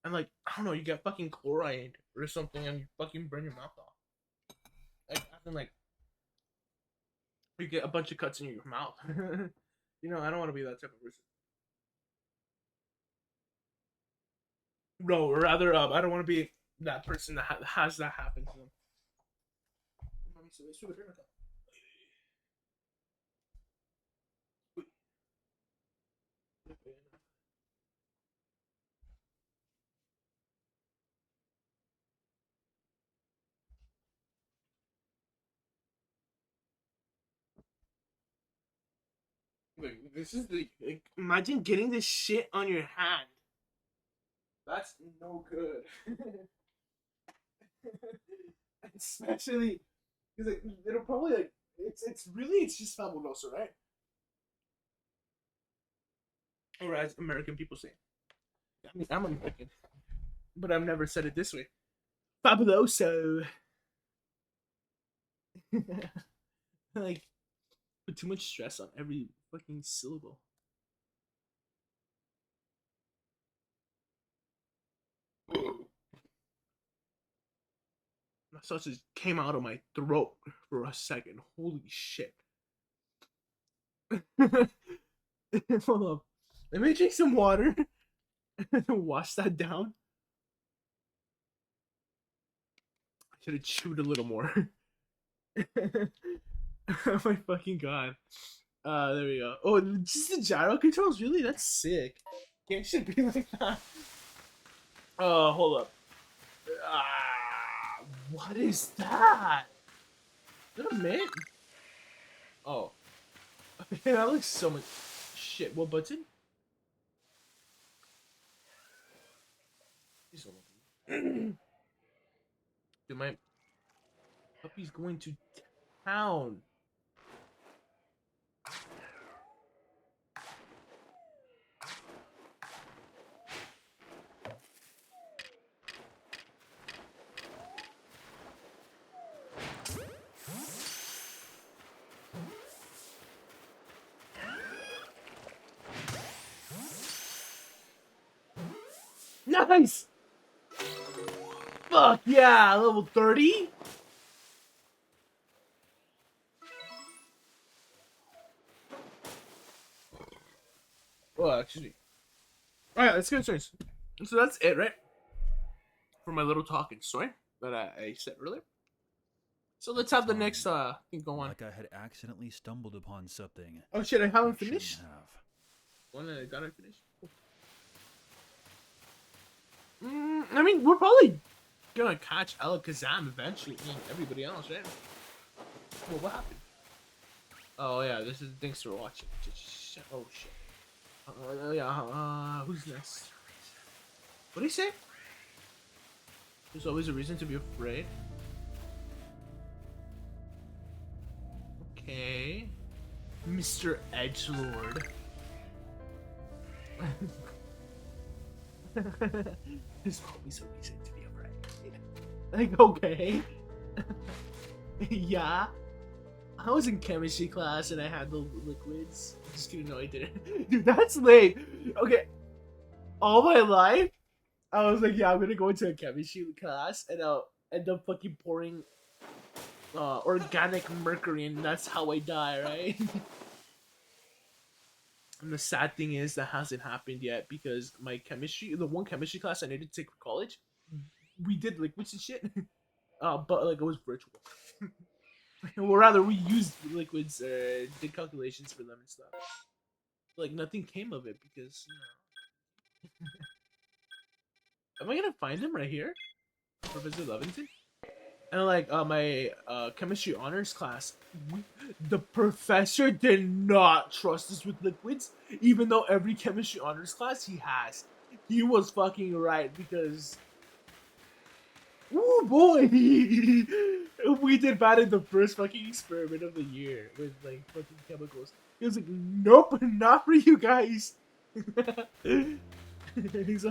and like I don't know, you get fucking chloride or something, and you fucking burn your mouth off. Like I think like you get a bunch of cuts in your mouth. I don't want to be that type of person. No, or rather, I don't want to be that person that has that happen to them. Like, this is like, imagine getting this shit on your hand. That's no good. Especially because like, it'll probably like it's just fabuloso, right? Or as American people say. I mean, I'm American, but I've never said it this way. Fabuloso. Like put too much stress on every fucking syllable. My sausage came out of my throat for a second. Holy shit. Hold up. Let me drink some water and wash that down. I should have chewed a little more. Oh my fucking god. There we go. Oh, just the gyro controls? Really? That's sick. Games should be like that. Hold up. What is that? Is that a mint? Oh. That looks so much shit. What button? Dude, my puppy's going to town. Nice! Fuck yeah, level 30? Oh, excuse me. Alright, let's get started. So that's it, right? For my little talking story that I said earlier. So let's have the next thing go on. Like I had accidentally stumbled upon something. Oh shit, I haven't I shouldn't finished. have. One that I gotta finish. I mean, we're probably gonna catch Alakazam eventually. I mean, everybody else, right? Well, what happened? Oh yeah, this is thanks for watching. Oh shit. Yeah. Who's next? What did he say? There's always a reason to be afraid. Okay. Mr. Edgelord. There's always a reason to be afraid. Like, okay. Yeah. I was in chemistry class and I had the liquids. Just kidding, no, I didn't. Dude, that's late. Okay. All my life, I was like, yeah, I'm gonna go into a chemistry class and I'll end up fucking pouring organic mercury and that's how I die, right? And the sad thing is that hasn't happened yet because my chemistry, the one chemistry class I needed to take for college, we did liquids and shit. But like it was virtual. Or rather, we used liquids, did calculations for them and stuff. Like nothing came of it because am I gonna find him right here, Professor Levington? And like my chemistry honors class, the professor did not trust us with liquids, even though every chemistry honors class he has. He was fucking right because, oh boy, we did bad in the first fucking experiment of the year with like fucking chemicals. He was like, nope, not for you guys. He's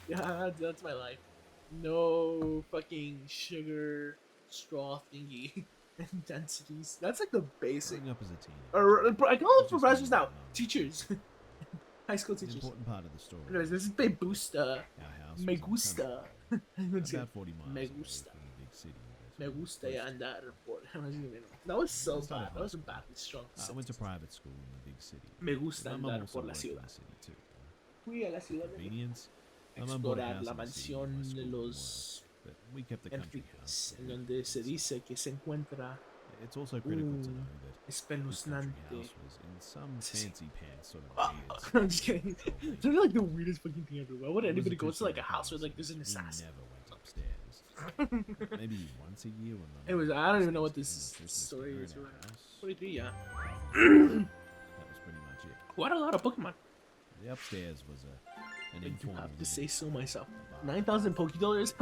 yeah, that's my life. No fucking sugar straw thingy densities. That's like the basic. Growing up as a teenager, Or I call them It's just professors me, now. no. Teachers. High school an teachers. important part of the story. Anyways, this is Me Gusta. Our house Me was in the gusta. country, about 40 miles Me away gusta. from the big city. Me but gusta close to- andar por. That was so It's not bad. a That was a high badly strong. I went to private school in the big city. Me gusta My mum andar also por la worked in ciudad. the city too. Fui a la ciudad de Convenience. My mum bought a explorar house la in the city where my mansión de school and los work, but we kept the country house. Enriques, en donde se dice que se encuentra It's also critical to know that this country espeluznante. house was in some Sí, sí. fancy pants sort of Oh, weird I'm just kidding. It's really like the weirdest fucking thing ever. Why would It was anybody go to two-story like a house where like there's an We assassin? never went upstairs. Maybe once a year when my Anyways, mum I don't was even know what Christmas this story dinner is. at our house. 43, yeah. That was pretty much it. Quite a lot of Pokemon. The upstairs was an I do informal have to living say so myself. bar. 9,000 Pokédollars?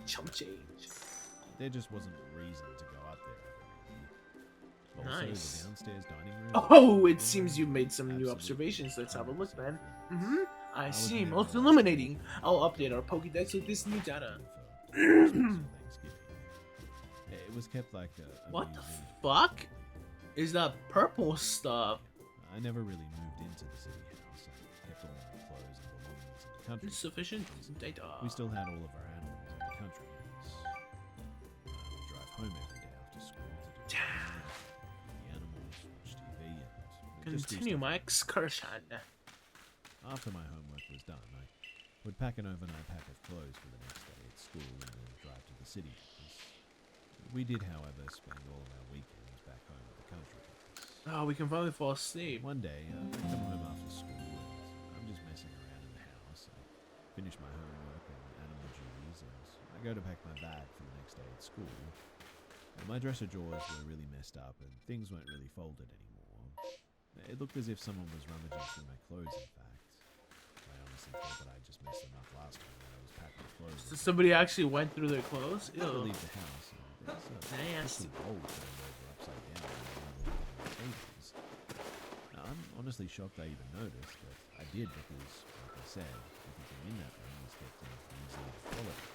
Chump change. There just wasn't a reason to go up there every year. Also, Nice. the downstairs dining room. Oh, it seems you made some new Absolutely observations. Let's have a look, man. unacceptable. I was see. never Most allowed to illuminating. go I'll update our Pokédex with this new data. for Christmas or Thanksgiving. It was kept like a What the museum. fuck is that purple stuff? I never really moved into the city house. I kept all my clothes and belongings in the country. Insufficient data. We still had all of our animals in the country house. I would drive home every day after school to do Damn. the animals, watch TV, and just do Continue stuff. my excursion. After my homework was done, I would pack an overnight pack of clothes for the next day at school and then drive to the city house. We did, however, spend all of our weekends back home in the country. Oh, we can finally fall asleep. One day, I come home after school and I'm just messing around in the house. I finish my homework and animal duties and I go to pack my bag for the next day at school. And my dresser drawers were really messed up and things weren't really folded anymore. It looked as if someone was rummaging through my clothes, in fact. I honestly thought that I just messed them up last time when I was packing clothes clothes. So somebody actually went through their clothes? I had to Ew. leave the house. And there's a Nasty. crystal bowl turned over upside down on the tables. Now, I'm honestly shocked I even noticed, but I did because, like I said, everything in that room was kept in museum quality.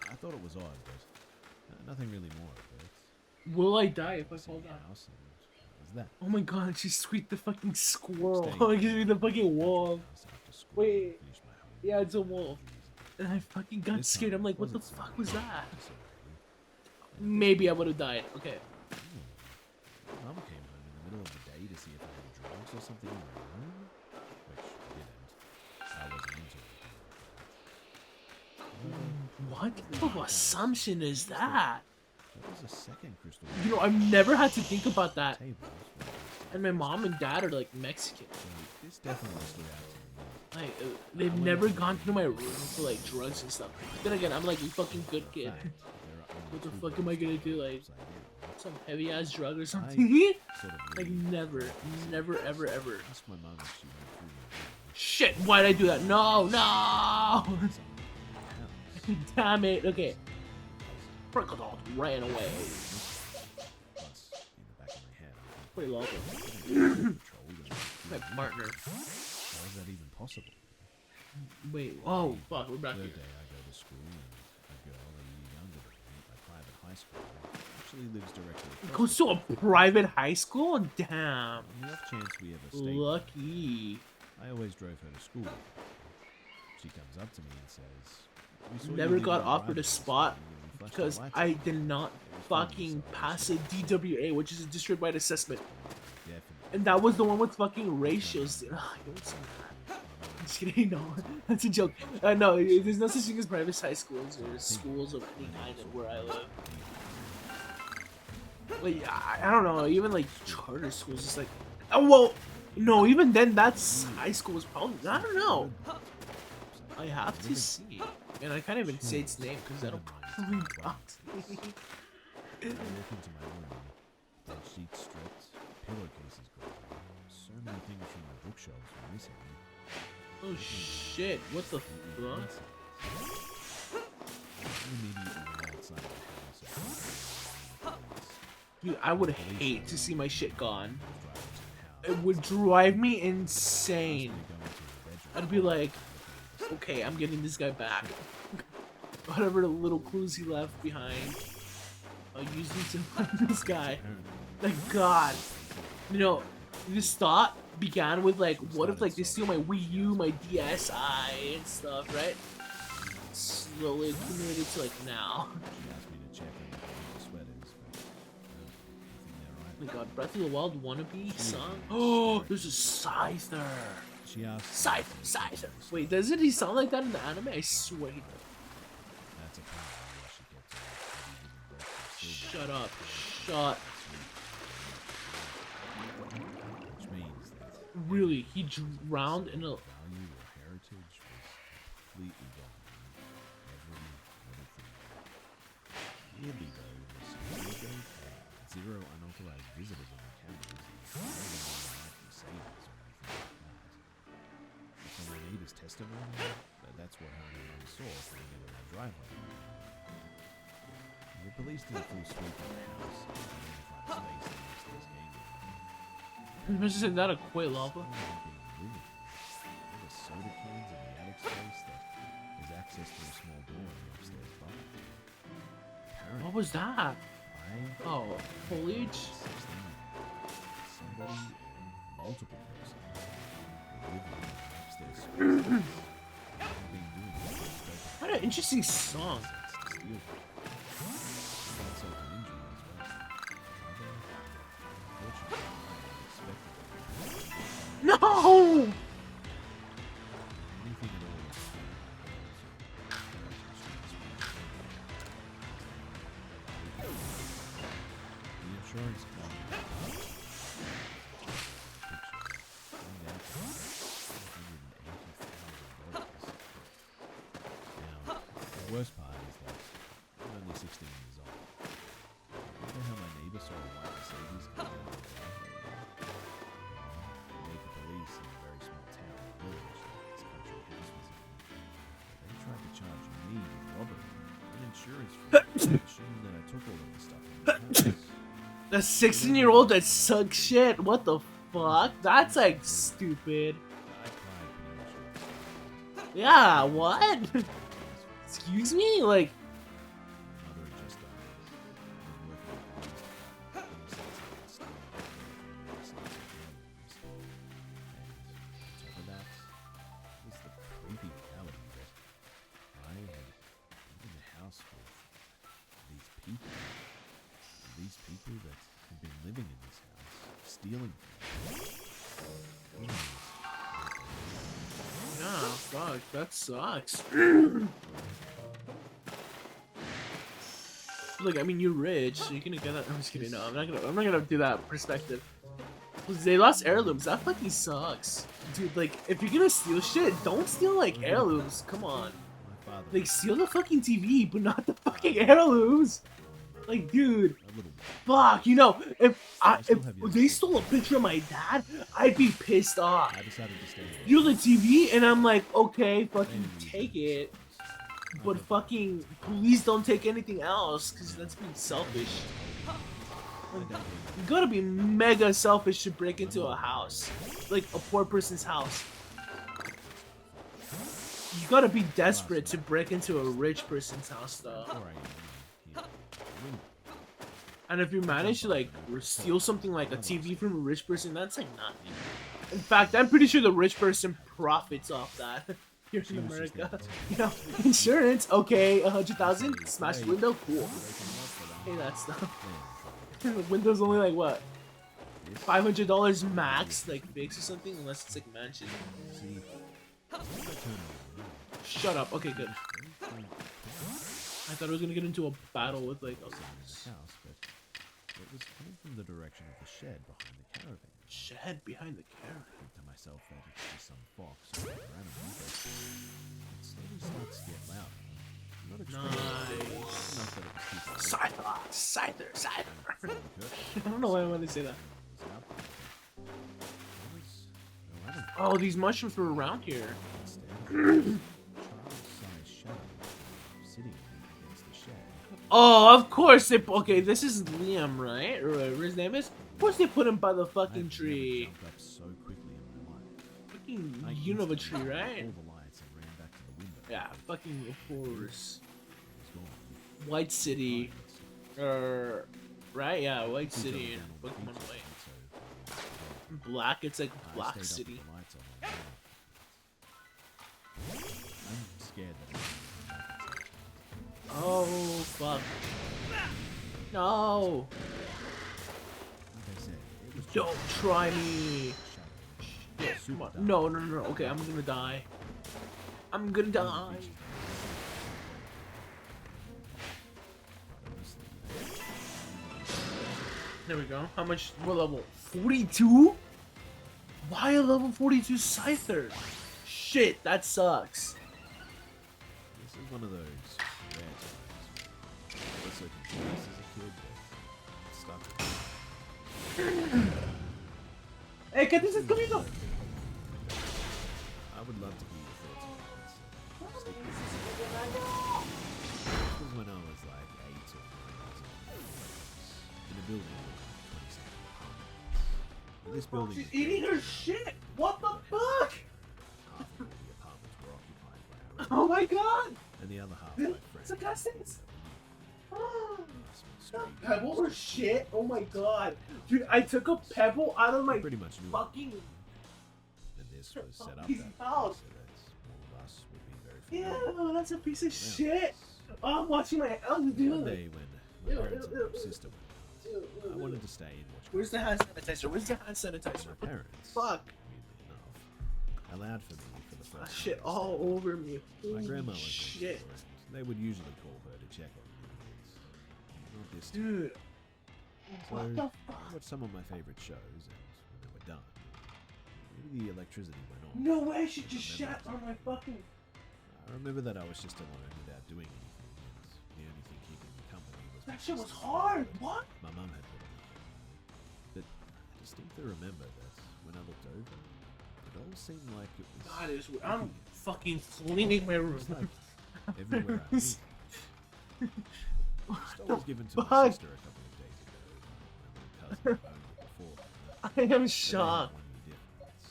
I thought it was odd, but nothing really more of it. Will I die if I See fall the down? house, and that was that. Oh my god, she squeaked the fucking squirrel. Staying Oh, at gives me the fucking the wolf. house after school, Wait. finished my homework, Yeah, it's a and wolf. reason. And I fucking got This scared. time I'm like, what the wasn't so fuck was much that? necessary. Maybe I would have died. Okay. Mum came home in the middle of the day to see if I had drugs or something in my room, which I didn't. I wasn't into it. What type of assumption is that? There was a second crystal You know, I've never had to think about that. tables. And my mom and dad are like Mexican. So this definitely stood out to me. Like, they've never gone through my room for like drugs and stuff. Then again, I'm like a fucking good kid. Fact, there are only What the two fuck am I gonna do? Like, upside down. some heavy ass drug or I something? sort of Like, leaned never, never, ever, ever. asked my mum if she went through my room. Shit, why'd I do that? No, no! Someone in the house. Damn it. Okay. Crocodile ran away. Plus, in the back of my head, I'm Wait, love thinking, My partner. how is that even possible? Wait, oh, fuck, we're back Third here. day I go to school and a girl a year younger than me at my private high school actually lives directly across Goes to a private high school? Damn. on the off chance we ever stayed there, Lucky. I always drove her to school. She comes up to me and says, "We saw you Never leaving got the offered driveway a this spot morning and we flashed our because lights I at you." did not It was fun, fucking so pass I a DWA, which is a district-wide assessment. definitely And that was the one with fucking ratios. Ugh, don't say that. I'm just kidding, no. That's a joke. No, there's no such thing as private high schools or schools of any kind where I live. Like, I don't know, even like charter schools, just like, oh, well, no, even then, that's high school is probably, I don't know. I have to see. And I can't even say its name because that'll probably dox me. I walk into my room, bed sheets stripped, pillowcases gone, so many things from my bookshelves were missing. Oh shit, what the fuck? Immediately outside the house, Dude, I would hate to see my shit gone. I It would drive me insane. I'd be like, okay, I'm getting this guy back. Whatever little clues he left behind, I'll use them to find this guy. Like, God. You know, this thought began with, like, what if, like, they steal my Wii U, my DSi, and stuff, right? Slowly accumulated to, like, now. She asked me to check in the sweaters, but nothing there Oh my either. God, Breath of the Wild wannabe song? Oh, there's a Scyther. She asked Scyther. Wait, doesn't he sound like that in the anime? I swear he does. That's apparently why she kept heavy wooden ropes from silver. Shut up. Shut. Which means that Really, he drowned in a... value or heritage was completely gone. Every little thing. Weirdly though, the security gate had 0 unauthorized visitors on the cameras, and no one like Mercedes or anything like that. But from my neighbor's testimony, that's what her and I saw coming into my driveway. The police did a full sweep of the house and identified a space next to this gaming room. Isn't that a Quay lava? There were soda cans in the attic space that has access to a small door in the upstairs bar. Apparently, What was that? I Oh, foliage? 16, somebody or multiple persons were living in the upstairs space. Have been doing this What an interesting song. to steal them. Got self an injury as well. Unfortunately, I unexpectedly. No! Anything at all. The insurance company. Now, the worst part is that I'm only 16 years old. Remember how my neighbor saw a white Mercedes coming down the driveway? The local police in a very small town or village that this country house was in, they tried to charge me from the station that I took all of the stuff from the house. A 16-year-old that sucks shit. What the fuck? That's like stupid. I cried pretty much all the time. Yeah, what? Excuse me? Like, My mother had just died. I was working at the police department. In the sense that it's still a and on top of that was the creepy reality that I had lived in the house with these people. These people that had been living in this house, stealing things. yeah, fuck, that sucks. Look, I mean, you're rich, so you're gonna get that. I'm just kidding. No, I'm not gonna do that perspective. They lost heirlooms. That fucking sucks, dude. Like, if you're gonna steal shit, don't steal like heirlooms. Come on, My father like steal the fucking TV, but not the fucking heirlooms. Like, dude, a little bit. fuck. You know, if still have your they stole a picture of my dad, I'd be pissed off. I decided to stay there. Steal the TV, and I'm like, okay, fucking Maybe we take did it. things. But fucking, please don't take anything else, because that's being selfish. My dad You gotta be mega selfish to break into a house. Like, a poor person's house. You gotta be desperate to break into a rich person's house, though. before I here. And if you manage to, like, steal something like a TV from a rich person, that's, like, nothing. In fact, I'm pretty sure the rich person profits off that. Here in America. You know, insurance, okay, 100,000, smash the window, cool. Hey, that stuff. The window's only like what? $500 max, like fix or something, unless it's like mansion. See, Shut up. Okay, good. I thought I was gonna get into a battle with like house, but it was coming from the direction of the shed behind the caravan. shed behind the caravan. I think to myself that it's just some fox or other animal, but it slowly starts to get louder. Not extremely. Nice. Not that it was too loud. Scyther. From the curtain, I don't know why I want to say that. it was out there. There was no animal. Oh, these mushrooms were around here. Instead, a child-sized shadow sitting against the shed. Oh, of course they. Okay, this is Liam, right? Or whatever his name is. Of course they put him by the fucking I've tree. never jumped up so quickly in my life. Fucking I Unova instantly tree, turned right? all the lights and ran back to the window. Yeah, fucking of course. It was gone. White City. Right? Yeah, White Still City going and down all the Pokemon creeks, White. so Black, it's like I Black stayed up City. with the lights on all night. I'm scared that I'm Oh, fuck. No! like I said, it was Don't try me! shadow. Yeah, Super come on. dark. No. Okay, I'm gonna die. I'm gonna die. There we go. How much? What level? 42? Why a level 42 Scyther? Shit, that sucks. This is one of those rare times. I was so confused as a kid that stuck. Hey, ¿qué te estás comiendo? I would love to be your 13 years. Stick with me. This was when I was like 8 or 9 in a building with 27 apartments. This building She's is eating her shit! What the fuck? half of the apartments were occupied by our Oh my god! and the other half by friends. Sarcastic? Street. Pebble or shit? Oh my god. Dude, I took a pebble out of my Pretty much knew it. fucking... And this was set up He's that way out. so that all of us would be very familiar. Yeah, that's a piece of Yeah. shit. Oh, I'm watching my elbow, One dude. day when my parents and my sister went out, I wanted to stay and watch Where's the hand sanitizer? Where's the hand sanitizer? my parents. Fuck. Weirdly enough, allowed for me for the Ah, first shit time to all stay. over me. My Holy grandma was shit. around. They would usually call her to check on me. Not this time. Dude. So What the I fuck? watched some of my favorite shows, and when they were done, maybe the electricity went on. No way, she just I shat on my fucking... I remember that I was just alone without doing anything, and the only thing keeping me company was my That shit was sister. hard. What? My mum had put on the But I distinctly remember that when I looked over, it all seemed like it was. God, it's weird. I'm fucking cleaning my room. It was like everywhere I looked, Stole was given to my fuck? sister a couple of days ago. My little cousin owned it before. I am But they had shocked. 1 year difference.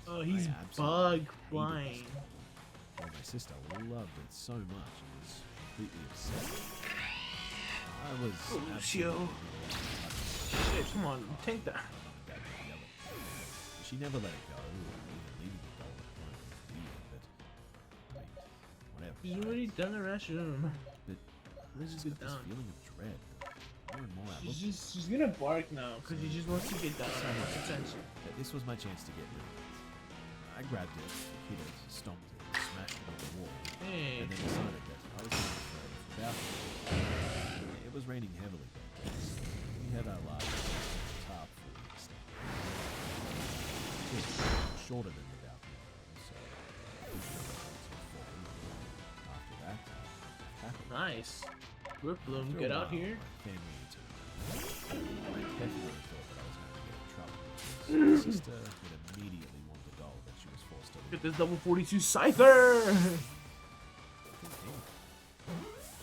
And Oh, he's I absolutely bug hated this flying. doll. While my sister loved it so much and was completely obsessed. I was Oh, absolutely Shio. Shit, come on, take that. She never let it go, or even leaving the doll at home was weird, but I mean, whatever. You already done the restroom. But I Let's just get got this down. feeling of dread. More and more I looked She's gonna bark now because she just wants to get down on much attention. that this was my chance to get rid of it. I grabbed it, hit it, stomped it, smashed it on the wall, Hey, and then decided that I was going to throw it from the balcony. It was raining heavily that day, so we had our large tarp fully extended. It was shorter than the balcony, so I pushed it over to the fall. After that, happened. nice. Rip Bloom, After a get out while, here. my family returned. I definitely thought that I was going to get in trouble because my sister would immediately want the doll that she was forced to Get leave. this double 42 Scyther!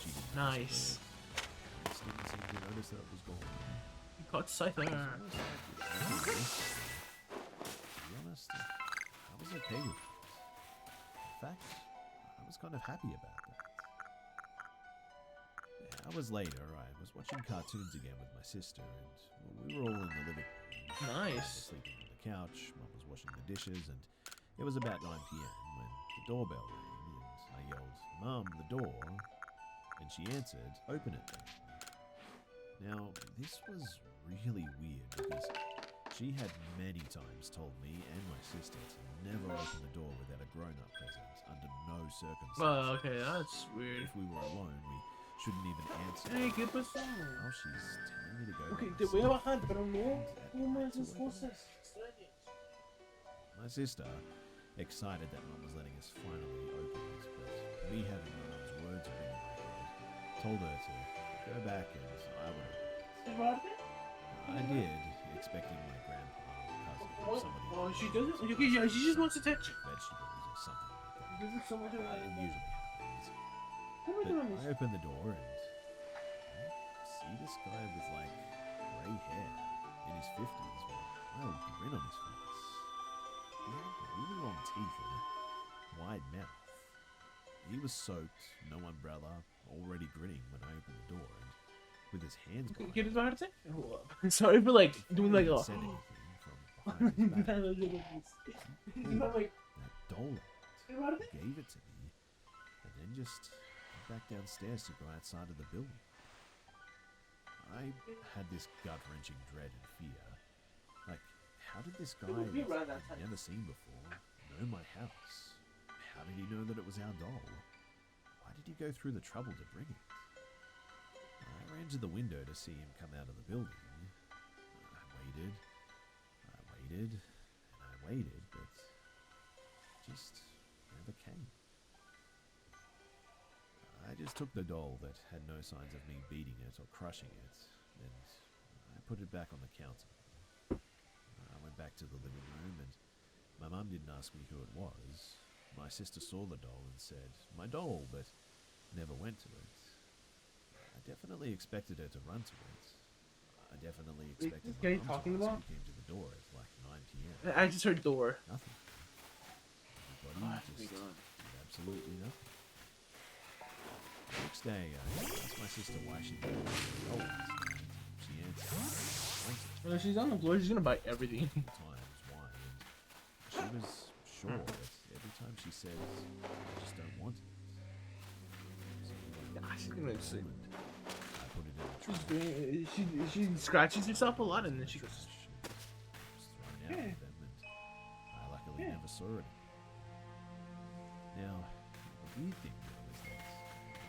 She didn't Nice. just didn't seem to notice that it was gone. You caught Scyther. To be honest, I was okay with it. In fact, I was kind of happy about that. Hours later, I was watching cartoons again with my sister, and we were all in the living room. Dad was Nice. sleeping on the couch, Mum was washing the dishes, and it was about 9 p.m. when the doorbell rang, and I yelled, "Mum, the door!" And she answered, "Open it then." Now, this was really weird because she had many times told me and my sister to never open the door without a grown-up present under no circumstances. Oh, okay, that's weird. If we were alone, we shouldn't even answer. Hey, ¿qué pasó? Now she's telling me to go. Ok, to te my voy a sister. bajar, pero no At comas night esas to open cosas it. extrañas. My sister, excited that Mum was letting us finally open it, but me having my mum's words ring in my head, told her to go back and I would open it. ¿Llevarte? I did, expecting my grandpa, cousin, or somebody Oh, else she to doesn't. Okay, yeah, she just wants attention. vegetables or something like that. This is so much of It usually happens. What am I But doing I this? opened the door and I see this guy with like grey hair in his 50s with a wild grin on his face. He had really long teeth and a wide mouth. He was soaked, no umbrella, already grinning when I opened the door and with his hands behind ¿Quieres him. bajarte? Sorry for like He doing hadn't like even a. said anything from behind his back. It's not like. That doll ¿Quieres bajarte? gave it to me and then just went back downstairs to go outside of the building. I had this gut-wrenching dread and fear. Like, how did this guy It'll be around that I've time. never seen before know my house? How did he know that it was our doll? Why did he go through the trouble to bring it? I ran to the window to see him come out of the building. I waited, and I waited, but just never came. I just took the doll that had no signs of me beating it or crushing it, and I put it back on the counter. I went back to the living room, and my mum didn't ask me who it was. My sister saw the doll and said, "My doll," but never went to it. I definitely expected her to run to it. I definitely expected this guy my mum talking to ask about? who came to the door at like 9 p.m. I just heard door. Nothing. Ah, Everybody we just gone. did absolutely nothing. The next day, I asked my sister why she didn't want the doll last night. She answered, "I wanted it." When she's on the floor, she's gonna buy everything. Times why, and she was sure that every time she said, "I just don't want it." So Nah, she's gonna say- and I put it in the She's trunk. doing, she scratches herself a lot and then she goes. Just thrown out Yeah. with them, and I luckily Yeah. never saw it. Now, the weird thing though is that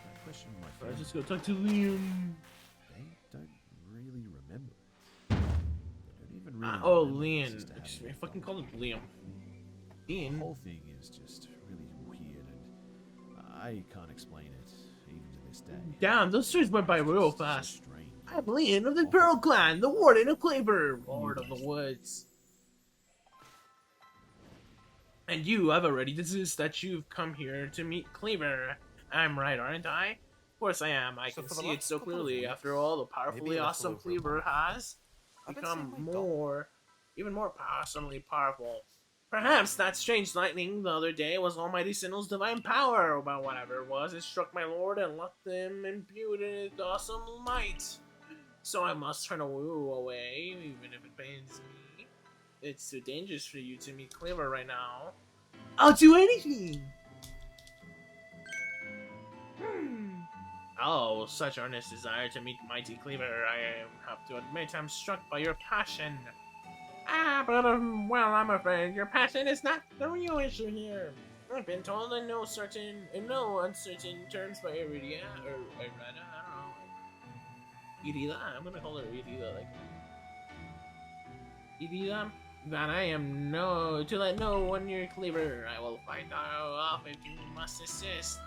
when I questioned my I family, just go talk to Liam. they don't really remember it. They don't even really. Oh, remember my Liam. sister having Excuse me, I a fucking doll. call him Liam. The Liam. whole thing is just really weird, and I can't explain it even to this day. Damn, those stories went by It's real just so fast. strange. I'm Liam of the Pearl Clan, the Warden of Claver, Lord of the Woods. And you have already desist that you've come here to meet Claver. I'm right, aren't I? Of course I am. I So can for the see it last so couple of clearly. After weeks, all, the maybe powerfully a little awesome over a Cleaver month, has I've been become seeing my dog. more, even more awesomely powerful. Perhaps that strange lightning the other day was Almighty Sinnoh's divine power, but whatever it was, it struck my lord and left him imbued in its awesome might. So I must turn away, even if it pains me. It's too dangerous for you to meet Cleaver right now. I'll do anything! Oh, such earnest desire to meet mighty Cleaver, I have to admit I'm struck by your passion. But well, I'm afraid your passion is not the real issue here. I've been told in no uncertain terms by Iridia, or Irida, I don't know. Irida? I'm gonna call her Irida, like, Irida, that I am to let no one near Cleaver. I will fight off if you must assist.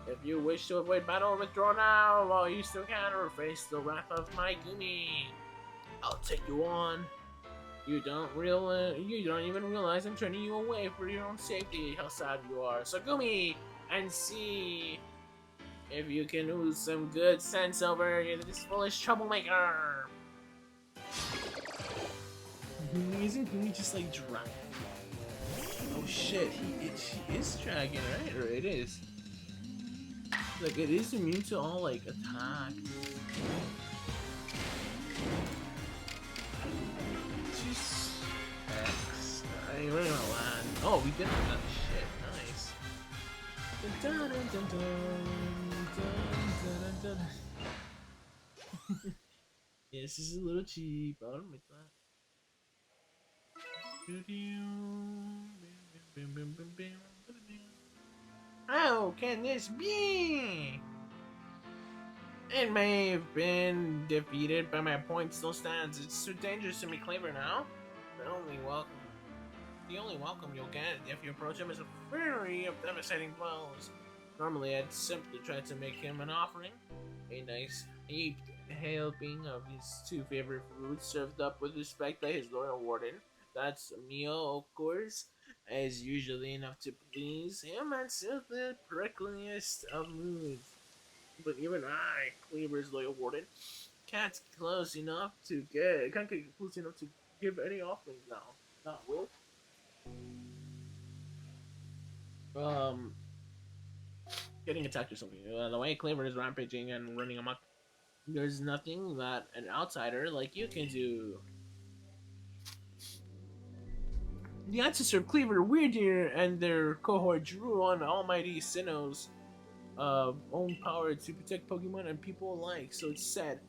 If you wish to avoid battle, withdraw now while you still can, or face the wrath of my Gumi. I'll take you on. You don't even realize I'm turning you away for your own safety. How sad you are. So Gumi, and see if you can lose some good sense over this foolish troublemaker. Isn't Gumi just like dragon? Oh shit, she is dragon, right? Or it is. Like, it is immune to all, like, attack. Jeez. X. I ain't really gonna land. Oh, we did that shit. Nice. Dun, dun, dun, dun, dun, dun, dun. Yeah, this is a little cheap. I'll admit that. How can this be? It may have been defeated, but my point still stands. It's too dangerous to be Cleaver now. The only welcome you'll get if you approach him is a flurry of devastating blows. Normally, I'd simply try to make him an offering, a nice heaped helping of his two favorite foods, served up with respect by his loyal warden. That's a meal, of course, is usually enough to please him and soothe the prickliest of moods. But even I, Cleaver's loyal warden, can't get close enough to give any offerings now. Not will. Um, getting attacked or something. The way Cleaver is rampaging and running amok, there's nothing that an outsider like you can do. The ancestor of Cleaver, Weirdeer, and their cohort drew on Almighty Sinnoh's own power to protect Pokemon and people alike. So it's said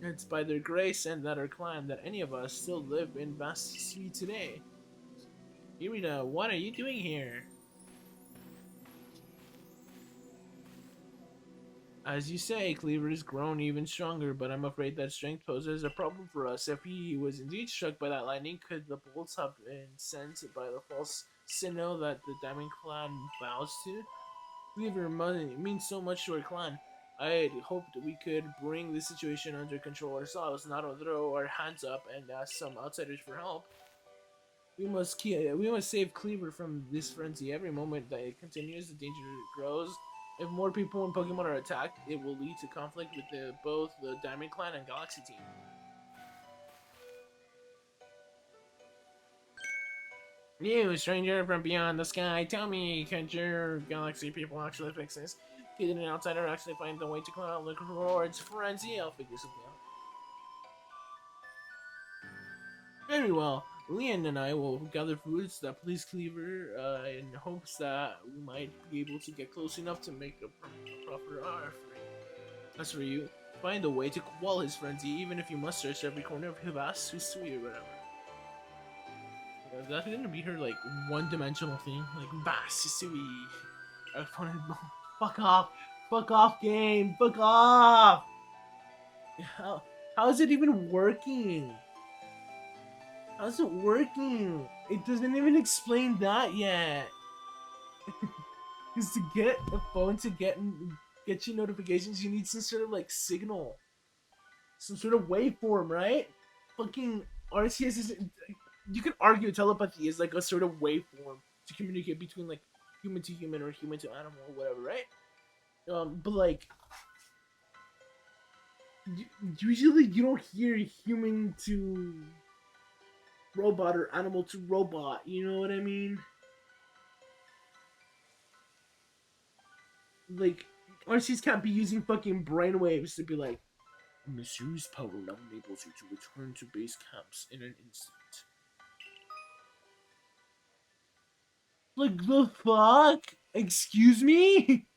it's by their grace and that our clan that any of us still live in Vast Sea today. Irina, what are you doing here? As you say, Cleaver has grown even stronger, but I'm afraid that strength poses a problem for us. If he was indeed struck by that lightning, could the bolts have been sent by the false Sinnoh that the Diamond Clan bows to? Cleaver means so much to our clan. I had hoped we could bring the situation under control ourselves, not throw our hands up and ask some outsiders for help. We must save Cleaver from this frenzy. Every moment that it continues, the danger grows. If more people and Pokemon are attacked, it will lead to conflict with both the Diamond Clan and Galaxy Team. You, stranger from beyond the sky, tell me, can your Galaxy people actually fix this? Can an outsider actually find the way to quell the Roar's frenzy? I'll figure something out. Very well. Leon and I will gather foods that please Cleaver in hopes that we might be able to get close enough to make a proper offering. As for you, find a way to quell his frenzy, even if you must search every corner of Hibas Susui or whatever. That's gonna be her like one-dimensional thing, like Basisui. Fuck off! Fuck off, game! Fuck off! How is it even working? How's it working? It doesn't even explain that yet. Because to get a phone to get you notifications, you need some sort of like signal, some sort of waveform, right? Fucking Arceus is. You can argue telepathy is like a sort of waveform to communicate between like human to human or human to animal or whatever, right? But like Usually you don't hear human to robot or animal to robot. You know what I mean? Like, Arceus can't be using fucking brainwaves to be like, misuse power now enables you to return to base camps in an instant. Like, the fuck? Excuse me?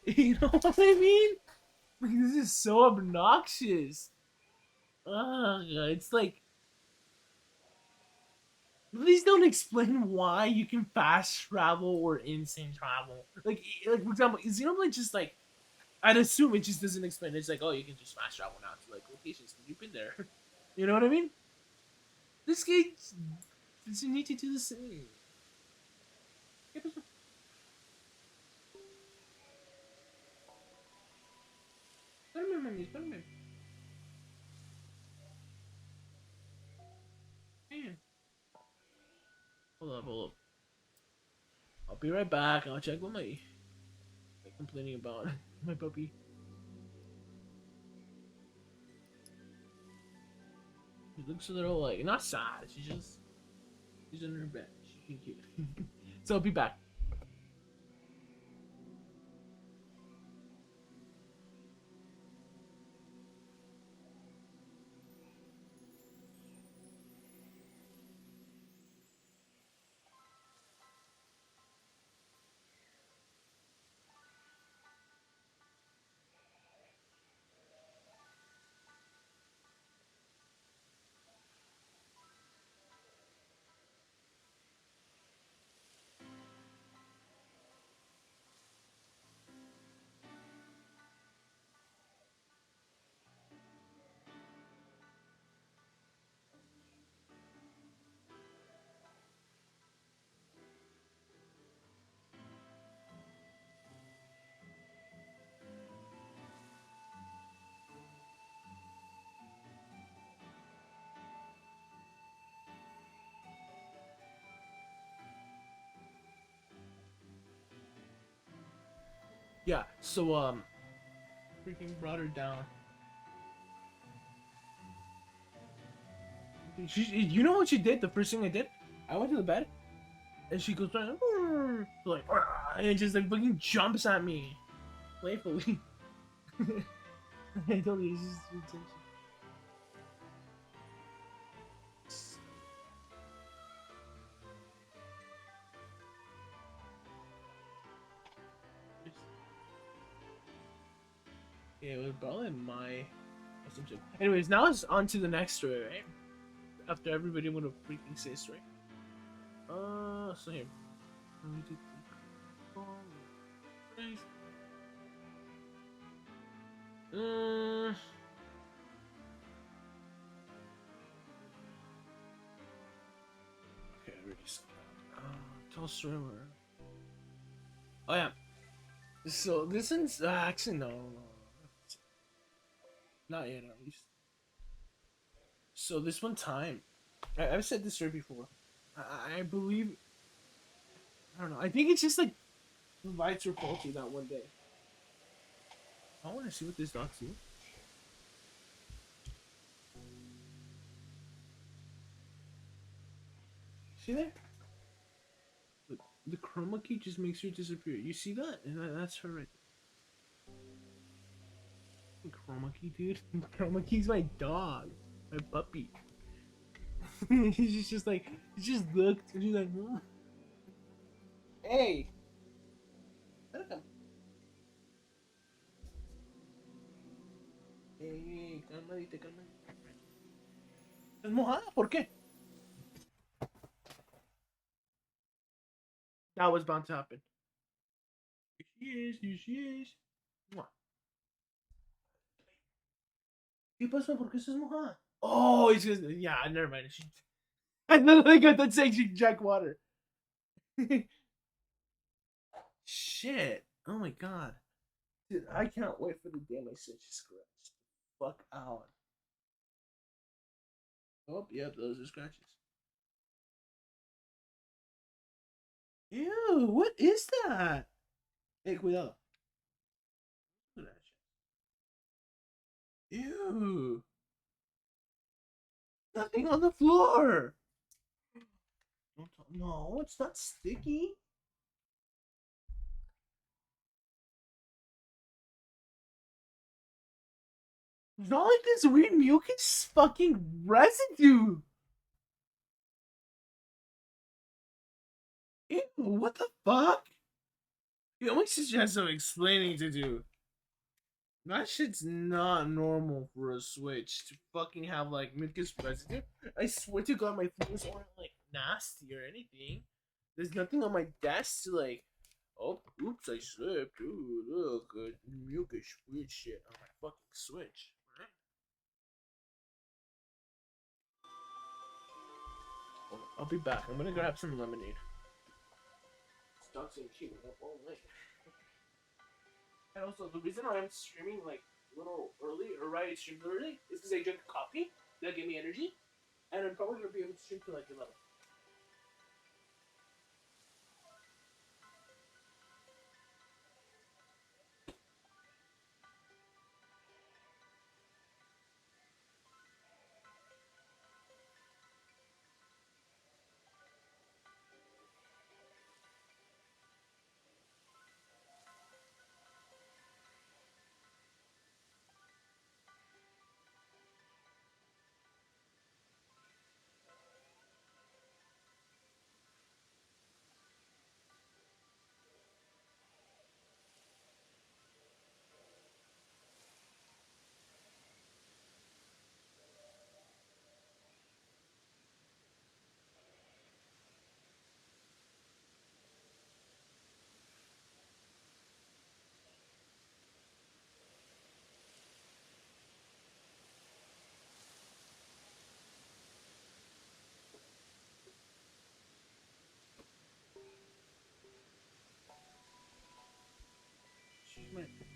You know what I mean? Like, this is so obnoxious. Ugh, it's like, please don't explain why you can fast travel or instant travel. Like for example, Xenoblade just like, I'd assume it just doesn't explain. It's like, oh, you can just fast travel now to like locations. You've been there. You know what I mean? This game doesn't need to do the same. Espérame, mami, espérame. Man. Hold up, hold up. I'll be right back. I'll check what my complaining about my puppy. She looks a little like not sad. She's in her bed. She's cute. So I'll be back. Yeah. So freaking brought her down. You know what she did? The first thing I did, I went to the bed, and she goes like, and just like fucking jumps at me, playfully. I told you, it's just attention. Yeah, it was probably my assumption. Anyways, now it's on to the next story, right? After everybody would have freaking say story. So here. Uh, okay, I already said that. Tell story where. Oh yeah. So this one's actually no, not yet at least. So this one time, I've said this story before. I believe, I don't know. I think it's just like the lights were faulty that one day. I want to see what this dog's doing. See there? The chroma key just makes her disappear. You see that? And that's her right there. Chroma key, dude. Chroma key's my dog. My puppy. She's just like, she just looked and she's like, huh? Hey! Welcome. Hey, calmadita, calmadita. ¿Estás mojada? ¿Por qué? That was bound to happen. Here she is, here she is. Mwah. ¿Qué pasó? ¿Por qué estás mojada? Oh, it's just, yeah, never mind. I literally got that saying she drank water. Shit. Oh my god. Dude, I can't wait for the day my Switch is scratched. Fuck out. Oh, yep, those are scratches. Ew, what is that? Hey, cuidado. Look at that shit. Ew. Nothing on the floor. No, it's not sticky. It's not like this weird mucus fucking residue. Ew, what the fuck? Yo, my sister has some explaining to do. That shit's not normal for a Switch to fucking have like mucus residue. I swear to God, my floors aren't like nasty or anything. There's nothing on my desk to like. Oh, oops, I slipped. Ooh, look, mucus weird shit on my fucking Switch. Right? Oh, I'll be back. I'm gonna grab some lemonade. Stocks and keeping up all night. And also, the reason why I'm streaming like a little early or right stream early is because I drink coffee that give me energy, and I'm probably gonna be able to stream till like 11.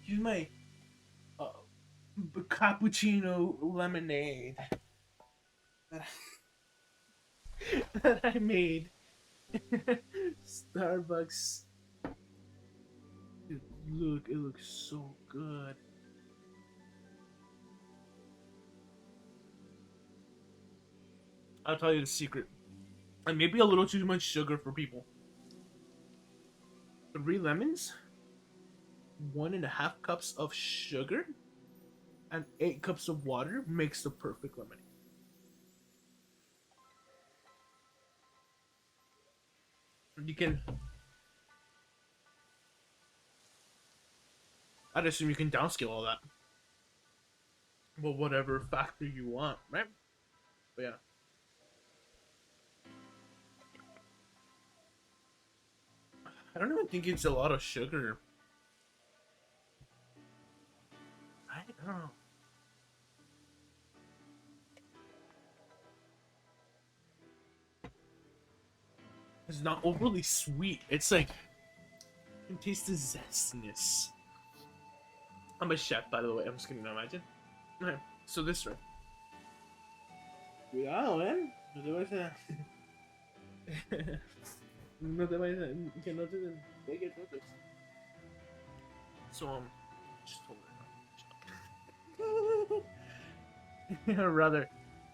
Here's my uh, cappuccino lemonade that that I made. Starbucks. Dude, look, it looks so good. I'll tell you the secret. And maybe a little too much sugar for people. 3 lemons, 1.5 cups of sugar, and 8 cups of water makes the perfect lemonade. You can. I'd assume you can downscale all that. Well, whatever factor you want, right? But yeah. I don't even think it's a lot of sugar. I don't know. It's not overly sweet. It's like you can taste the zestiness. I'm a chef, by the way. I'm just gonna imagine. Okay, so this one. Cuidado, No te vayas a. No te vayas a. Que no te pegue todos. So, just hold it. Rather.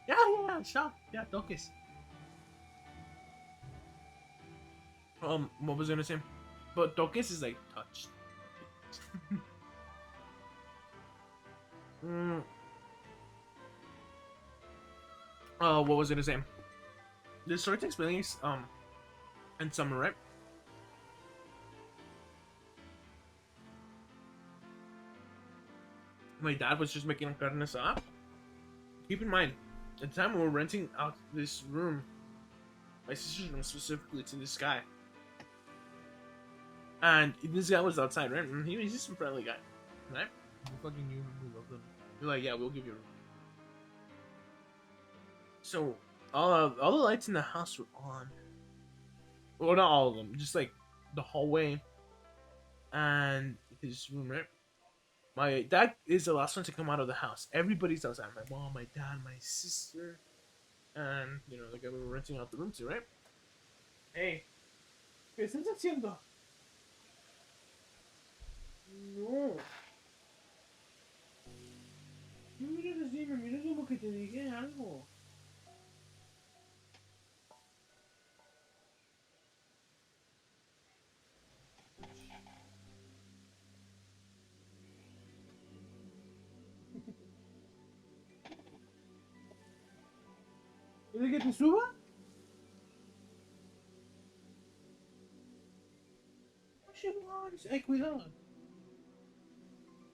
Yeah, stop. Yeah, toques. What was I gonna say? But toques is like touch. What was I gonna say? The story takes place, in summer, right? My dad was just making carne asada. Keep in mind, at the time we were renting out this room, my sister's room specifically, to this guy. And this guy was outside, right? And he was just a friendly guy, right? We fucking knew him, we loved him. We're like, yeah, we'll give you a room. So, all the lights in the house were on. Well, not all of them, just like the hallway and his room, right? My dad is the last one to come out of the house. Everybody's outside. My mom, my dad, my sister, and the guy we were renting out the room to, right? Hey, ¿qué estás haciendo? No. te dije algo. ¿Quieres que te suba? What she wants? Hey, cuidado.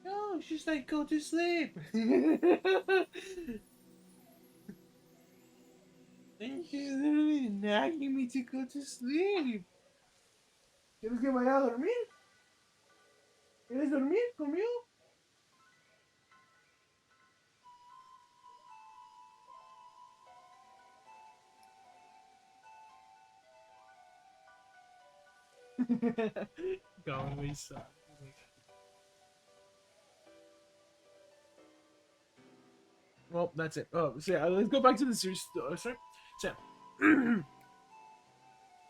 No, she's like, go to sleep. And she's literally nagging me to go to sleep. ¿Quieres que vaya a dormir? ¿Quieres dormir conmigo? Going away sucks. Well, that's it. Oh, so yeah, let's go back to the series. Sorry. So, yeah.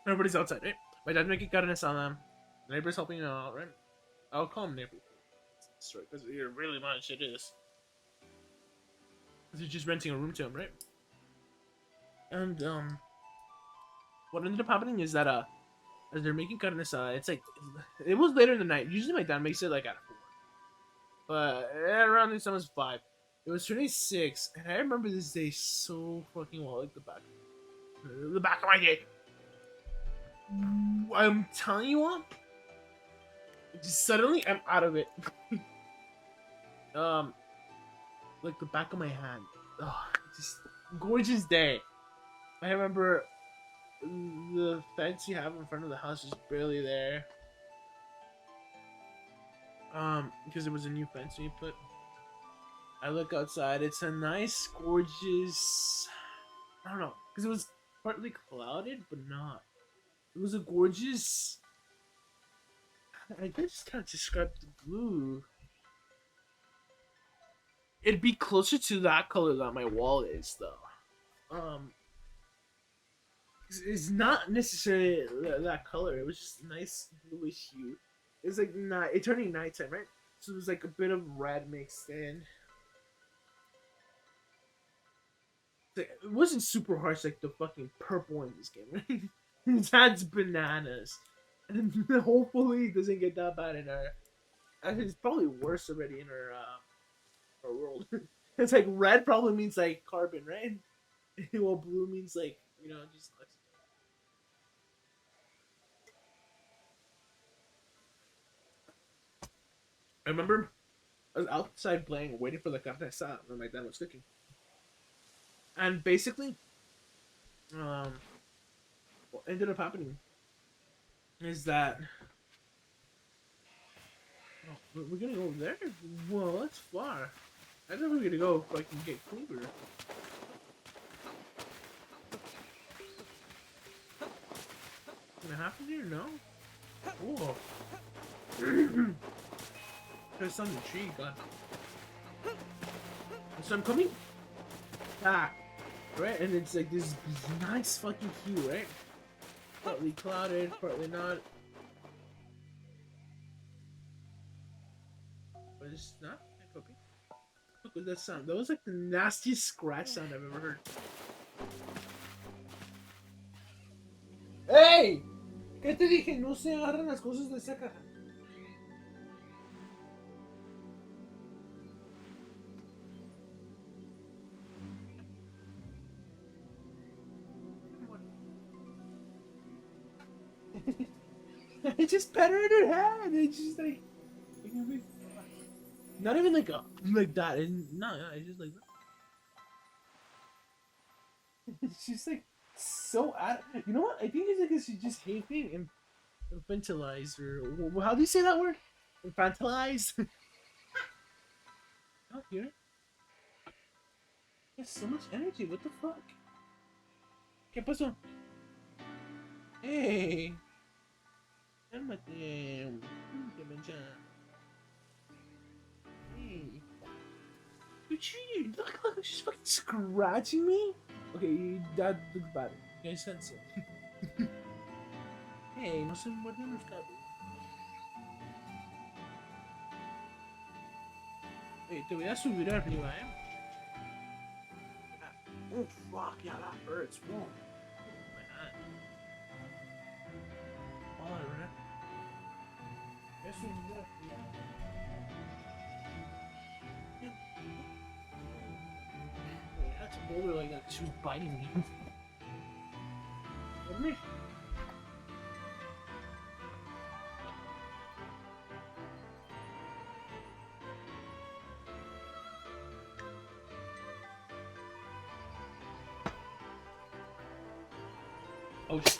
Everybody's outside, right? My dad's making carne asada. Neighbor's helping out, right? I'll call him neighbor. Sorry, because you're really much it is. Because he's just renting a room to him, right? And what ended up happening is that as they're making carne asada, it's like it was later in the night. Usually my dad makes it like at 4, but around this time it was 5. It was 26, and I remember this day so fucking well, like the back of my head. I'm telling you what, just suddenly I'm out of it. Like the back of my hand. Oh, just gorgeous day. I remember the fence you have in front of the house is barely there. Because it was a new fence we put. I look outside. It's a nice, gorgeous. I don't know, because it was partly clouded, but not. It was a gorgeous. I just can't describe the blue. It'd be closer to that color that my wall is, though. It's not necessarily that color. It was just a nice bluish hue. It's like night. It's turning nighttime, right? So it was like a bit of red mixed in. It wasn't super harsh like the fucking purple in this game, right? That's bananas. And hopefully it doesn't get that bad in our. It's probably worse already in our world. It's like red probably means like carbon, right? While blue means like just. I remember I was outside playing, waiting for the carne asada when my dad was cooking, and basically, what ended up happening is that we're gonna go over there. Whoa, that's far. I thought we were gonna go if I can get cleaver. Gonna happen here? No. Whoa. There's some in the tree, God. So I'm coming back, right? And it's like this nice fucking hue, right? Partly clouded, partly not. But it's not. Hey, puppy. Look at that sound. That was like the nastiest scratch sound I've ever heard. ¡Ey! ¿Qué te dije? No se agarran las cosas de esa caja. I just pet her in her head. It's just like, not even like that. And no, it's just like it's just like so you know what? I think it's because she just hate being infantilized, or how do you say that word? Infantilized. Out here. There's so much energy. What the fuck? ¿Qué pasó? Hey. Cálmate. Hey. Look, she's fucking scratching me. Okay, that looks bad. You guys sense it. Hey, no se muerden los cabos. Hey, te voy a subir arriba, Oh fuck, yeah, that hurts. Whoa. My hand. Oh, right. Yes, we do that. I had to hold her like that 'cause she was biting me. Let me. Oh shit.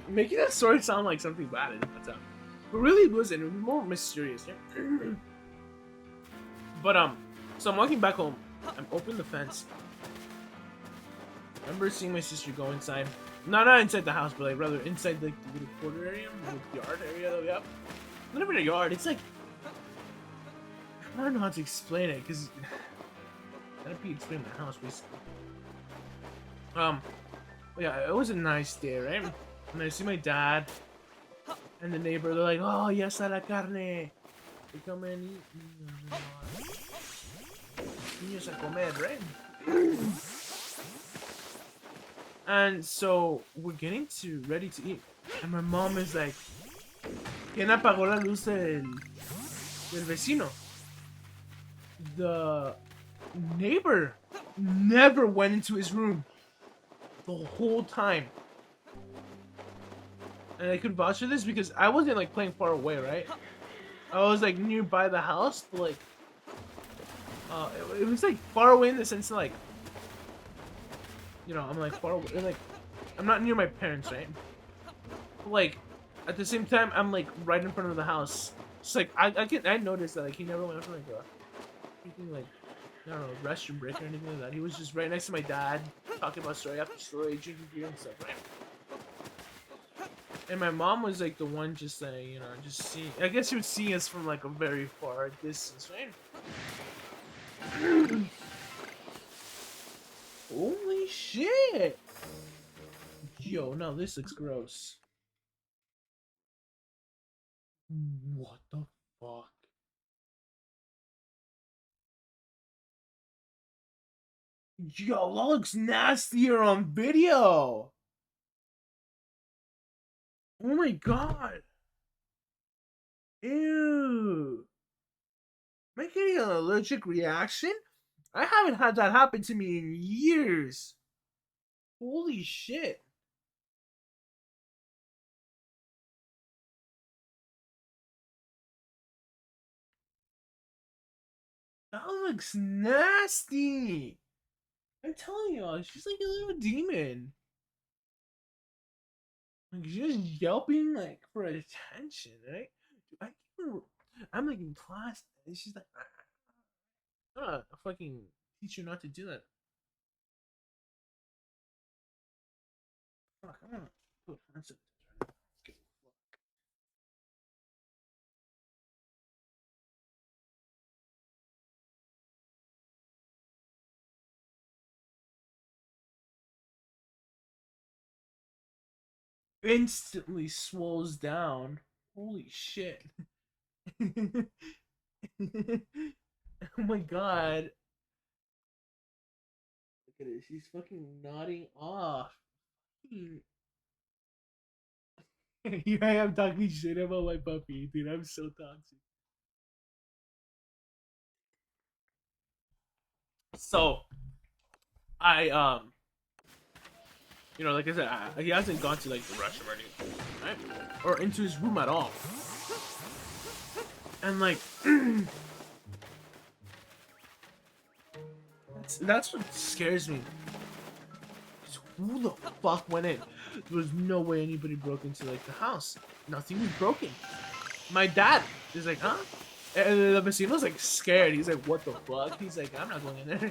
Making that story sound like something bad is what's up. But really it wasn't. It was more mysterious. Yeah? But so I'm walking back home. I'm opening the fence. I remember seeing my sister go inside. No, not inside the house, but like rather inside like the little quarter area, the yard area that we have. Not even a yard. It's like I don't know how to explain it because that'd be explaining my house basically. Yeah, it was a nice day, right? And I see my dad and the neighbor. They're like, "Oh, yes, a la carne." They come in, eat. Niños a comer, right? And so we're getting ready to eat, and my mom is like, "¿Quién apagó la luz del vecino?" The neighbor never went into his room the whole time. And I could vouch for this because I wasn't like playing far away, right? I was like nearby the house, but like it was like far away in the sense that, like, you know, I'm like far away, like I'm not near my parents, right? But like at the same time I'm like right in front of the house. It's like I noticed that like he never went for like anything like, I don't know, restroom break or anything like that. He was just right next to my dad, talking about story after story, drinking beer and stuff, right? And my mom was like the one just like, you know, just seeing. I guess she was seeing us from like a very far distance, right? Holy shit! Yo, no, this looks gross. What the fuck? Yo, that looks nastier on video! Oh my god! Ew! Am I getting an allergic reaction? I haven't had that happen to me in years. Holy shit. That looks nasty. I'm telling you, she's like a little demon. Like she's just yelping like for attention, right? I give her, I'm like in class, and she's like, I'm gonna fucking teach you not to do that. Fuck, I'm gonna put hands up. Instantly swells down. Holy shit. Oh my god. Look at it. She's fucking nodding off. Here I am talking shit about my puppy, dude. I'm so toxic. So, I you know, like I said, he hasn't gone to like the restroom or anything, right? Or into his room at all. And like, that's what scares me. Who the fuck went in? There was no way anybody broke into like the house. Nothing was broken. My dad is like, huh? And the vecino's like scared. He's like, what the fuck? He's like, I'm not going in there.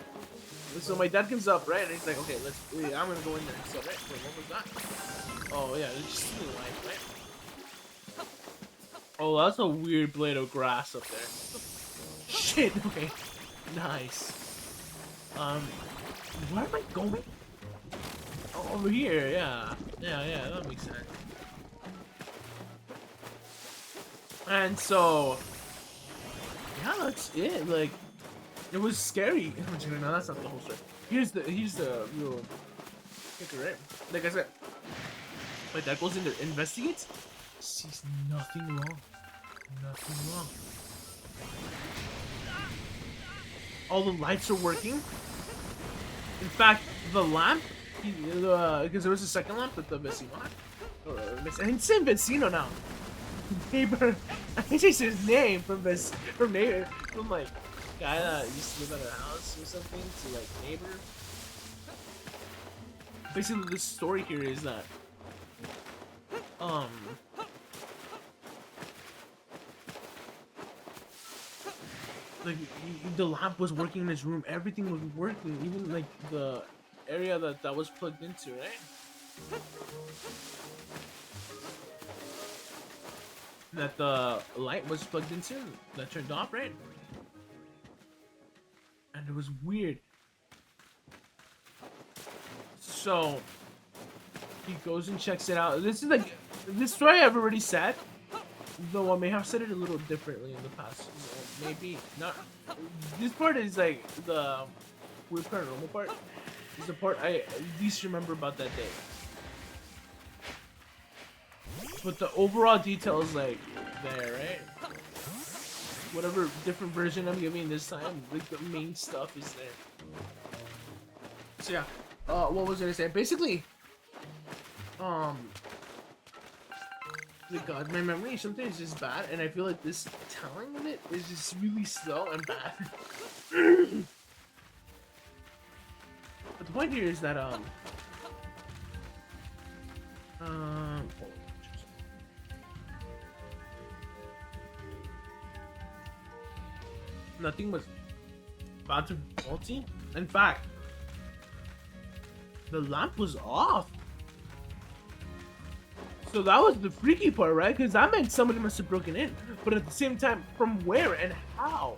So my dad comes up, right? And he's like, okay, I'm gonna go in there. So, right? Wait, what was that? Oh yeah, there's just stealing life, right? Oh, that's a weird blade of grass up there. Shit. Okay. Nice. Where am I going? Oh, over here. Yeah. Yeah. That makes sense. And so, yeah, that's it. Like, it was scary. No, that's not the whole story. here's the real kicker, right? Like I said, my dad goes in there, investigates, sees nothing wrong. Nothing wrong. All the lights are working. In fact, the lamp, because there was a second lamp with the vecino. I think it's vecino now. Neighbor, I think it's his name from neighbor, from like guy that used to live at our house or something to like neighbor. Basically, the story here is that like the lamp was working in his room, everything was working, even like the area that was plugged into, right? That the light was plugged into, that turned off, right? And it was weird. So he goes and checks it out. This is like this story I've already said, though I may have said it a little differently in the past. Maybe not. This part is like the weird paranormal part. Is the part I least remember about that day. But the overall detail is like there, right? Whatever different version I'm giving this time, like the main stuff is there. So yeah, what was I gonna say? Basically, God, my memory sometimes is just bad, and I feel like this telling of it is just really slow and bad. But the point here is that nothing was about to be faulty. In fact, the lamp was off. So that was the freaky part, right? Because that meant somebody must have broken in. But at the same time, from where and how?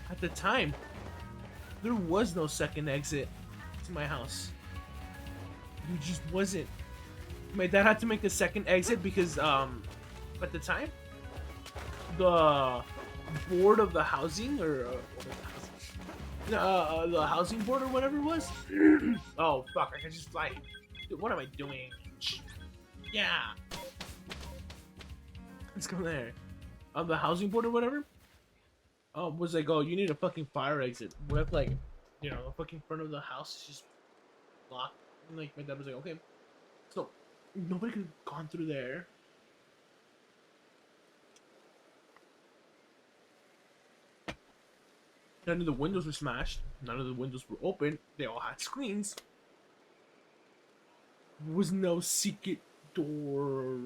At the time, there was no second exit to my house. There just wasn't. My dad had to make a second exit because, at the time, the board of the housing, or the housing board or whatever it was. Oh fuck! I can just fly. Dude, what am I doing? Yeah. Let's go there. The housing board or whatever. Was like, oh, you need a fucking fire exit. What if, like, you know, the fucking front of the house is just locked? And like, my dad was like, okay. So nobody could have gone through there. None of the windows were smashed. None of the windows were open. They all had screens. There was no secret door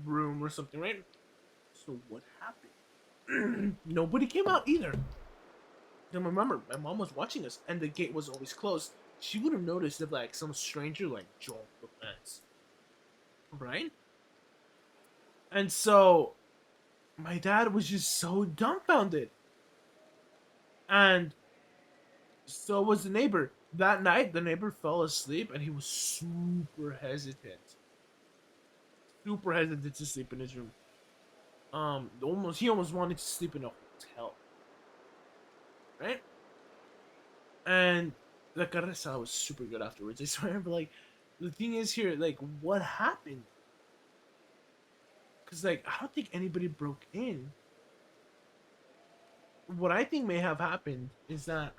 room or something, right? So what happened? Nobody came out either. Then remember, my mom was watching us, and the gate was always closed. She would have noticed if like some stranger like jumped the fence, right? And so my dad was just so dumbfounded. And so was the neighbor. That night, the neighbor fell asleep, and he was super hesitant. Super hesitant to sleep in his room. He almost wanted to sleep in a hotel. Right? And the carresa was super good afterwards, I swear. But like, the thing is here, like, what happened? Because like, I don't think anybody broke in. What I think may have happened is that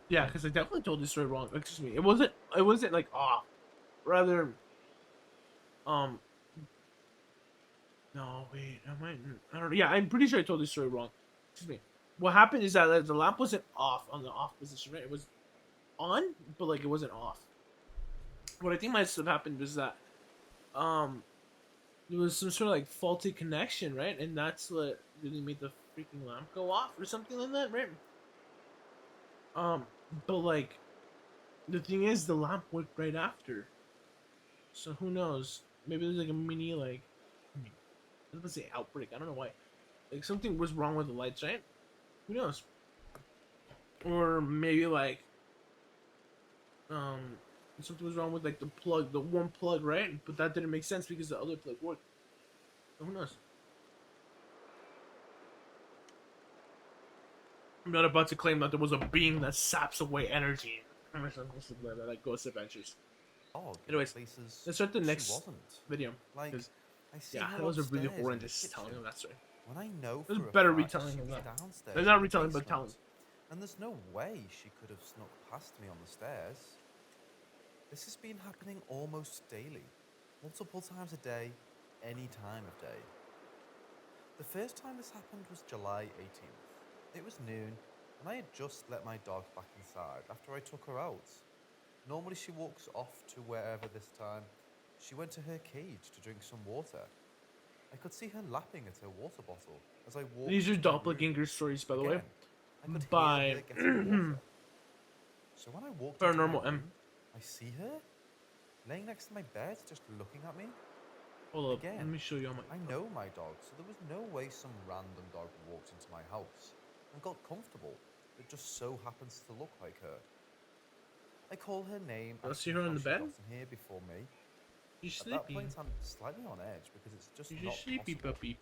yeah, because I definitely told this story wrong. Excuse me. It wasn't like off. Rather, no, wait, I don't know. Yeah, I'm pretty sure I told this story wrong. Excuse me. What happened is that the lamp wasn't off on the off position, right? It was on, but like it wasn't off. What I think might have happened was that there was some sort of like faulty connection, right? And that's what really made the freaking lamp go off or something like that, right? But like the thing is, the lamp worked right after. So who knows? Maybe there's like a mini like I was gonna say outbreak. I don't know why. Like something was wrong with the lights, right? Who knows? Or maybe like Something was wrong with like the plug, the one plug, right? But that didn't make sense because the other plug worked. So who knows? I'm not about to claim that there was a being that saps away energy or something like that, like Ghost Adventures. dog in Anyways, places let's start the she next wasn't. video. Like, Because, I see yeah, her that was a really upstairs in the horrendous telling kitchen, of that story. when I know There's for a better fact retelling she of was that. downstairs There's in not the retelling, but telling. basement, and there's no way she could have snuck past me on the stairs. This has been happening almost daily, multiple times a day, any time of day. The first time this happened was July 18th. It was noon, and I had just let my dog back inside after I took her out. Normally she walks off to wherever this time. She went to her cage to drink some water. I could see her lapping at her water bottle as I walked. These are to my room. doppelganger stories, by the way, Again, I could by hear her getting water. So when I walked into my Paranormal M. room, I see her laying next to my bed, just looking at me. Hold up, Again, let me show you on my. I know my dog, so there was no way some random dog walked into my house and got comfortable. It just so happens to look like her. I call her name. I see asking her on how the she bed? got in here before me. She's At that sleepy. point, I'm slightly on edge because it's just She's not just sleepy, possible. puppy.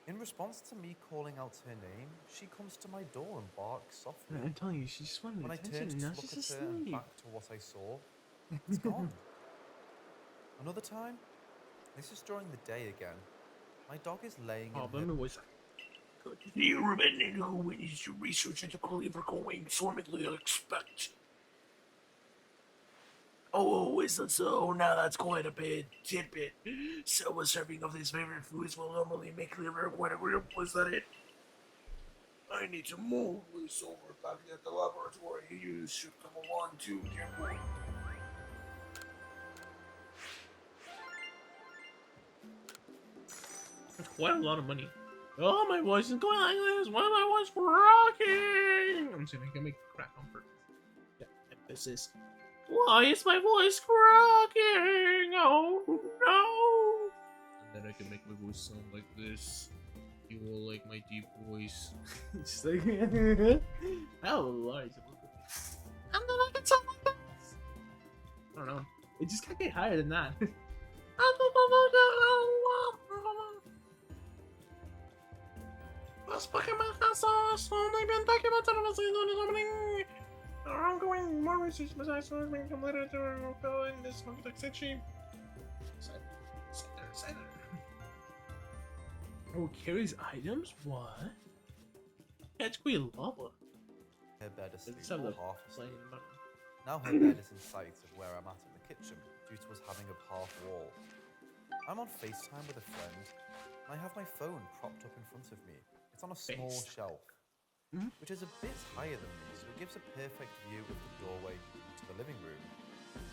In response to me calling out her name, she comes to my door and barks softly. I'm telling you, she just wanted When I attention. turned to Now look she's at her and asleep. back to what I saw, it's gone. Another time, this is during the day again. My dog is laying Oh, in let her me voice. The urban who is to research into clever going formally expect. Oh, is that so? Now that's quite a bit tidbit. So a serving of these favorite foods will normally make liver whatever was that it. I need to move this over back at the laboratory. You should come along too, dear boy. That's quite a lot of money. Oh, my voice is going like this. Why am my voice cracking? I'm saying I can make it crack on purpose. Yeah, emphasis. Why is my voice cracking? Oh no! And then I can make my voice sound like this. You will like my deep voice. Just like how large. And then I can sound like this. I don't know. It just can't get higher than that. Los Pokémon casos only been documented in the ongoing more research besides being completed to fill in this complexity. Cider. Oh, carries items? What? Catch Queen Lava. Her bed asleep Let's have or the half playing asleep. button. Now her bed is in sight of where I'm at in the kitchen, due to us having a half wall. I'm on FaceTime with a friend, and I have my phone propped up in front of me. It's on a small shelf, which is a bit higher than me, so it gives a perfect view of the doorway to the living room.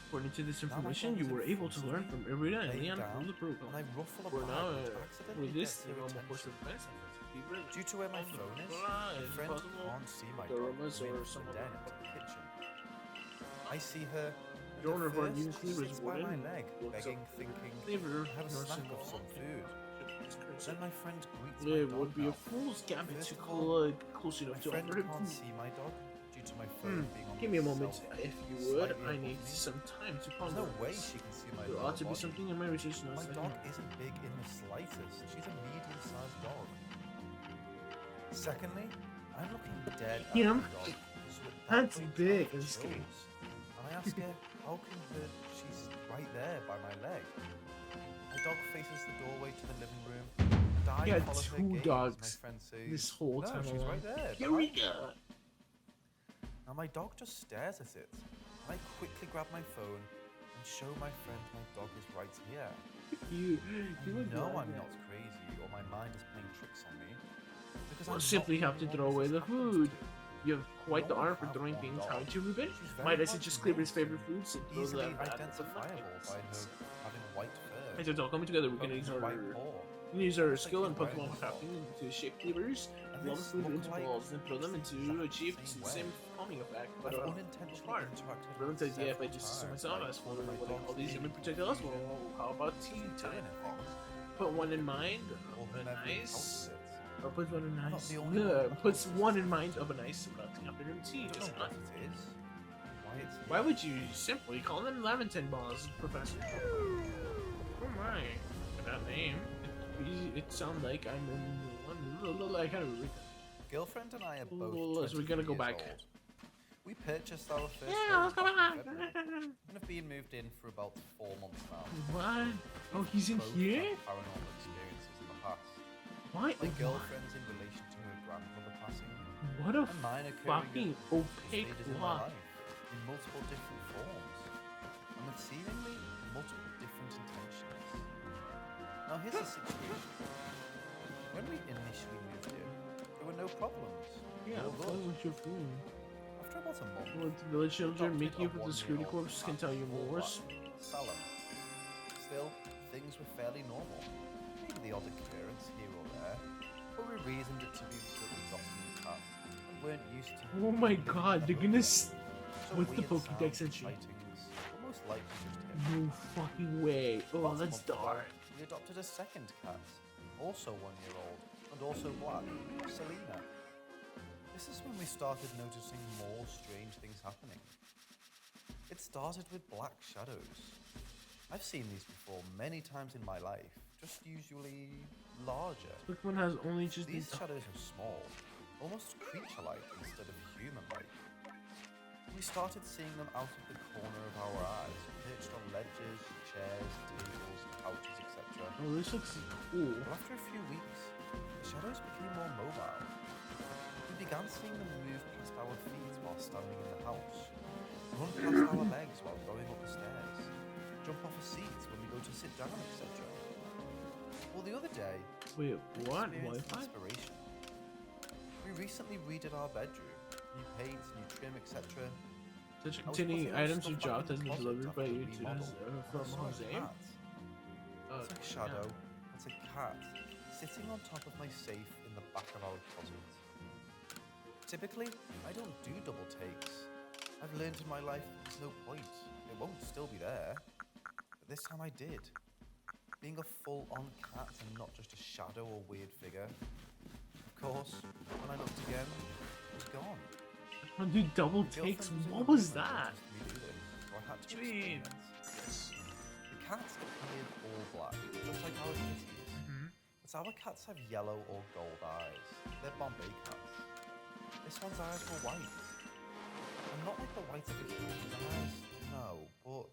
According to this Now my information, phone you is were in able front to of learn me, from Irina and laying Leon down, from the protocol. and I ruffle a We're bag now which for accidentally this gets her normal course attention. of events. Due to where my phone is, my friend can't see my the dog aromas coming or from some the other den into the kitchen. I see her, and The owner at of our first new she flavors sits by my warden leg, looks begging, up thinking, flavor have a snack of some food. Then my friend greets my It dog would be a now. fool's gambit First to of all, close My enough to friend offer him can't food. see my dog due to my phone being on Give me a the moment, shelf, if you would. slightly I above need me. some time to There's ponder no way this. she can see my There lower ought to be body. something in my research notes. My that dog can- isn't big in the slightest. She's a medium-sized dog. Secondly, I'm looking dead at Yeah, my dog. 'cause at that that's point, big. I I'm just kidding. chose. And I ask her, how come she's right there by my leg? My dog faces the doorway to the living room, and I Yeah, follow her two gaze dogs as my friend says, this whole no, time she's along. right there. behind you." Eureka! Now my dog just stares at it, and I quickly grab my phone and show my friend my dog is right here. You I look know like I'm that. not crazy or my mind is playing tricks on me. Because We'll I'm simply not have the to only throw one away this the has happened food. to. You have quite We the only arm for have throwing one things dog. haven't you, Ruben? She's very Might I much suggest Cleaver's nice favorite and foods and throw easily them at the identifiable by her having white fur. Hey, so it's all coming together. We can and use her our white paw. skill Like in he's wearing Pokemon a crafting to shape cleavers, And love this food into lookalike balls, and throw them looks into exactly achieve the the same way. same calming effect. But I've far. unintentionally interacted Brilliant with idea if I several just to times myself by as for calling my like all dog's these name human and projectiles. being Well, how about tea doing time? anything. Put one in mind Or of a whomever nice. helps it. Or puts one in I'm not nice. the only one that Puts notices one it. in mind of a nice relaxing afternoon tea. I don't Just know not. what it is, why it's Why here. would you simply call them Leviton balls, Professor? Oh my, that name. It sounds like I'm in. I kind of. Girlfriend and I are both So we're 23 gonna go years back. old. We purchased our first Yeah, home let's go back back. in February and have been moved in for about 4 months now. What? Oh, he's in Both here? had paranormal experiences in the past. What? My girlfriend's in relation to her grandmother passing, What a and mine occurring fucking at opaque stages in my lot. life in multiple different forms and with seemingly multiple different intentions. Now here's the situation. When we initially moved in, there were no problems. Yeah, All fun good. with your food. After about a month, Well, the village children adopted Mickey a with the 1-year-old security corpse can cat tell you called more. Salem. Still, things were fairly normal. Maybe the odd occurrence here or there, but we reasoned it to be that we got new cats and weren't used to. Oh my god, they're gonna. So What's the weird Pokédex sounds and entry? sightings were most likely just him. No fucking way. Oh, About a that's month ago, dark. we adopted a second cat, also 1-year-old and also black, Selena. This is when we started noticing more strange things happening. It started with black shadows. I've seen these before many times in my life, just usually larger. This one has only just These these. shadows are small, almost creature-like instead of human-like. We started seeing them out of the corner of our eyes, perched on ledges, chairs, tables, couches, etc. Oh, this looks cool. But after a few weeks, the shadows became more mobile. We began seeing them move past our feet while standing in the house, run past our legs while going up the stairs, jump off a seat when we go to sit down, etc. Well, the other day, Wait, we what? experienced Wi-Fi? inspiration. We recently redid our bedroom, new paint, new trim, etc. Such I was continuing putting our items stuff you back dropped in has the been closet delivered by after you the to remodel, from and I saw a Jose. cat. Oh, It's a shadow. It's a cat sitting on top of my safe in the back of our closet. Typically, I don't do double takes. I've learned in my life there's no point. It won't still be there. But this time I did. Being a full-on cat and not just a shadow or weird figure. Of course, when I looked again, it was gone. I do double My takes. girlfriend in What the was room and that? noticed me do this, so I had to Sweet. explain it. The cats appeared all black, just like our kitties. But our cats have yellow or gold eyes. They're Bombay cats. This one's eyes were white. And not like the white of a human's eyes, no, but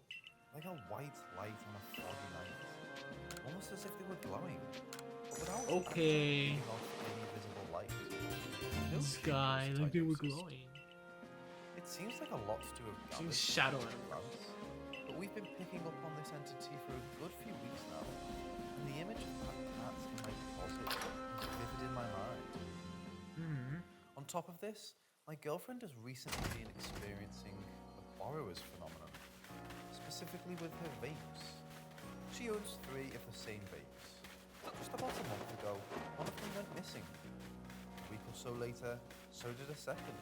like a white light on a foggy night. Almost as if they were glowing. But without Okay. actually giving off any visible light. No This pupils guy, to like they were diagnose. glowing. It seems like a lot to have gathered Seems from shadow first animals. glance, but we've been picking up on this entity for a good few weeks now, and the image of that cat in my closet is vivid in my mind. On top of this, my girlfriend has recently been experiencing the borrower's phenomenon, specifically with her vapes. She owns 3 of the same vapes. Just about a month ago, one of them went missing. A week or so later, so did a second.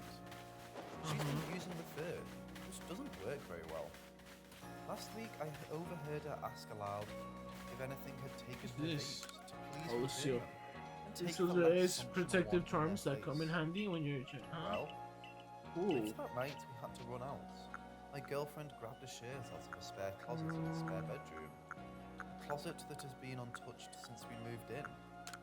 She's been using the third, which doesn't work very well. Last week, I overheard her ask aloud if anything had taken her This? vapes to please Oh, return sure. them and take So the there less is functional protective one in charms their that come in place. handy when you're. Huh? Well, Cool. later that night, we had to run out. My girlfriend grabbed a shirt out of a spare closet in the spare bedroom. A closet that has been untouched since we moved in.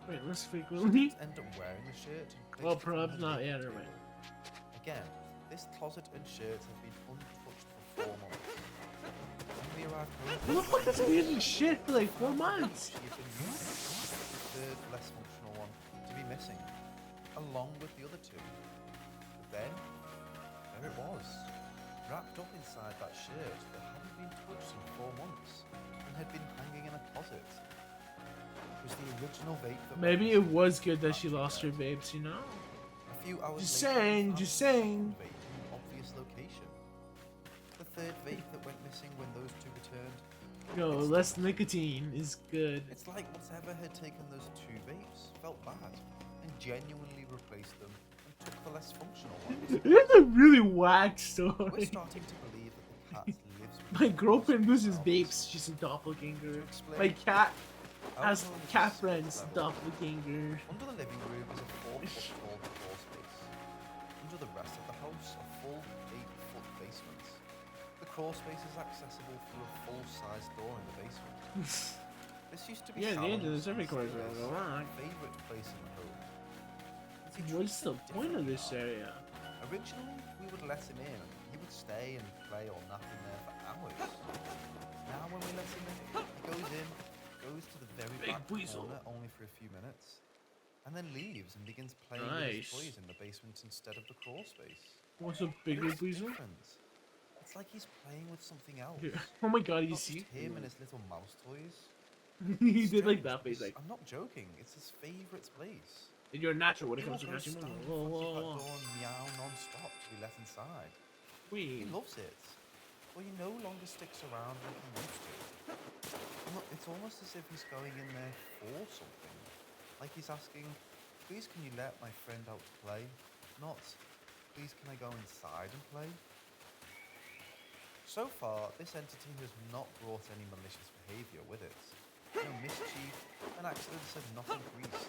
Wait, let's She frequently. didn't end up wearing the shirt and placed Well, it on perhaps her not living yet, never table. mind. Again, this closet and shirt have been untouched for 4 months. When we arrived home, Who the fuck is using shit for like 4 months? she had been using the third, less functional one to be missing, along with the other 2. But then, there it was, wrapped up inside that shirt that hadn't been touched in 4 months and had been hanging in a closet. It was the original vape that went Maybe it missing. was good that she After lost her that. babes, you know? A few hours Just later, we saying, found just the second saying. vape in an obvious location. The third vape that went missing when those 2 returned. Yo, less nicotine is good. It's like whatever had taken those 2 vapes felt bad and genuinely replaced them and took the less functional ones. It's a really whack We're story. starting to believe that the cat lives with My us girlfriend loses ourselves. babes. She's a doppelganger. To explain, My cat our has home is cat a friends. split level. Doppelganger. Under the living room is a 4-foot tall crawl space. Under the rest of the house, a full 8-foot basement. crawl space is accessible through a full-size door in the basement. This used to be Yeah, the end of Salom's this every and quarter still is go on. favorite place in the home. But he What's treats the it point of differently this now. area? Originally, we would let him in, and he would stay and play or nap in there for hours. Now, when we let him in, he goes to the very Big back weasel. corner only for a few minutes, and then leaves and begins playing with his Nice. toys in the basement instead of the crawl space. What's a And bigger it's weasel? different. It's like he's playing with something else. Here. Oh my god, you Not just see? him and his little mouse toys. He It's did like strange that face, because like, I'm not joking. It's his favorite place. you're natural when it He will comes to go catching stand in Whoa, front of whoa, that whoa. door and meow non-stop to be let inside. He Wait. loves it. Well, he no longer sticks around like he used to. It's almost as if he's going in there for something. Like he's asking, please can you let my friend out to play? Not, please can I go inside and play? So far, this entity has not brought any malicious behaviour with it. No mischief, and accidents have not increased.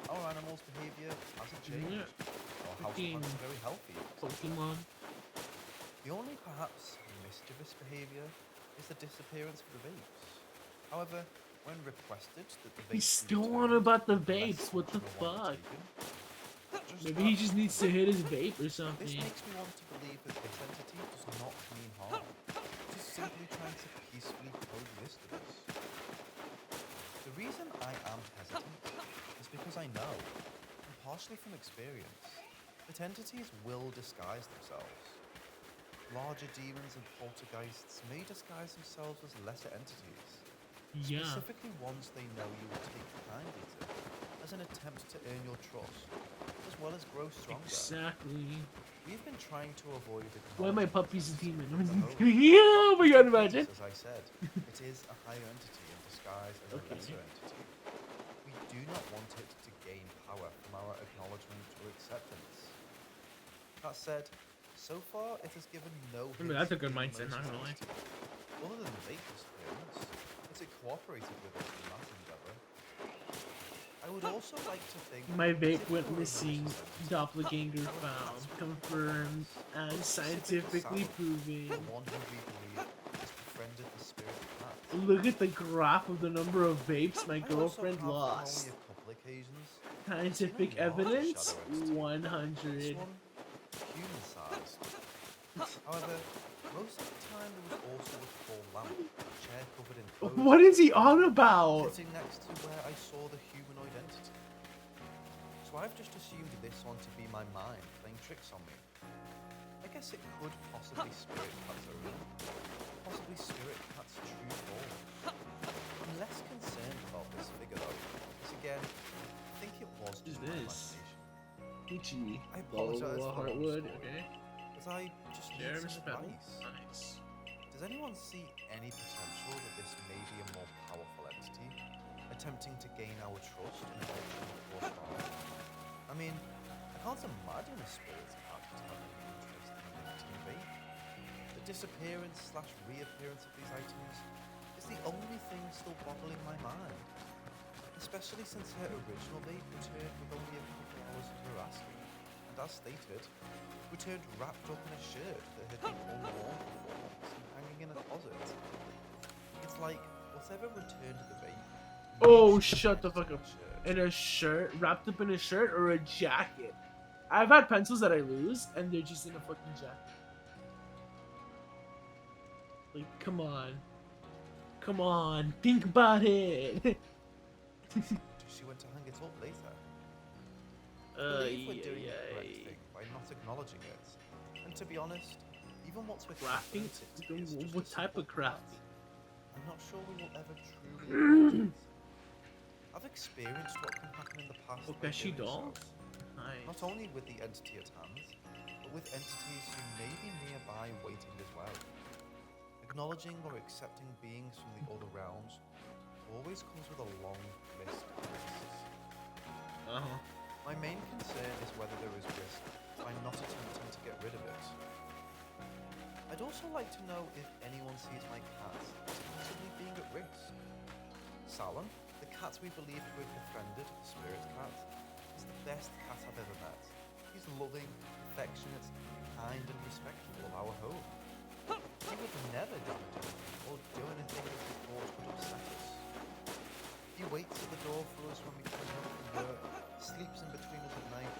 Our animals' behaviour hasn't changed. Our houseplants are very healthy. Pokemon. The only perhaps mischievous behaviour is the disappearance of the vapes. However, when requested that the He's vapes be still on returned, about the unless vapes. What the original one were fuck? taken, Maybe he that just needs to hit his vape or This something. makes me want to believe that this entity does not mean harm. It is simply trying to peacefully coexist with us. The reason I am hesitant is because I know, and partially from experience, that entities will disguise themselves. Larger demons and poltergeists may disguise themselves as lesser entities, Yeah. specifically ones they know you will take kindly to, as an attempt to earn your trust, as well as grow stronger. Exactly. We've been trying to avoid Why my acknowledging puppy's a this demon? as a home. Yeah, oh my god, Because, imagine. as I said, it is a higher entity in disguise as Okay. a lesser entity. We do not want it to gain power from our acknowledgement or acceptance. That said, so far it has given no I mean, hint that's a of good being mindset, not gonna lie. malicious entity, other than the vape disappearance, as it cooperated with us in that endeavour. I would also like to think My that vape if went it were a missing. malicious entity, Doppelganger our found. cats would be Confirmed. cooperative, And but specifically scientifically Salad, proven. the one who we believe has befriended the spirit cat. Look at the graph of the number of vapes my I also girlfriend have, on lost. only a couple occasions, Scientific seen a larger evidence? shadow entity. 100. This one, human-sized. However, most of the time there was also a tall lamp, a chair covered in clothes, What is he on about? sitting next to where I saw the humanoid entity. So I've just assumed this one to be my mind playing tricks on me. I guess it could possibly spirit cat's owner, possibly spirit cat's true form. I'm less concerned about this figure though, because again, I think it was What is just my this? imagination. Gucci. I apologise for the long Heartwood. story, Okay. but I just need Jeremy's some Pebble. advice. Nice. Does anyone see any potential that this may be a more powerful entity, attempting to gain our trust and eventually force harm? I mean, I can't imagine a spirit cat to have any interest in a nicotine vape. The disappearance / reappearance of these items is the only thing still boggling my mind, especially since her original vape returned with only a couple hours of her asking, and as stated, returned wrapped up in a shirt that had been unworn for months and hanging in a closet. It's like, whatever returned the vape... Oh, knew she shut the had it fuck up. shirt. In a shirt? Wrapped up in a shirt or a jacket? I've had pencils that I lose, and they're just in a fucking jacket. Like, come on. Come on. Think about it. She went to hang it up later. I believe we're doing the correct thing by not acknowledging it. And to be honest, even once we're Crafting? confident it is just What a type of simple cat, crafting? I'm not sure we will ever truly acknowledge it. I've experienced what can happen in the past by Okashi doing dolls? so. Nice. Not only with the entity at hand, but with entities who may be nearby waiting as well. Acknowledging or accepting beings from the other realms always comes with a long list of risks. Uh-huh. My main concern is whether there is risk by not attempting to get rid of it. I'd also like to know if anyone sees my cat as possibly being at risk. Salem, the cat we believe to have befriended, the spirit cat, is the best cat I've ever met. He's loving, affectionate, kind and respectful of our home. He would never damage anything or do anything that he thought would upset us. He waits at the door for us when we come home from work, sleeps in between us at night.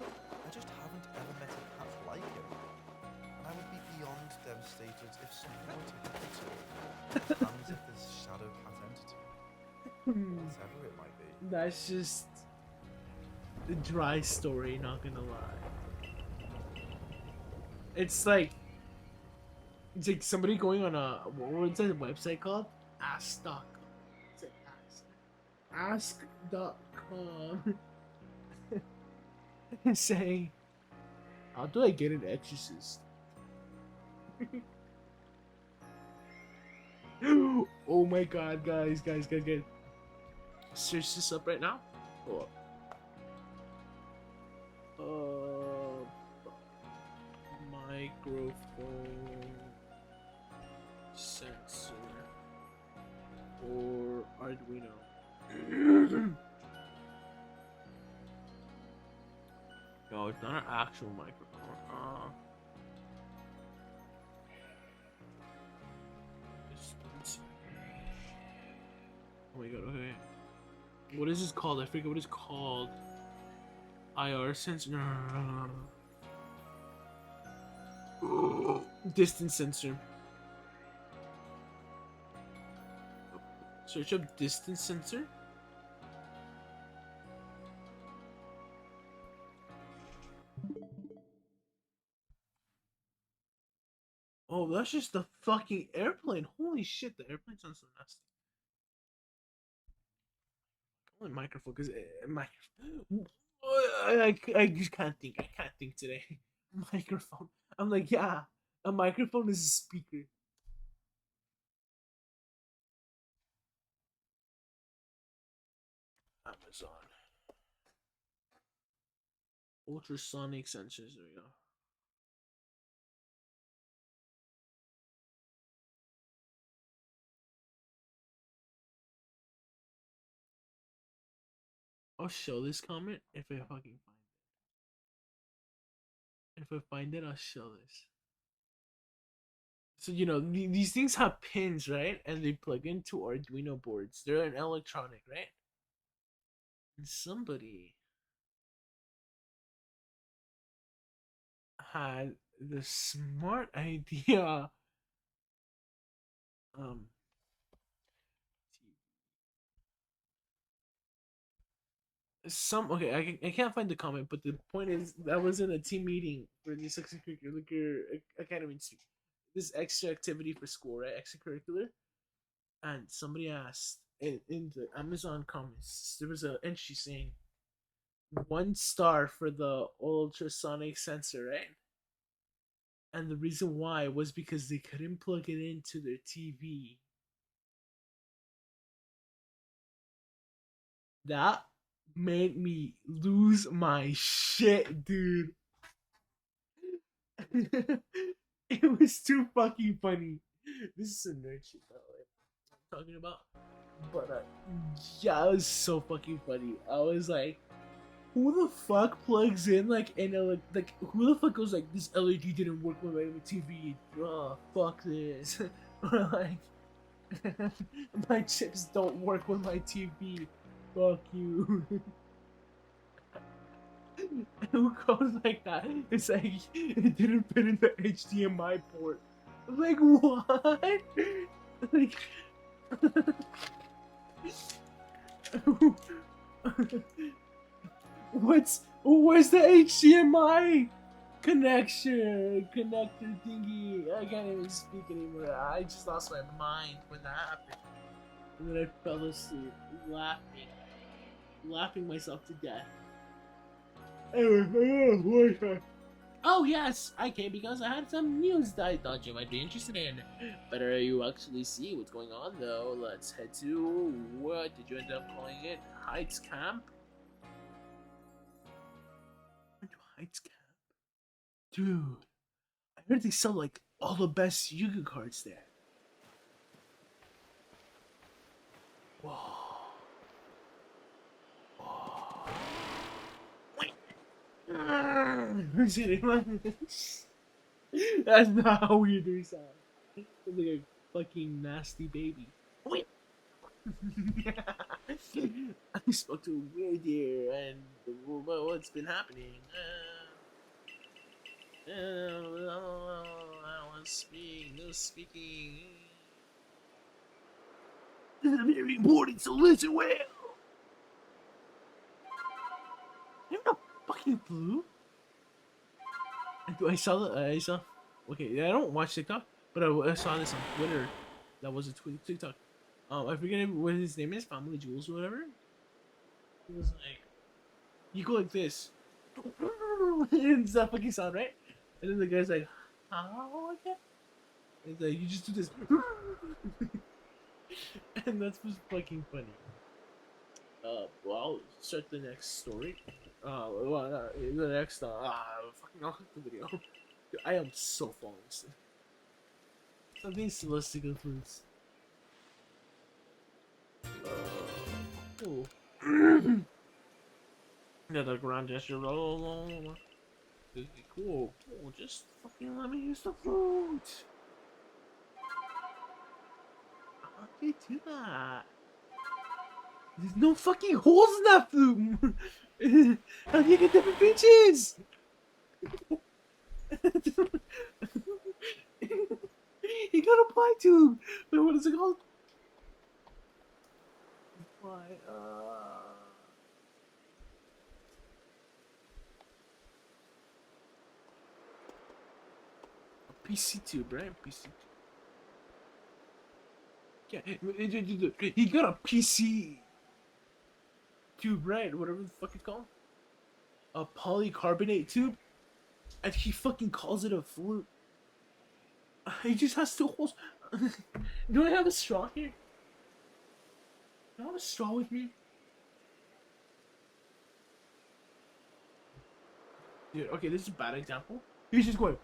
I just haven't ever met a cat like him, and I would be beyond devastated if something were to happen to him at the hands of this shadow cat entity, whatever it might be. That's just a dry story, not gonna lie. It's like somebody going on a what's that website called? Ask.com. It's like ask.com and saying, how do I get an exorcist? Oh my god, guys. Search this up right now. Hold up. Microphone sensor or Arduino. No, it's not an actual microphone. Oh my god, okay. What is this called? I forget what it's called. IR sensor. No. Distance sensor. Search up distance sensor. Oh, that's just the fucking airplane. Holy shit, the airplane sounds so nasty. Only microphone, because I just can't think. I can't think today. Microphone. I'm like, yeah, a microphone is a speaker. Amazon. Ultrasonic sensors. There we go. I'll show this comment if I fucking find it. If I find it, I'll show this. So, you know, these things have pins, right? And they plug into Arduino boards. They're an electronic, right? And somebody had the smart idea. Um, I can't find the comment, but the point is that was in a team meeting for this extracurricular academy, this extra activity for school, right? Extracurricular, and somebody asked in the Amazon comments, there was an entry saying 1 star for the ultrasonic sensor, right? And the reason why was because they couldn't plug it into their TV. That made me lose my shit, dude. It was too fucking funny. This is some nerd shit, by the way, I'm talking about. But yeah, it was so fucking funny. I was like, who the fuck plugs in like like who the fuck goes like, this LED didn't work with my TV? Oh, fuck this. Or like, my chips don't work with my TV. Fuck you. Who goes like that? It's like, it didn't fit in the HDMI port. Like, what? Like, where's the HDMI connector thingy? I can't even speak anymore. I just lost my mind when that happened. And then I fell asleep, laughing myself to death. Oh yes, I came because I had some news that I thought you might be interested in. Better you actually see what's going on though. Let's head to, what did you end up calling it? Heights Camp? Went to Heights Camp? Dude, I heard they sell like all the best Yu-Gi-Oh cards there. Whoa. That's not how we do sound. Like a fucking nasty baby. Wait. I spoke to a weird deer, and what's been happening? I was speaking. This is very important, so listen well. You're not fucking flu. I saw the. I saw. Okay, yeah, I don't watch TikTok, but I saw this on Twitter. That was a TikTok. I forget what his name is, Family Jewels or whatever. He was like, you go like this, and it's that fucking sound, right? And then the guy's like, how like that? It's like you just do this, and that's what's fucking funny. Well, I'll start the next story. The next fucking I'll click the video. Dude, I am so falling asleep. Something stylistic influence. Cool. Yeah, the ground gesture. Cool. Cool. Just fucking let me use the flute. Okay, do that. There's no fucking holes in that flute. How do you get different pitches? He got a pie tube. Wait, what is it called? Why? A PC tube, right? PC tube. Yeah, he got a PC tube, right? Whatever the fuck it's called. A polycarbonate tube, and he fucking calls it a flute. He just has two holes. Do I have a straw here? Do I have a straw with me? Dude, okay, this is a bad example. He's just going.